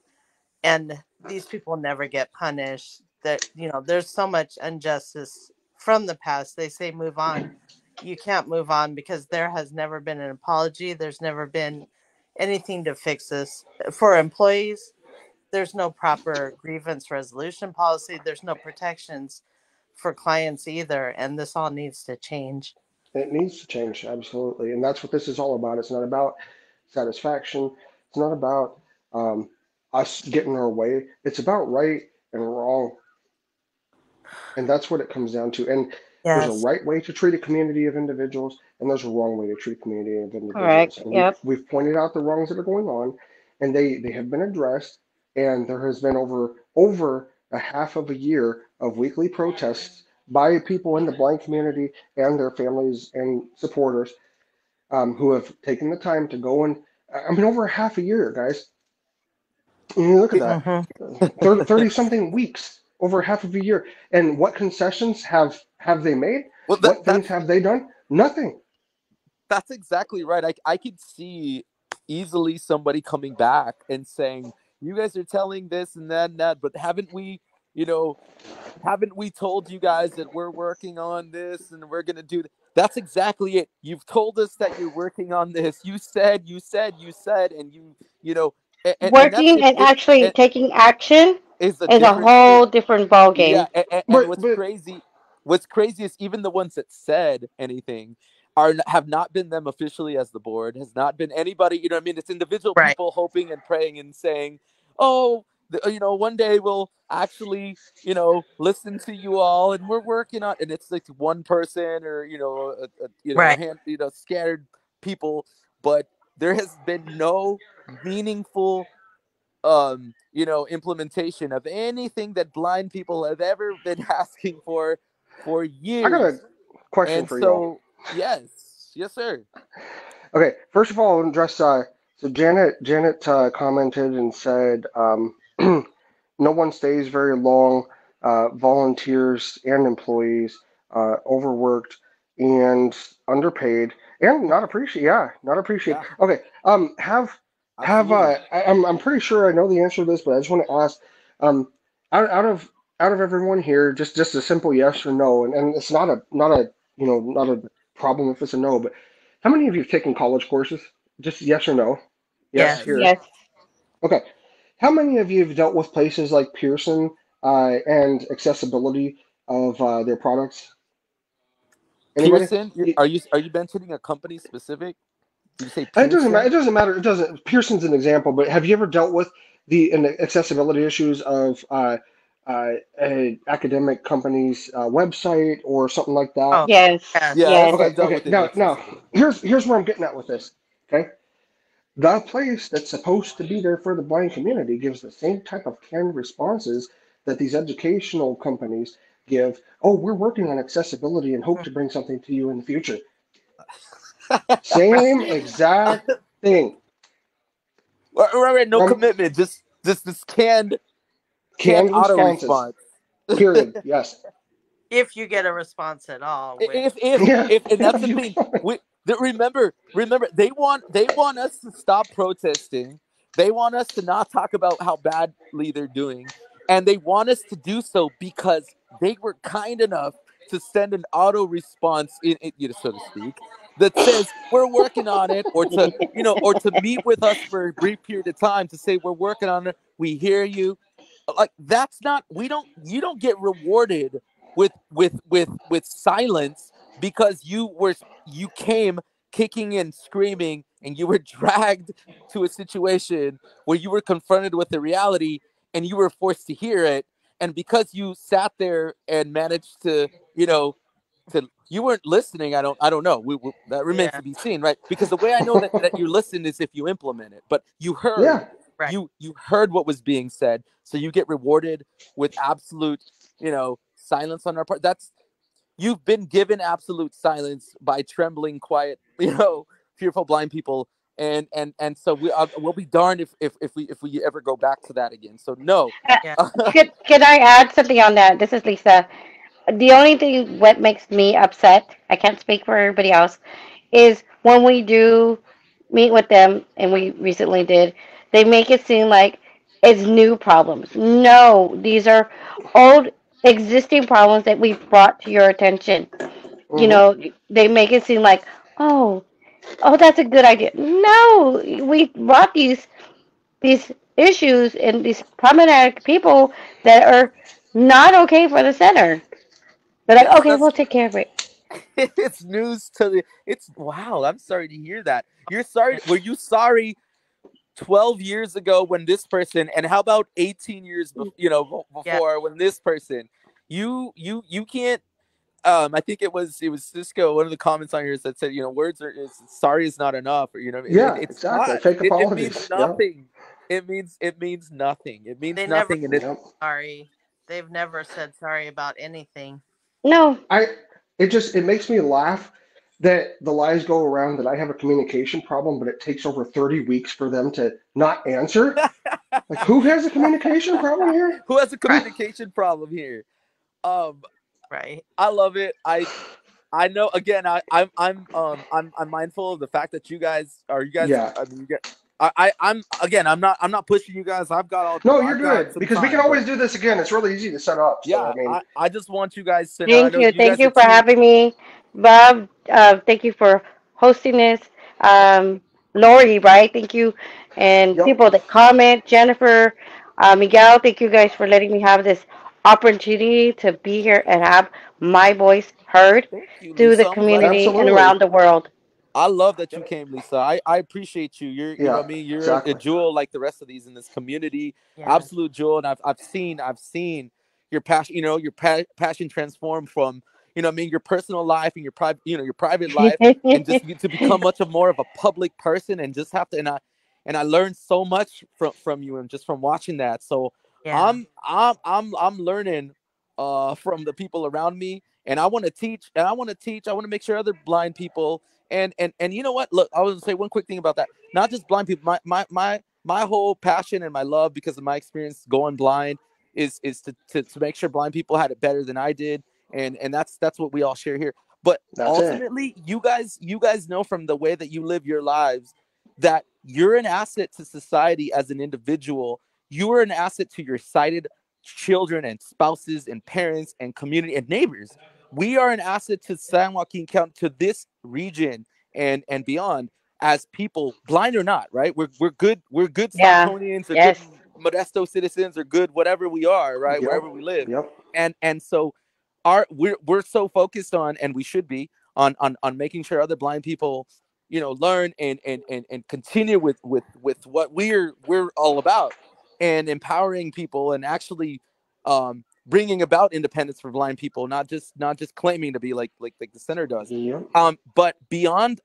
[SPEAKER 2] and these people never get punished. That there's so much injustice from the past. They say move on. You can't move on because there has never been an apology. There's never been anything to fix this for employees. There's no proper grievance resolution policy. There's no protections for clients either, and this all needs to change.
[SPEAKER 1] it needs to change, absolutely, and that's what this is all about. It's not about satisfaction. It's not about um, us getting our way. It's about right and wrong, and that's what it comes down to. And there's a
[SPEAKER 2] Yes.
[SPEAKER 1] right way to treat a community of individuals, and there's a wrong way to treat a community of individuals.
[SPEAKER 4] Correct.
[SPEAKER 1] And we've
[SPEAKER 4] Yep.
[SPEAKER 1] we've pointed out the wrongs that are going on, and they have been addressed. And there has been over a half of a year of weekly protests by people in the blind community and their families and supporters, who have taken the time to go and, I mean, over half a year, guys. You look at that,
[SPEAKER 2] Hmm.
[SPEAKER 1] 30 something weeks, over half of a year. And what concessions have they made?
[SPEAKER 3] Well,
[SPEAKER 1] What things have they done? Nothing.
[SPEAKER 3] that's exactly right. I could see easily somebody coming back and saying, you guys are telling this and that and that, but haven't we, you know, haven't we told you guys that we're working on this and we're gonna do That's exactly it. You've told us that you're working on this. You said, and you know, and that's
[SPEAKER 4] Working and actually
[SPEAKER 3] it
[SPEAKER 4] taking action
[SPEAKER 3] is a
[SPEAKER 4] is a
[SPEAKER 3] different thing.
[SPEAKER 4] whole different ball
[SPEAKER 3] Yeah,
[SPEAKER 4] game.
[SPEAKER 3] and
[SPEAKER 1] But
[SPEAKER 3] what's crazy is even the ones that said anything have not been them officially as the board, has not been anybody, you know what I mean? It's individual
[SPEAKER 2] Right.
[SPEAKER 3] people hoping and praying and saying, "Oh, one day we'll actually, listen to you all and we're working on," and it's like one person or, a
[SPEAKER 2] Right.
[SPEAKER 3] hand, scattered people, but there has been no meaningful implementation of anything that blind people have ever been asking for
[SPEAKER 1] I got a
[SPEAKER 3] years.
[SPEAKER 1] question
[SPEAKER 3] And
[SPEAKER 1] for you all.
[SPEAKER 3] so, yes, sir.
[SPEAKER 1] Okay, first of all, I'll address. So Janet commented and said, no one stays very long. Volunteers and employees overworked and underpaid and not appreciated. Yeah, not appreciated.
[SPEAKER 3] Yeah,
[SPEAKER 1] Okay. Have
[SPEAKER 3] absolutely.
[SPEAKER 1] I'm pretty sure I know the answer to this, but I just want to ask. Um, out of everyone here, just a simple yes or no, and it's not a problem if it's a no, but how many of you have taken college courses? Just yes or no? Yes,
[SPEAKER 2] Yes.
[SPEAKER 3] Yes.
[SPEAKER 1] here.
[SPEAKER 4] Yes.
[SPEAKER 1] Okay. How many of you have dealt with places like Pearson and accessibility of their products? Anybody?
[SPEAKER 3] Pearson,
[SPEAKER 1] Y-
[SPEAKER 3] are you mentioning a company specific? Did you say
[SPEAKER 1] It doesn't matter. It
[SPEAKER 3] Pearson?
[SPEAKER 1] doesn't matter. It doesn't. Pearson's an example, but have you ever dealt with the accessibility issues of a academic company's website or something like that?
[SPEAKER 2] Oh,
[SPEAKER 4] Yes.
[SPEAKER 2] yes.
[SPEAKER 3] Yeah,
[SPEAKER 4] Yes.
[SPEAKER 1] Okay.
[SPEAKER 3] I've dealt
[SPEAKER 1] Okay.
[SPEAKER 3] with it in
[SPEAKER 1] Now,
[SPEAKER 3] accessibility.
[SPEAKER 1] here's where I'm getting at with this. Okay. The place that's supposed to be there for the blind community gives the same type of canned responses that these educational companies give. Oh, we're working on accessibility and hope
[SPEAKER 2] Mm,
[SPEAKER 1] to bring something to you in the future.
[SPEAKER 2] right.
[SPEAKER 1] Same exact thing.
[SPEAKER 3] Right, no
[SPEAKER 1] From
[SPEAKER 3] commitment, just this canned
[SPEAKER 1] canned
[SPEAKER 3] auto
[SPEAKER 1] responses.
[SPEAKER 3] response.
[SPEAKER 1] Period. Yes.
[SPEAKER 2] If you get a response at all, which
[SPEAKER 1] Yeah.
[SPEAKER 3] If and that's
[SPEAKER 1] If
[SPEAKER 3] the
[SPEAKER 1] you
[SPEAKER 3] thing. Remember, they want us to stop protesting. They want us to not talk about how badly they're doing, and they want us to do so because they were kind enough to send an auto response so to speak, that says we're working on it, or to meet with us for a brief period of time to say we're working on it. We hear you. Like, that's not, we don't you don't get rewarded with silence because you came kicking and screaming, and you were dragged to a situation where you were confronted with the reality, and you were forced to hear it. And because you sat there and managed to, you weren't listening. I don't know. That remains
[SPEAKER 2] yeah,
[SPEAKER 3] to be seen, right? Because the way I know that you listen is if you implement it. But you heard,
[SPEAKER 1] yeah.
[SPEAKER 2] right.
[SPEAKER 3] you heard what was being said, so you get rewarded with absolute, silence on our part. That's You've been given absolute silence by trembling, quiet, fearful blind people, and so we'll be darned if we ever go back to that again. So no.
[SPEAKER 4] Uh,
[SPEAKER 2] Yeah.
[SPEAKER 4] can I add something on that? This is Lisa. The only thing what makes me upset, I can't speak for everybody else, is when we do meet with them, and we recently did, they make it seem like it's new problems. No, these are old existing problems that we've brought to your attention. You
[SPEAKER 1] Hmm.
[SPEAKER 4] know, they make it seem like, oh, oh, that's a good idea. No, we brought these issues and these problematic people that are not okay for the center. They're like,
[SPEAKER 3] Yes,
[SPEAKER 4] okay, we'll take care of it.
[SPEAKER 3] it's news to the it's wow. I'm sorry to hear that. Were you sorry 12 years ago when this person, and how about 18 years
[SPEAKER 2] Yeah.
[SPEAKER 3] before, when this person, you can't, I think it was Cisco, one of the comments on here, that said, words sorry is not enough, or
[SPEAKER 1] Yeah.
[SPEAKER 3] it's
[SPEAKER 1] Exactly.
[SPEAKER 3] not.
[SPEAKER 1] Fake
[SPEAKER 3] It means
[SPEAKER 1] apologies. Yeah.
[SPEAKER 3] nothing. It means nothing. It means
[SPEAKER 2] They never
[SPEAKER 3] nothing, and it
[SPEAKER 1] Yep.
[SPEAKER 2] sorry. They've never said sorry about anything.
[SPEAKER 4] No,
[SPEAKER 1] I it makes me laugh that the lies go around that I have a communication problem, but it takes over 30 weeks for them to not answer. Like, who has a communication problem here?
[SPEAKER 3] who has a
[SPEAKER 2] Right.
[SPEAKER 3] communication problem here? um
[SPEAKER 2] Right.
[SPEAKER 3] I love it. I know. Again, I'm mindful of the fact that you guys are. You guys.
[SPEAKER 1] Yeah.
[SPEAKER 3] I mean, you get. I'm again. I'm not pushing you guys.
[SPEAKER 1] No, you're
[SPEAKER 3] I've got
[SPEAKER 1] good
[SPEAKER 3] some
[SPEAKER 1] because we can
[SPEAKER 3] time, but
[SPEAKER 1] always do this again. It's really easy to set up. So
[SPEAKER 3] yeah,
[SPEAKER 1] I mean,
[SPEAKER 3] I just want you guys to know. I
[SPEAKER 4] Thank
[SPEAKER 3] know
[SPEAKER 4] you.
[SPEAKER 3] you
[SPEAKER 4] Thank
[SPEAKER 3] guys
[SPEAKER 4] you
[SPEAKER 3] are
[SPEAKER 4] for
[SPEAKER 3] too.
[SPEAKER 4] having me, Bob. Thank you for hosting this. Lori, right? Thank you. And
[SPEAKER 1] yep,
[SPEAKER 4] people that comment, Jennifer, Miguel, thank you guys for letting me have this opportunity to be here and have my voice heard
[SPEAKER 3] Thank you,
[SPEAKER 4] through the
[SPEAKER 3] Lisa. I'm glad you
[SPEAKER 4] community and
[SPEAKER 3] came.
[SPEAKER 1] absolutely.
[SPEAKER 4] around the world.
[SPEAKER 3] I love that you
[SPEAKER 1] Yep,
[SPEAKER 3] came, Lisa. I appreciate you. You know
[SPEAKER 1] yeah,
[SPEAKER 3] what I mean? You're a
[SPEAKER 1] exactly.
[SPEAKER 3] jewel like the rest of these in this community.
[SPEAKER 2] Yes.
[SPEAKER 3] Absolute jewel. And I've seen your passion, your passion transform from, I mean, your personal life and your private, your private life, and just to become much of more of a public person and just have to, and I learned so much from you and just from watching that. So
[SPEAKER 2] Yeah.
[SPEAKER 3] I'm learning from the people around me, and I want to teach, and I want to make sure other blind people, and you know what, look, I was gonna say one quick thing about that. Not just blind people, my whole passion and my love, because of my experience going blind, is to make sure blind people had it better than I did, and that's what we all share here. But
[SPEAKER 1] That's it.
[SPEAKER 3] ultimately, you guys know from the way that you live your lives that you're an asset to society as an individual. You are an asset to your sighted children and spouses and parents and community and neighbors. We are an asset to San Joaquin County, to this region and beyond, as people, blind or not, right? We're good
[SPEAKER 4] Yeah.
[SPEAKER 3] Stocktonians, or good
[SPEAKER 4] Yes.
[SPEAKER 3] Modesto citizens, or good whatever we are, right?
[SPEAKER 1] Yep,
[SPEAKER 3] Wherever we live.
[SPEAKER 1] yep.
[SPEAKER 3] And so we're so focused on, and we should be on making sure other blind people, learn and continue with what we're all about, and empowering people, and actually bringing about independence for blind people, not just claiming to be like the center does.
[SPEAKER 1] Yep.
[SPEAKER 3] But beyond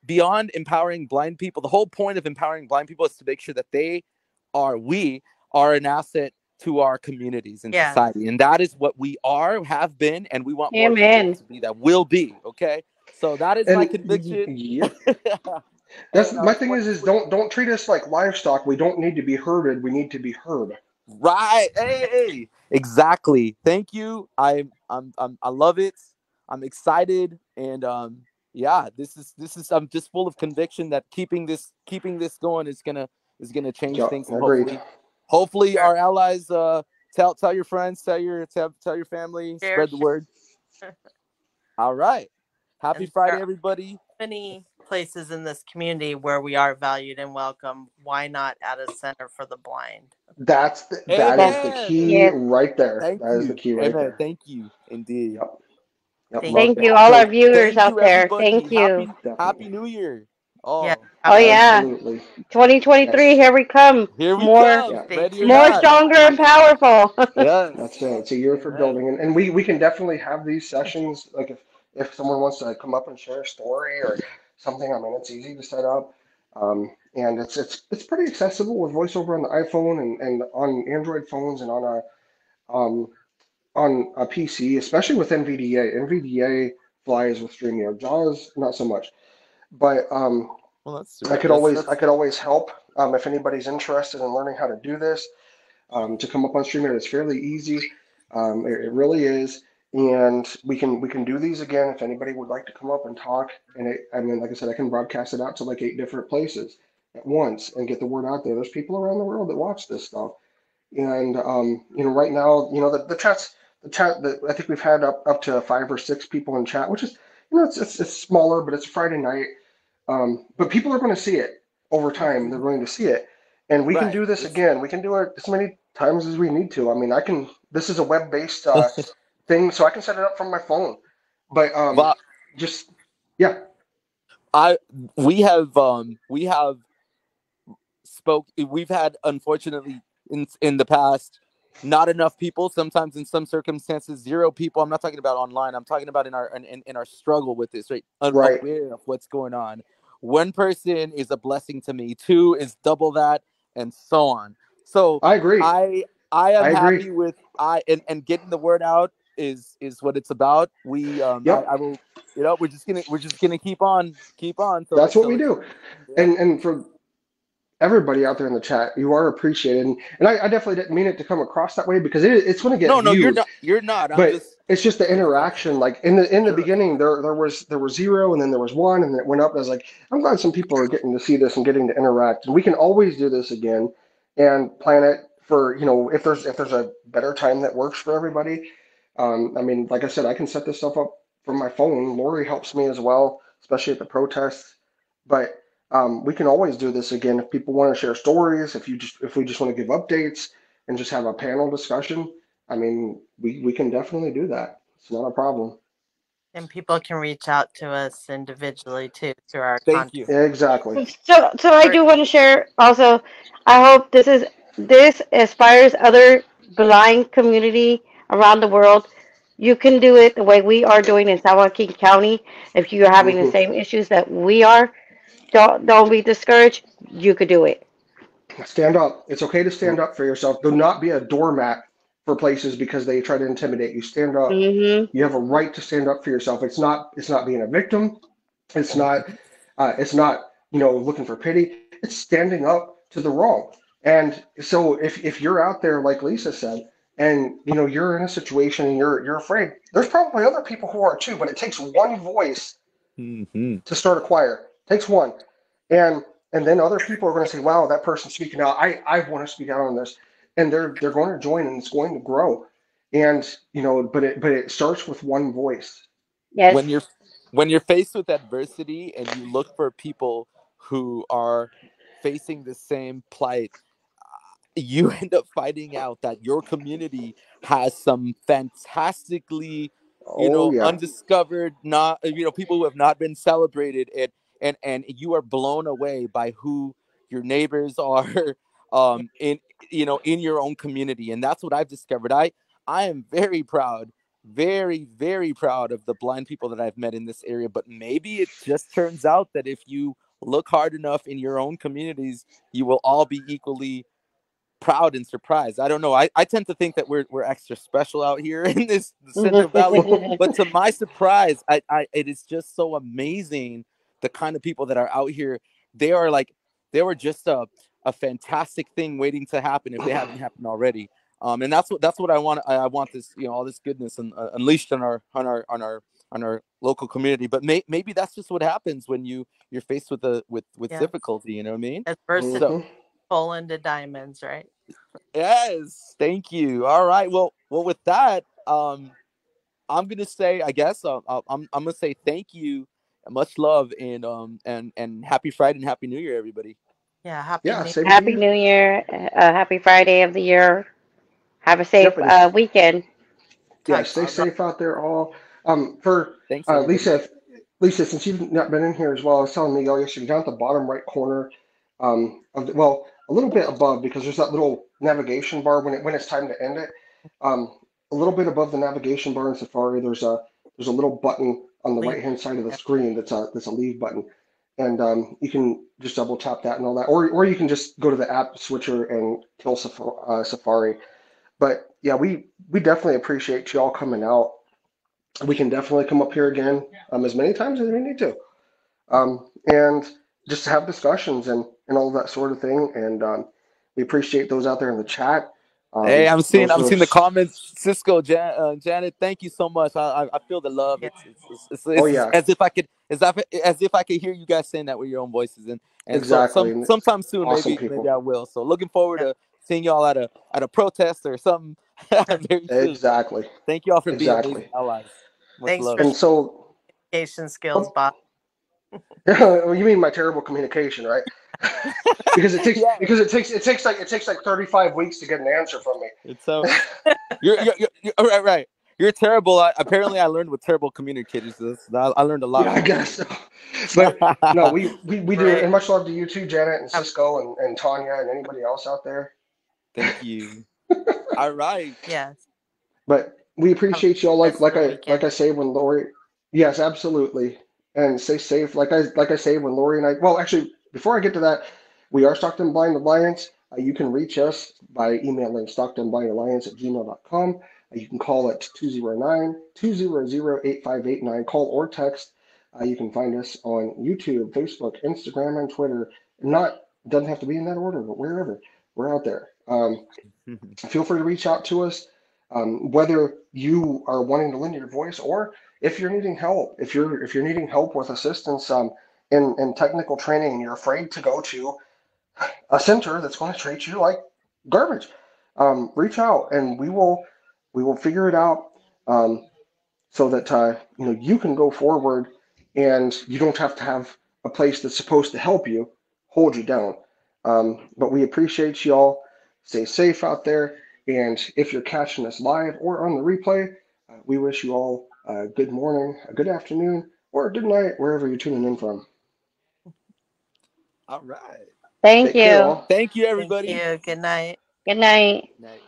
[SPEAKER 3] empowering blind people, the whole point of empowering blind people is to make sure that we are an asset to our communities and
[SPEAKER 2] Yes.
[SPEAKER 3] society, and that is what we have been, and we want more people
[SPEAKER 4] Amen.
[SPEAKER 3] to be that will be. Okay, so that is my
[SPEAKER 1] And
[SPEAKER 3] conviction.
[SPEAKER 1] yep. That's
[SPEAKER 3] And I
[SPEAKER 1] my
[SPEAKER 3] just
[SPEAKER 1] thing
[SPEAKER 3] want
[SPEAKER 1] is
[SPEAKER 3] to
[SPEAKER 1] is don't treat us like livestock. We don't need to be herded. We need to be heard.
[SPEAKER 3] right. Hey, exactly. Thank you. I love it. I'm excited, and yeah, this is I'm just full of conviction that keeping this going is gonna change
[SPEAKER 1] Yep.
[SPEAKER 3] things, and
[SPEAKER 1] Agreed.
[SPEAKER 3] hopefully
[SPEAKER 2] Share.
[SPEAKER 3] our allies, tell your friends, tell your family,
[SPEAKER 2] Share.
[SPEAKER 3] spread the word. All right. Happy
[SPEAKER 2] And
[SPEAKER 3] Friday,
[SPEAKER 2] there are
[SPEAKER 3] everybody.
[SPEAKER 2] many places in this community where we are valued and welcome. Why not at a center for the blind?
[SPEAKER 1] That
[SPEAKER 4] Yes.
[SPEAKER 1] is the
[SPEAKER 3] Amen.
[SPEAKER 1] key
[SPEAKER 4] Yes.
[SPEAKER 1] right there.
[SPEAKER 3] Thank
[SPEAKER 1] That is the
[SPEAKER 3] you.
[SPEAKER 1] key right
[SPEAKER 3] Amen.
[SPEAKER 1] there.
[SPEAKER 3] Thank you. Indeed.
[SPEAKER 1] Yep. Yep.
[SPEAKER 2] Thank
[SPEAKER 1] Love
[SPEAKER 4] Thank
[SPEAKER 2] you
[SPEAKER 1] it.
[SPEAKER 4] you,
[SPEAKER 2] all.
[SPEAKER 4] all our
[SPEAKER 1] So
[SPEAKER 4] viewers
[SPEAKER 3] Thank
[SPEAKER 4] out
[SPEAKER 3] you,
[SPEAKER 4] there.
[SPEAKER 3] everybody.
[SPEAKER 4] Thank you.
[SPEAKER 3] Happy
[SPEAKER 1] definitely.
[SPEAKER 3] New Year.
[SPEAKER 2] Yeah.
[SPEAKER 3] Oh,
[SPEAKER 4] Oh
[SPEAKER 2] Happy New
[SPEAKER 4] yeah,
[SPEAKER 1] Absolutely.
[SPEAKER 4] 2023.
[SPEAKER 1] Yes.
[SPEAKER 4] Here we come.
[SPEAKER 3] here we
[SPEAKER 4] More,
[SPEAKER 3] come,
[SPEAKER 1] Yeah.
[SPEAKER 2] Stay
[SPEAKER 3] ready or
[SPEAKER 2] tuned.
[SPEAKER 4] more
[SPEAKER 3] not.
[SPEAKER 4] stronger and powerful.
[SPEAKER 1] That's
[SPEAKER 3] Yes.
[SPEAKER 1] it. It's a year for
[SPEAKER 3] Amen.
[SPEAKER 1] building, and we can definitely have these sessions. Like if someone wants to come up and share a story or something, I mean, it's easy to set up, and it's pretty accessible with VoiceOver on the iPhone and on Android phones and um, on a PC, especially with NVDA. NVDA flies with StreamYard. JAWS not so much, but
[SPEAKER 3] Well, that's
[SPEAKER 1] I
[SPEAKER 3] right.
[SPEAKER 1] could
[SPEAKER 3] That's
[SPEAKER 1] always I
[SPEAKER 3] that's
[SPEAKER 1] could always help if anybody's interested in learning how to do this. To come up on StreamYard is fairly easy. It really is, and we can do these again if anybody would like to come up and talk. And I mean, like I said, I can broadcast it out to like 8 different places at once and get the word out there. There's people around the world that watch this stuff, and right now, the chat that I think we've had up to 5 or 6 people in chat, which is it's smaller, but it's a Friday night. But people are going to see it over time. They're going to see it. And we can
[SPEAKER 3] right.
[SPEAKER 1] do this
[SPEAKER 3] It's
[SPEAKER 1] again. We can do it as many times as we need to. I mean, this is a web-based thing, so I can set it up from my phone. But
[SPEAKER 3] well,
[SPEAKER 1] just, yeah,
[SPEAKER 3] I we have we've had, unfortunately, in the past, not enough people, sometimes in some circumstances zero people. I'm not talking about online, I'm talking about in our struggle with this, right?
[SPEAKER 1] right.
[SPEAKER 3] Aware of what's going on. One person is a blessing to me, two is double that, and so on. So
[SPEAKER 1] I agree.
[SPEAKER 3] I am
[SPEAKER 1] I agree.
[SPEAKER 3] happy with, and getting the word out is what it's about. I
[SPEAKER 1] Yep,
[SPEAKER 3] will, we're just gonna keep on. So
[SPEAKER 1] that's
[SPEAKER 3] it's
[SPEAKER 1] what
[SPEAKER 3] so
[SPEAKER 1] we
[SPEAKER 3] it's
[SPEAKER 1] do.
[SPEAKER 3] yeah.
[SPEAKER 1] And for everybody out there in the chat, you are appreciated. And I definitely didn't mean it to come across that way because it's going to get
[SPEAKER 3] No, no, you're
[SPEAKER 1] views,
[SPEAKER 3] not. You're not. I'm
[SPEAKER 1] but
[SPEAKER 3] just.
[SPEAKER 1] it's just the interaction. Like in the
[SPEAKER 3] Sure.
[SPEAKER 1] beginning, there was zero, and then there was one, and then it went up. And I was like, I'm glad some people are getting to see this and getting to interact. And we can always do this again and plan it for, if there's a better time that works for everybody. I mean, like I said, I can set this stuff up from my phone. Lori helps me as well, especially at the protests. But we can always do this again if people want to share stories. If we just want to give updates and just have a panel discussion. I mean, we can definitely do that. It's not a problem.
[SPEAKER 2] And people can reach out to us individually too through our
[SPEAKER 3] Thank
[SPEAKER 2] contact.
[SPEAKER 3] you.
[SPEAKER 1] Exactly.
[SPEAKER 4] So I
[SPEAKER 2] Or
[SPEAKER 4] do want to share also. I hope this inspires other blind community around the world. You can do it the way we are doing in San Joaquin County. If you are having the
[SPEAKER 1] hmm
[SPEAKER 4] same issues that we are, don't be discouraged. You could do it.
[SPEAKER 1] Stand up. It's okay to stand up for yourself. Do not be a doormat for places because they try to intimidate you. Stand up.
[SPEAKER 4] Hmm.
[SPEAKER 1] You have a right to stand up for yourself. It's not being a victim. It's not
[SPEAKER 3] Mhm.
[SPEAKER 1] looking for pity. It's standing up to the wrong. And so if you're out there like Lisa said, and you're in a situation and you're afraid, there's probably other people who are too, but it takes one voice
[SPEAKER 3] Mhm.
[SPEAKER 1] to start a choir. It takes one. And then other people are going to say, "Wow, that person's speaking out. I want to speak out on this." And they're going to join and it's going to grow. And but it starts with one voice.
[SPEAKER 3] When
[SPEAKER 4] Yes.
[SPEAKER 3] you're faced with adversity and you look for people who are facing the same plight, you end up finding out that your community has some fantastically,
[SPEAKER 1] Oh yeah.
[SPEAKER 3] undiscovered, not, people who have not been celebrated, and you are blown away by who your neighbors are
[SPEAKER 2] yeah,
[SPEAKER 3] in in your own community. And that's what I've discovered. I am very proud, very, very proud of the blind people that I've met in this area. But maybe it just turns out that if you look hard enough in your own communities, you will all be equally proud and surprised. I don't know. I tend to think that we're extra special out here in this the Central Valley, but to my surprise, it is just so amazing the kind of people that are out here. They are like they were just a fantastic thing waiting to happen if they haven't happened already. And that's what I want. I want this, all this goodness and unleashed on our local community. But maybe that's just what happens when you're faced with with
[SPEAKER 2] yeah.
[SPEAKER 3] difficulty. You know what I mean?
[SPEAKER 2] Adversity
[SPEAKER 3] So
[SPEAKER 1] hmm
[SPEAKER 2] pull into diamonds, right?
[SPEAKER 3] yes, thank you. All right. Well, with that, I'm gonna say, I guess, I'm gonna say thank you, much love, and happy Friday and happy New Year, everybody.
[SPEAKER 2] Yeah, happy
[SPEAKER 1] Yeah,
[SPEAKER 2] new
[SPEAKER 1] same to
[SPEAKER 4] Happy
[SPEAKER 1] you.
[SPEAKER 4] New Year. Happy Friday of the year. Have a safe
[SPEAKER 1] Yep, and
[SPEAKER 4] weekend.
[SPEAKER 1] yeah,
[SPEAKER 2] talk.
[SPEAKER 1] stay
[SPEAKER 3] All right.
[SPEAKER 1] safe out there all. For
[SPEAKER 3] Thanks, everybody.
[SPEAKER 1] Lisa, since you've not been in here as well, I was telling Miguel yesterday, down at the bottom right corner, well, a little bit above because there's that little navigation bar when it's time to end it. A little bit above the navigation bar in Safari, there's a little button on the
[SPEAKER 2] Leave.
[SPEAKER 1] right hand side of the
[SPEAKER 2] Yeah,
[SPEAKER 1] screen that's a leave button, and you can just double tap that and all that, or you can just go to the app switcher and kill Safari. But yeah, we definitely appreciate y'all coming out. We can definitely come up here again as many times as we need to, and just have discussions and all that sort of thing. And we appreciate those out there in the chat.
[SPEAKER 3] Hey,
[SPEAKER 1] Those
[SPEAKER 3] I'm
[SPEAKER 1] who have,
[SPEAKER 3] seeing the comments. Cisco, Janet, thank you so much. I feel the love.
[SPEAKER 2] yeah,
[SPEAKER 1] oh
[SPEAKER 3] It's
[SPEAKER 1] yeah,
[SPEAKER 3] as if I could, as if I could hear you guys saying that with your own voices. And so
[SPEAKER 1] exactly, and
[SPEAKER 3] sometime soon,
[SPEAKER 1] awesome
[SPEAKER 3] maybe
[SPEAKER 1] people.
[SPEAKER 3] I will. So looking forward
[SPEAKER 2] yeah.
[SPEAKER 3] to seeing y'all at a protest or something very soon.
[SPEAKER 1] Exactly,
[SPEAKER 3] Thank y'all for being amazing
[SPEAKER 1] exactly.
[SPEAKER 3] allies. Much
[SPEAKER 2] Thanks
[SPEAKER 3] love.
[SPEAKER 2] for
[SPEAKER 1] And
[SPEAKER 2] sharing
[SPEAKER 1] so,
[SPEAKER 2] communication skills,
[SPEAKER 1] oh,
[SPEAKER 2] Bob.
[SPEAKER 1] you mean my terrible communication, right? because it takes
[SPEAKER 3] Yeah,
[SPEAKER 1] because it takes like 35 weeks to get an answer from me.
[SPEAKER 3] it's so you're right. You're terrible. Apparently, I learned with terrible communicators. I learned a lot
[SPEAKER 1] Yeah, I
[SPEAKER 3] from
[SPEAKER 1] guess so. But no, we do,
[SPEAKER 2] Right.
[SPEAKER 1] and much love to you too, Janet and
[SPEAKER 2] Have,
[SPEAKER 1] Cisco and Tanya and anybody else out there.
[SPEAKER 3] Thank you. All right.
[SPEAKER 2] yes.
[SPEAKER 1] But we
[SPEAKER 2] Have the
[SPEAKER 1] appreciate y'all like
[SPEAKER 2] rest of
[SPEAKER 1] like
[SPEAKER 2] the
[SPEAKER 1] I like
[SPEAKER 2] weekend.
[SPEAKER 1] I say when Lori, yes, absolutely, and stay safe. Like I say when Lori and I, well, actually, before I get to that, we are Stockton Blind Alliance. You can reach us by emailing stocktonblindalliance@gmail.com. You can call at 209-200-8589. Call or text. You can find us on YouTube, Facebook, Instagram, and Twitter. Not It doesn't have to be in that order, but wherever, we're out there. Feel free to reach out to us, whether you are wanting to lend your voice or if you're needing help. If you're needing help with assistance in technical training, and you're afraid to go to a center that's going to treat you like garbage, reach out and we will figure it out. So that you can go forward and you don't have to have a place that's supposed to help you hold you down. But we appreciate you all. Stay safe out there. And if you're catching us live or on the replay, we wish you all a good morning, a good afternoon, or a good night, wherever you're tuning in from.
[SPEAKER 3] All right.
[SPEAKER 4] Thank
[SPEAKER 1] Take care,
[SPEAKER 4] you.
[SPEAKER 1] all.
[SPEAKER 3] Thank you,
[SPEAKER 2] Thank
[SPEAKER 3] everybody.
[SPEAKER 2] you. Good night.
[SPEAKER 4] Good night.
[SPEAKER 3] Night.